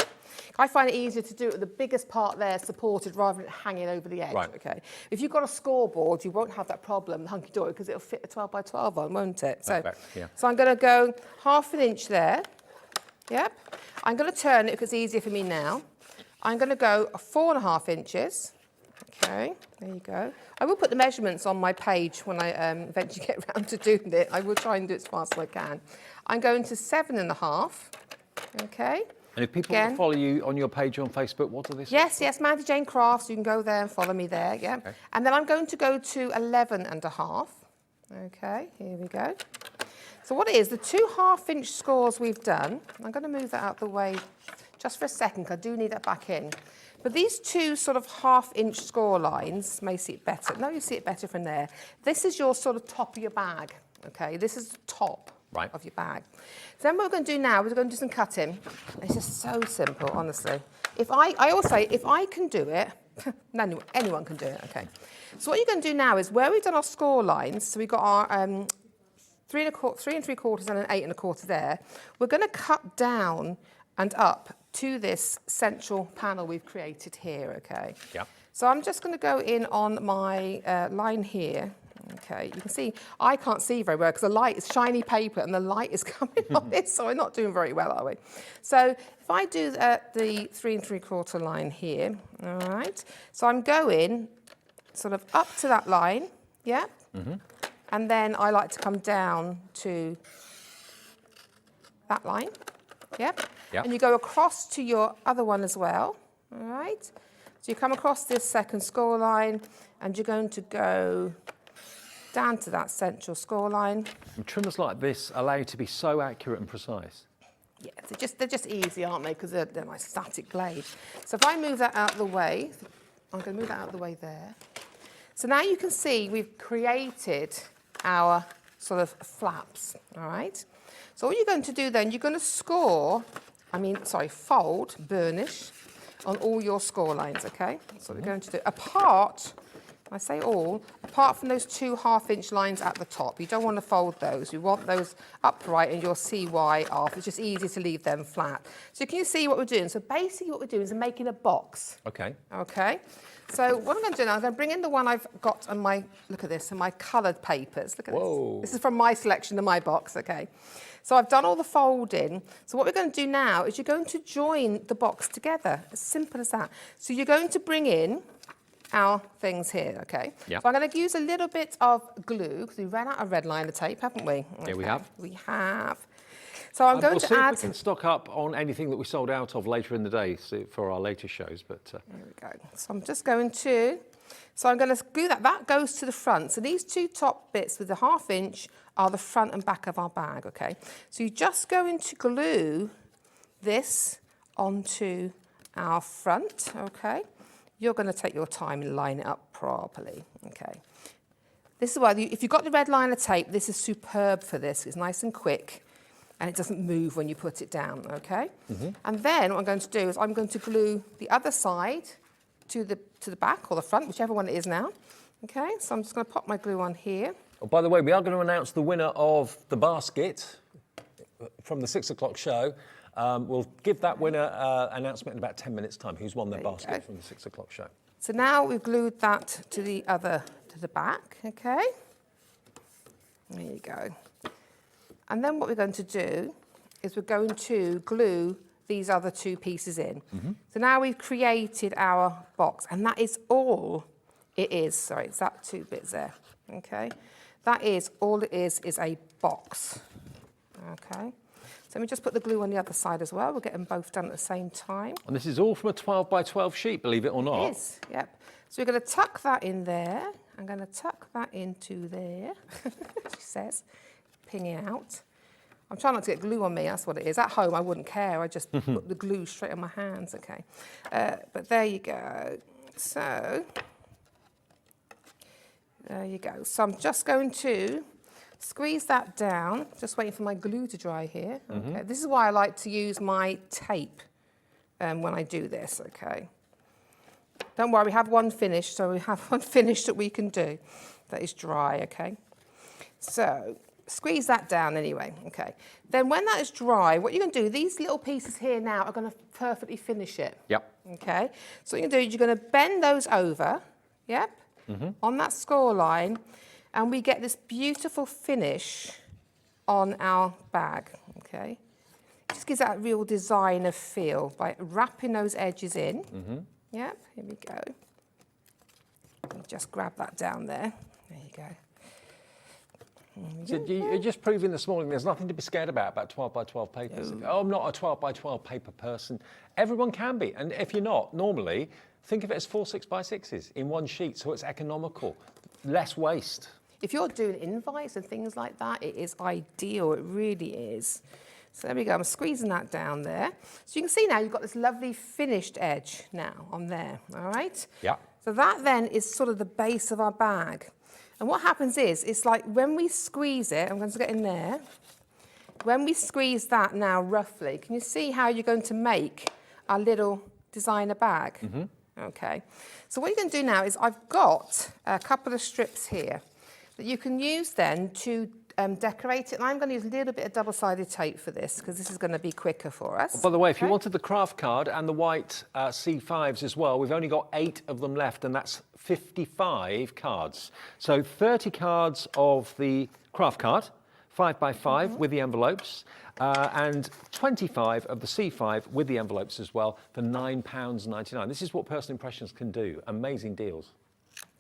I find it easier to do it with the biggest part there supported rather than hanging over the edge, Right. okay? If you've got a scoreboard, you won't have that problem, hunky-dory, because it'll fit a 12 by 12 on, won't it? So, Yeah. so I'm going to go 1/2 inch there. Yep. I'm going to turn it because it's easier for me now. I'm going to go 4.5 inches. Okay, there you go. I will put the measurements on my page when I eventually get around to doing it. I will try and do it as fast as I can. I'm going to 7.5. Okay. And if people want to follow you on your page on Facebook, what do they say? Yes, Mandy Jane Crafts. You can go there and follow me there. Yeah. Okay. And then I'm going to go to 11.5. Okay, here we go. So what it is, the 2 1/2 inch scores we've done, I'm going to move that out the way just for a second, because I do need that back in. But these 2 sort of 1/2 inch score lines, may see it better. No, you see it better from there. This is your sort of top of your bag, okay? This is the top of your bag. So then what we're going to do now is we're going to do some cutting. It's just so simple, honestly. I always say, if I can do it, anyone can do it, okay? So what you're going to do now is, where we've done our score lines, so we've got our 3 3/4 and an 8 1/4 there, we're going to cut down and up to this central panel we've created here, okay? Yeah. So I'm just going to go in on my line here. Okay, you can see I can't see very well because the light is shiny paper and the light is coming on this, so we're not doing very well, are we? So if I do the 3 3/4 line here, all right, so I'm going sort of up to that line, yeah? And then I like to come down to that line, yep. Yep. And you go across to your other one as well, all right? So you come across this second score line and you're going to go down to that central score line. And trimmers like this allow you to be so accurate and precise. Yeah, they're just easy, aren't they? Because they're my static blade. So if I move that out of the way, I'm going to move that out of the way there. So now you can see we've created our sort of flaps, all right? So what you're going to do then, you're going to fold, burnish on all your score lines, okay? That's what we're going to do. Apart from those 2 1/2 inch lines at the top. You don't want to fold those. You want those upright, and you'll see why after. It's just easy to leave them flat. So can you see what we're doing? So basically what we're doing is we're making a box. Okay. Okay. So what I'm going to do now, I'm going to bring in the one I've got on my, look at this, on my coloured papers. Look at Whoa. this. This is from my selection in my box, okay. So I've done all the folding. So what we're going to do now is you're going to join the box together. As simple as that. So you're going to bring in our things here, okay? Yep. So I'm going to use a little bit of glue, because we ran out of red liner tape, haven't we? Yeah, we Okay, have. We have. So I'm going we'll to see add... if we can stock up on anything that we sold out of later in the day for our later shows. But There we go. So I'm just going to... So I'm going to glue that. That goes to the front. So these 2 top bits with the 1/2 inch are the front and back of our bag, okay? So you're just going to glue this onto our front, okay? You're going to take your time and line it up properly, okay? This is why, if you've got the red liner tape, this is superb for this. It's nice and quick, and it doesn't move when you put it down, okay? And then what I'm going to do is I'm going to glue the other side to the back or the front, whichever one it is now, okay? So I'm just going to pop my glue on here. oh, by the way, we are going to announce the winner of the basket from the 6 o'clock show. We'll give that winner announcement in about 10 minutes' time, who's won their basket from the 6 o'clock show. So now we've glued that to the back, okay? There you go. And then what we're going to do is we're going to glue these other 2 pieces in. So now we've created our box, and that is all it is. Sorry, it's that 2 bits there, okay? That is all it is a box, okay? So let me just put the glue on the other side as well. We'll get them both done at the same time. And this is all from a 12 by 12 sheet, believe it or not. It is, yep. So we're going to tuck that in there. I'm going to tuck that into there, she says, pinging out. I'm trying not to get glue on me, that's what it is. At home, I wouldn't care. I just put the glue straight on my hands, okay. But there you go. So, there you go. So I'm just going to squeeze that down, just waiting for my glue to dry here. Okay. This is why I like to use my tape, when I do this, okay? Don't worry, we have one finished, so we have one finished that we can do that is dry, okay? So squeeze that down anyway, okay? Then when that is dry, what you're going to do, these little pieces here now are going to perfectly finish it. Yep. Okay? So what you're going to do is you're going to bend those over, yep, on that score line, and we get this beautiful finish on our bag, okay? It just gives that real designer feel by wrapping those edges in. Yep, here we go. Just grab that down there. There you go. So you're just proving this morning there's nothing to be scared about 12 by 12 papers. Oh, I'm not a 12 by 12 paper person. Everyone can be. And if you're not, normally, think of it as 4 6 by 6s in one sheet, so it's economical. Less waste. If you're doing invites and things like that, it is ideal. It really is. So there we go. I'm squeezing that down there. So you can see now you've got this lovely finished edge now on there. All right? Yeah. So that then is sort of the base of our bag. And what happens is, it's like when we squeeze it, I'm going to get in there. When we squeeze that now roughly, can you see how you're going to make our little designer bag? Okay. So what you're going to do now is I've got a couple of strips here that you can use then to decorate it. And I'm going to use a little bit of double-sided tape for this because this is going to be quicker for us. By the way, if you wanted the craft card and the white C5s as well, we've only got 8 of them left, and that's 55 cards. So 30 cards of the craft card, 5 by 5 with the envelopes, and 25 of the C5 with the envelopes as well for £9.99. This is what Personal Impressions can do. Amazing deals.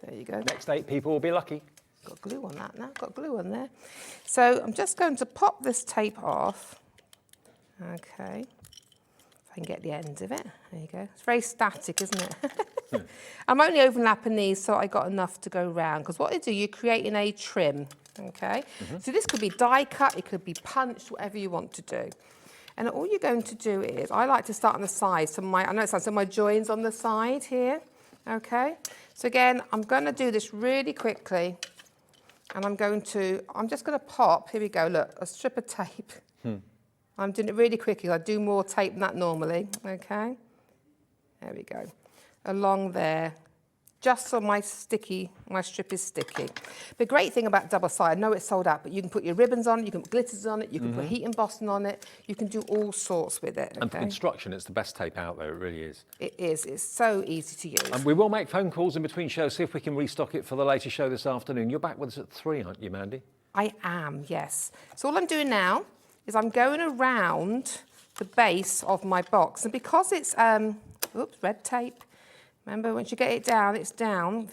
There you go. Next 8 people will be lucky. Got glue on that now, got glue on there. So I'm just going to pop this tape off. Okay, if I can get the end of it. There you go. It's very static, isn't it? I'm only overlapping these so I got enough to go round, because what you do, you're creating a trim, okay? So this could be die cut, it could be punched, whatever you want to do. And all you're going to do is, I like to start on the side, so I know it sounds, so my join's on the side here, okay? So again, I'm going to do this really quickly. And I'm just going to pop, here we go, look, a strip of tape. I'm doing it really quickly. I do more tape than that normally, okay? There we go. Along there, just so my strip is sticky. The great thing about double-sided, I know it's sold out, but you can put your ribbons on it, you can put glitters on it, you can put heat embossing on it, you can do all sorts with it. Okay? And for construction, it's the best tape out there, it really is. It is, it's so easy to use. And we will make phone calls in between shows, see if we can restock it for the later show this afternoon. You're back with us at 3, aren't you, Mandy? I am, yes. So all I'm doing now is I'm going around the base of my box. And because it's, oops, red tape. Remember, once you get it down, it's down.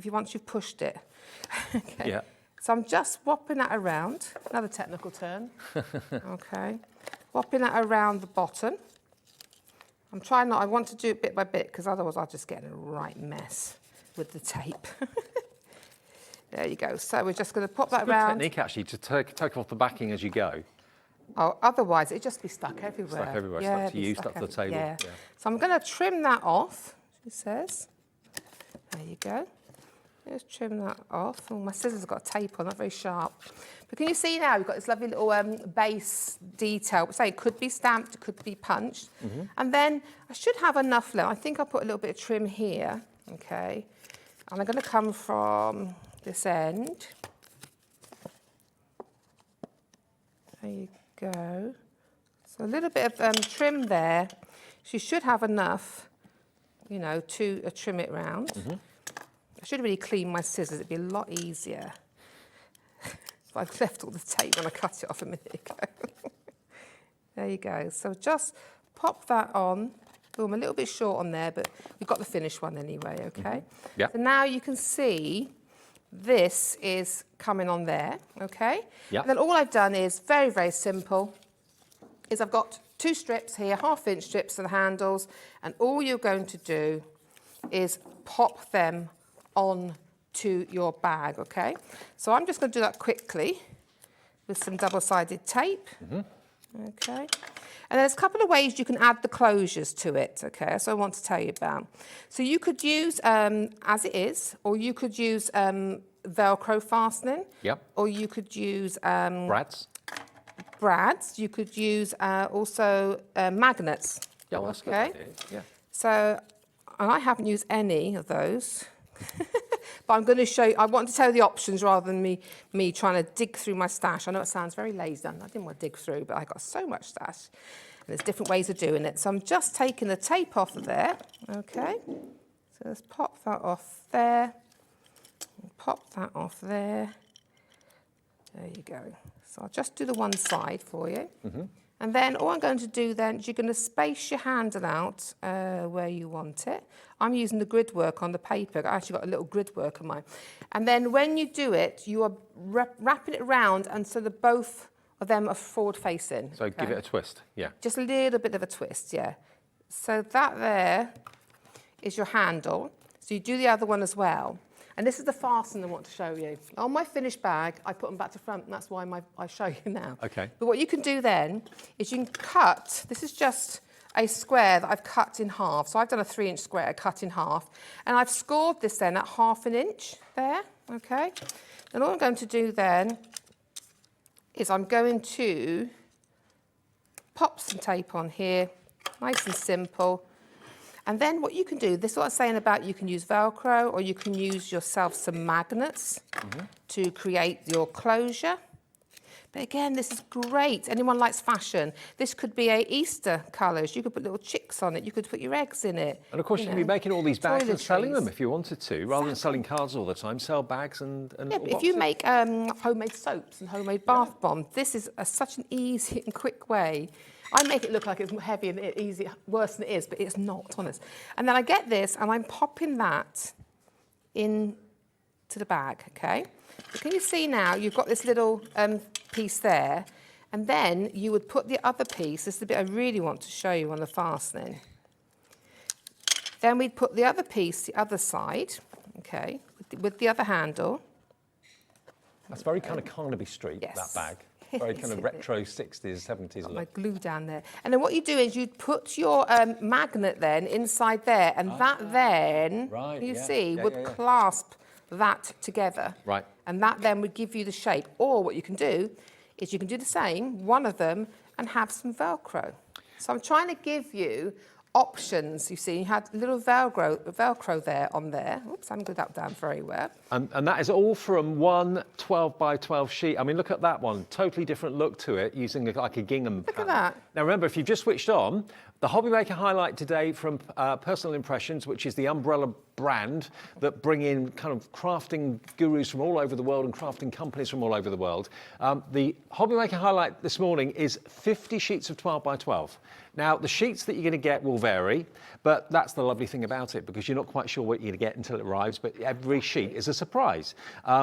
Once you've pushed it. Okay. Yeah. So I'm just whopping that around. Another technical term. Okay. Whopping that around the bottom. I want to do it bit by bit because otherwise I'll just get in a right mess with the tape. There you go. So we're just going to pop that around. Technique actually to take off the backing as you go. Oh, otherwise it'd just be stuck everywhere. Stuck everywhere, Yeah, stuck to you, stuck to the table. Yeah. Yeah. So I'm going to trim that off, she says. There you go. Just trim that off. Oh, my scissors have got tape on, not very sharp. But can you see now we've got this lovely little base detail. So it could be stamped, it could be punched. And then I should have enough left. I think I'll put a little bit of trim here, okay? And I'm going to come from this end. There you go. So a little bit of trim there. So you should have enough, you know, to trim it round. I should really clean my scissors. It'd be a lot easier if I'd left all the tape when I cut it off a minute ago. There you go. So just pop that on. Oh, I'm a little bit short on there, but we've got the finished one anyway, okay? Yeah. So now you can see this is coming on there, okay? Yeah. And then all I've done is very, very simple, is I've got 2 strips here, 1/2-inch strips for the handles, and all you're going to do is pop them on to your bag, okay? So I'm just going to do that quickly with some double-sided tape, okay? And there's a couple of ways you can add the closures to it, okay? That's what I want to tell you about. So you could use as it is, or you could use Velcro fastening. Yep. Or you could use Brads. brads. You could use also magnets. Yeah, well, that's Okay. a good idea. Yeah. So, and I haven't used any of those. But I'm going to show you, I want to tell you the options rather than me trying to dig through my stash. I know it sounds very lazy, I didn't want to dig through, but I got so much stash. And there's different ways of doing it. So I'm just taking the tape off of there, okay? So let's pop that off there. Pop that off there. There you go. So I'll just do the one side for you. And then all I'm going to do then is you're going to space your handle out where you want it. I'm using the grid work on the paper. I actually got a little grid work on mine. And then when you do it, you are wrapping it around and so that both of them are forward facing. So give it a twist, yeah. Just a little bit of a twist, yeah. So that there is your handle. So you do the other one as well. And this is the fastener I want to show you. On my finished bag, I put them back to front, and that's why I show you now. Okay. But what you can do then is you can cut, this is just a square that I've cut in half. So I've done a 3-inch square cut in half, and I've scored this then at 1/2 inch there, okay? And all I'm going to do then is I'm going to pop some tape on here, nice and simple. And then what you can do, this is what I was saying about you can use Velcro or you can use yourself some magnets to create your closure. But again, this is great. Anyone likes fashion. This could be a Easter colours. You could put little chicks on it. You could put your eggs in it. And of course, you can be making all these bags and selling toiletries. them if you wanted to, rather than selling cards all the time. Sell bags and Yeah, little but if you boxes. make homemade soaps and homemade bath bombs, this is such an easy and quick way. I make it look like it's heavy and easy, worse than it is, but it's not, honest. And then I get this, and I'm popping that into the bag, okay? So can you see now, you've got this little piece there, and then you would put the other piece, this is the bit I really want to show you on the fastening. Then we'd put the other piece, the other side, okay, with the other handle. That's very kind of Carnaby Street, Yes. that bag. Very kind of retro 60s, 70s Got my look. glue down there. And then what you do is you put your magnet then inside there, and that then, right, you yeah. see, Yeah, would yeah, yeah. clasp that together. Right. And that then would give you the shape. Or what you can do is you can do the same, one of them, and have some Velcro. So I'm trying to give you options. You see, you had a little Velcro there on there. Oops, I haven't glued that down very well. And that is all from one 12 by 12 sheet. I mean, look at that one. Totally different look to it, using like a gingham Look at pattern. that. Now remember, if you've just switched on, the Hobbymaker Highlight today from Personal Impressions, which is the umbrella brand that bring in kind of crafting gurus from all over the world and crafting companies from all over the world. The Hobbymaker Highlight this morning is 50 sheets of 12 by 12. Now, the sheets that you're going to get will vary, but that's the lovely thing about it, because you're not quite sure what you're going to get until it arrives, but every sheet is a surprise.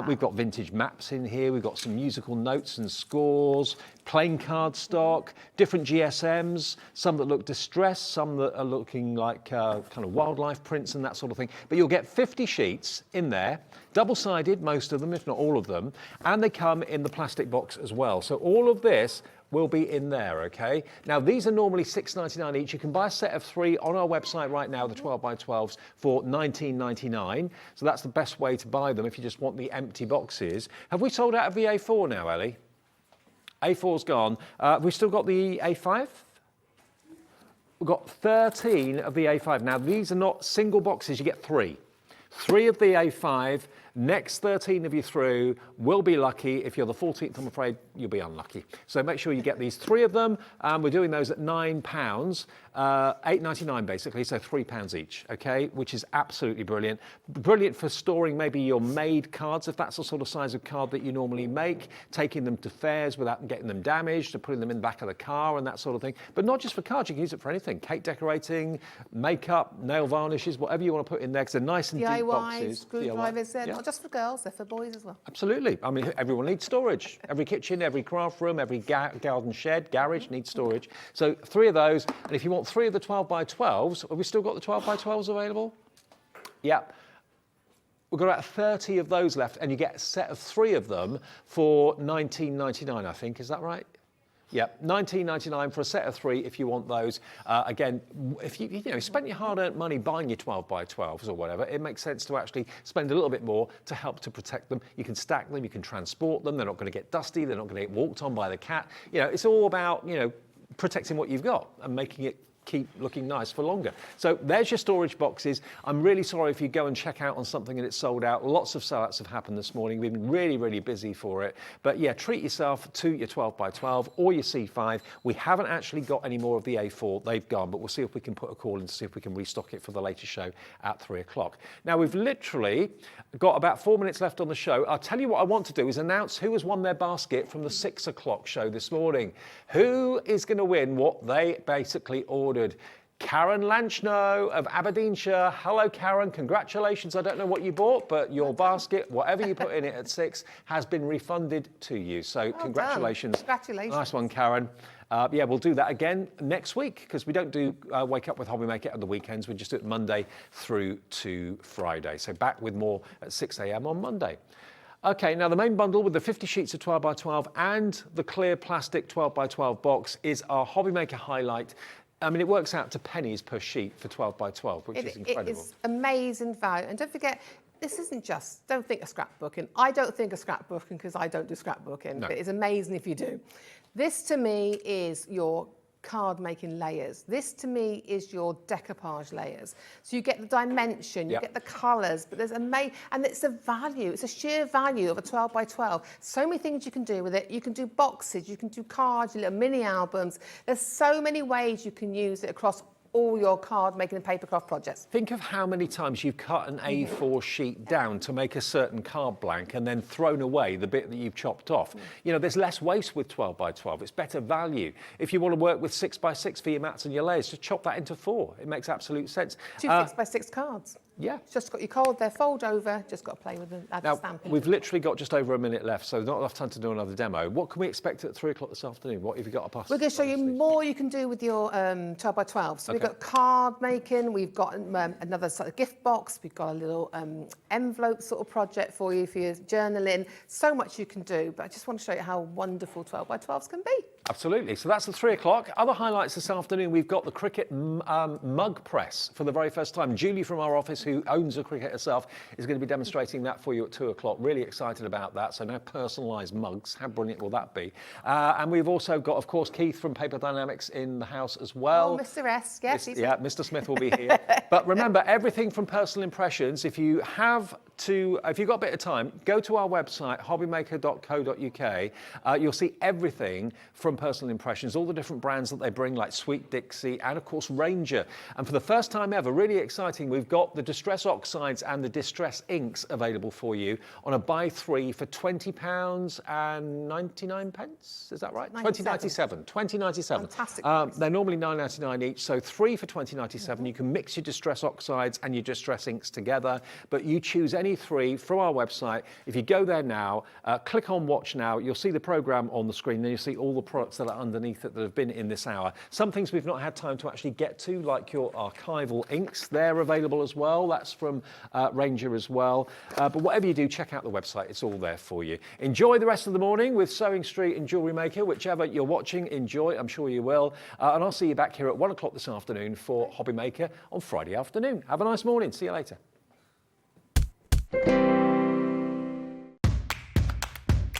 We've got vintage maps in here, we've got some musical notes and scores, plain cardstock, different GSMs, some that look distressed, some that are looking like kind of wildlife prints and that sort of thing. But you'll get 50 sheets in there, double-sided, most of them, if not all of them, and they come in the plastic box as well. So all of this will be in there, okay? Now, these are normally $6.99 each. You can buy a set of 3 on our website right now, the 12 by 12s, for $19.99. So that's the best way to buy them if you just want the empty boxes. Have we sold out of the A4 now, Ellie? A4's gone. We've still got the A5? We've got 13 of the A5. Now, these are not single boxes, you get 3. 3 of the A5, next 13 of you through will be lucky. If you're the 14th, I'm afraid you'll be unlucky. So make sure you get these 3 of them. We're doing those at £9, $8.99 basically, so £3 each, okay, which is absolutely brilliant. Brilliant for storing maybe your made cards, if that's the sort of size of card that you normally make, taking them to fairs without getting them damaged, or putting them in the back of the car and that sort of thing. But not just for cards, you can use it for anything. Cake decorating, makeup, nail varnishes, whatever you want to put in there, because they're nice and deep boxes. Screwdrivers, they're Yeah. not just for girls, they're for boys as well. Absolutely. I mean, everyone needs storage. Every kitchen, every craft room, every garden shed, garage needs storage. So 3 of those. And if you want 3 of the 12 by 12s, have we still got the 12 by 12s available? Yep. We've got about 30 of those left, and you get a set of 3 of them for $19.99, I think. Is that right? Yep, $19.99 for a set of 3 if you want those. Again, if you spent your hard-earned money buying your 12 by 12s or whatever, it makes sense to actually spend a little bit more to help to protect them. You can stack them, you can transport them. They're not going to get dusty. They're not going to get walked on by the cat. You know, it's all about protecting what you've got and making it keep looking nice for longer. So there's your storage boxes. I'm really sorry if you go and check out on something and it's sold out. Lots of sellouts have happened this morning. We've been really, really busy for it. But yeah, treat yourself to your 12x12 or your C5. We haven't actually got any more of the A4. They've gone, but we'll see if we can put a call in to see if we can restock it for the later show at 3 o'clock. Now, we've literally got about 4 minutes left on the show. I'll tell you what I want to do is announce who has won their basket from the 6 o'clock show this morning. Who is going to win what they basically ordered? Karen Lanchno of Aberdeenshire. Hello, Karen. Congratulations. I don't know what you bought, but your basket, whatever you put in it at 6, has been refunded to you. So congratulations. Congratulations. Nice one, Karen. Yeah, we'll do that again next week because we don't do Wake Up with HobbyMaker at the weekends. We just do it Monday through to Friday. So back with more at 6 a.m. on Monday. Okay, now the main bundle with the 50 sheets of 12x12 and the clear plastic 12x12 box is our HobbyMaker Highlight. I mean, it works out to pennies per sheet for 12x12, which is incredible. It is amazing value. And don't forget, this isn't just, don't think of scrapbooking. I don't think of scrapbooking because I don't do scrapbooking, no. But it's amazing if you do. This to me is your card making layers. This to me is your decoupage layers. So you get the dimension, you get the colours, but there's and it's a value, it's a sheer value of a 12x12. So many things you can do with it. You can do boxes, you can do cards, little mini albums. There's so many ways you can use it across all your card making and papercraft projects. Think of how many times you've cut an A4 sheet down to make a certain card blank and then thrown away the bit that you've chopped off. You know, there's less waste with 12x12. It's better value. If you want to work with 6x6 for your mats and your layers, just chop that into 4. It makes absolute sense. 2 6x6 cards. Yeah. Just got your card there, fold over, just got to play with them, add the stamping. We've literally got just over a minute left, so not enough time to do another demo. What can we expect at 3 o'clock this afternoon? What have you got up us? We're going to show you more you can do with your 12x12. So we've got card making, we've got another sort of gift box, we've got a little envelope sort of project for you for your journaling. So much you can do, but I just want to show you how wonderful 12x12s can be. Absolutely. So that's at 3 o'clock. Other highlights this afternoon, we've got the cricket mug press for the very first time. Julie from our office, who owns a cricket herself, is going to be demonstrating that for you at 2 o'clock. Really excited about that. So now personalised mugs. How brilliant will that be? And we've also got, of course, Keith from Paper Dynamics in the house as well. Oh, Mr. S, yes. Yeah, Mr. Smith will be here. But remember, everything from Personal Impressions, if you've got a bit of time, go to our website, hobbymaker.co.uk. You'll see everything from Personal Impressions, all the different brands that they bring, like Sweet Dixie and, of course, Ranger. And for the first time ever, really exciting, we've got the Distress Oxides and the Distress Inks available for you on a buy 3 for £20.99. Is that right? £20.97. Fantastic. They're normally £9.99 each, so 3 for £20.97. You can mix your Distress Oxides and your Distress Inks together, but you choose any 3 from our website. If you go there now, click on Watch Now, you'll see the programme on the screen, then you'll see all the products that are underneath it that have been in this hour. Some things we've not had time to actually get to, like your archival inks, they're available as well. That's from Ranger as well. But whatever you do, check out the website. It's all there for you. Enjoy the rest of the morning with Sewing Street and Jewellery Maker. Whichever you're watching, enjoy. I'm sure you will. And I'll see you back here at 1 o'clock this afternoon for HobbyMaker on Friday afternoon. Have a nice morning. See you later.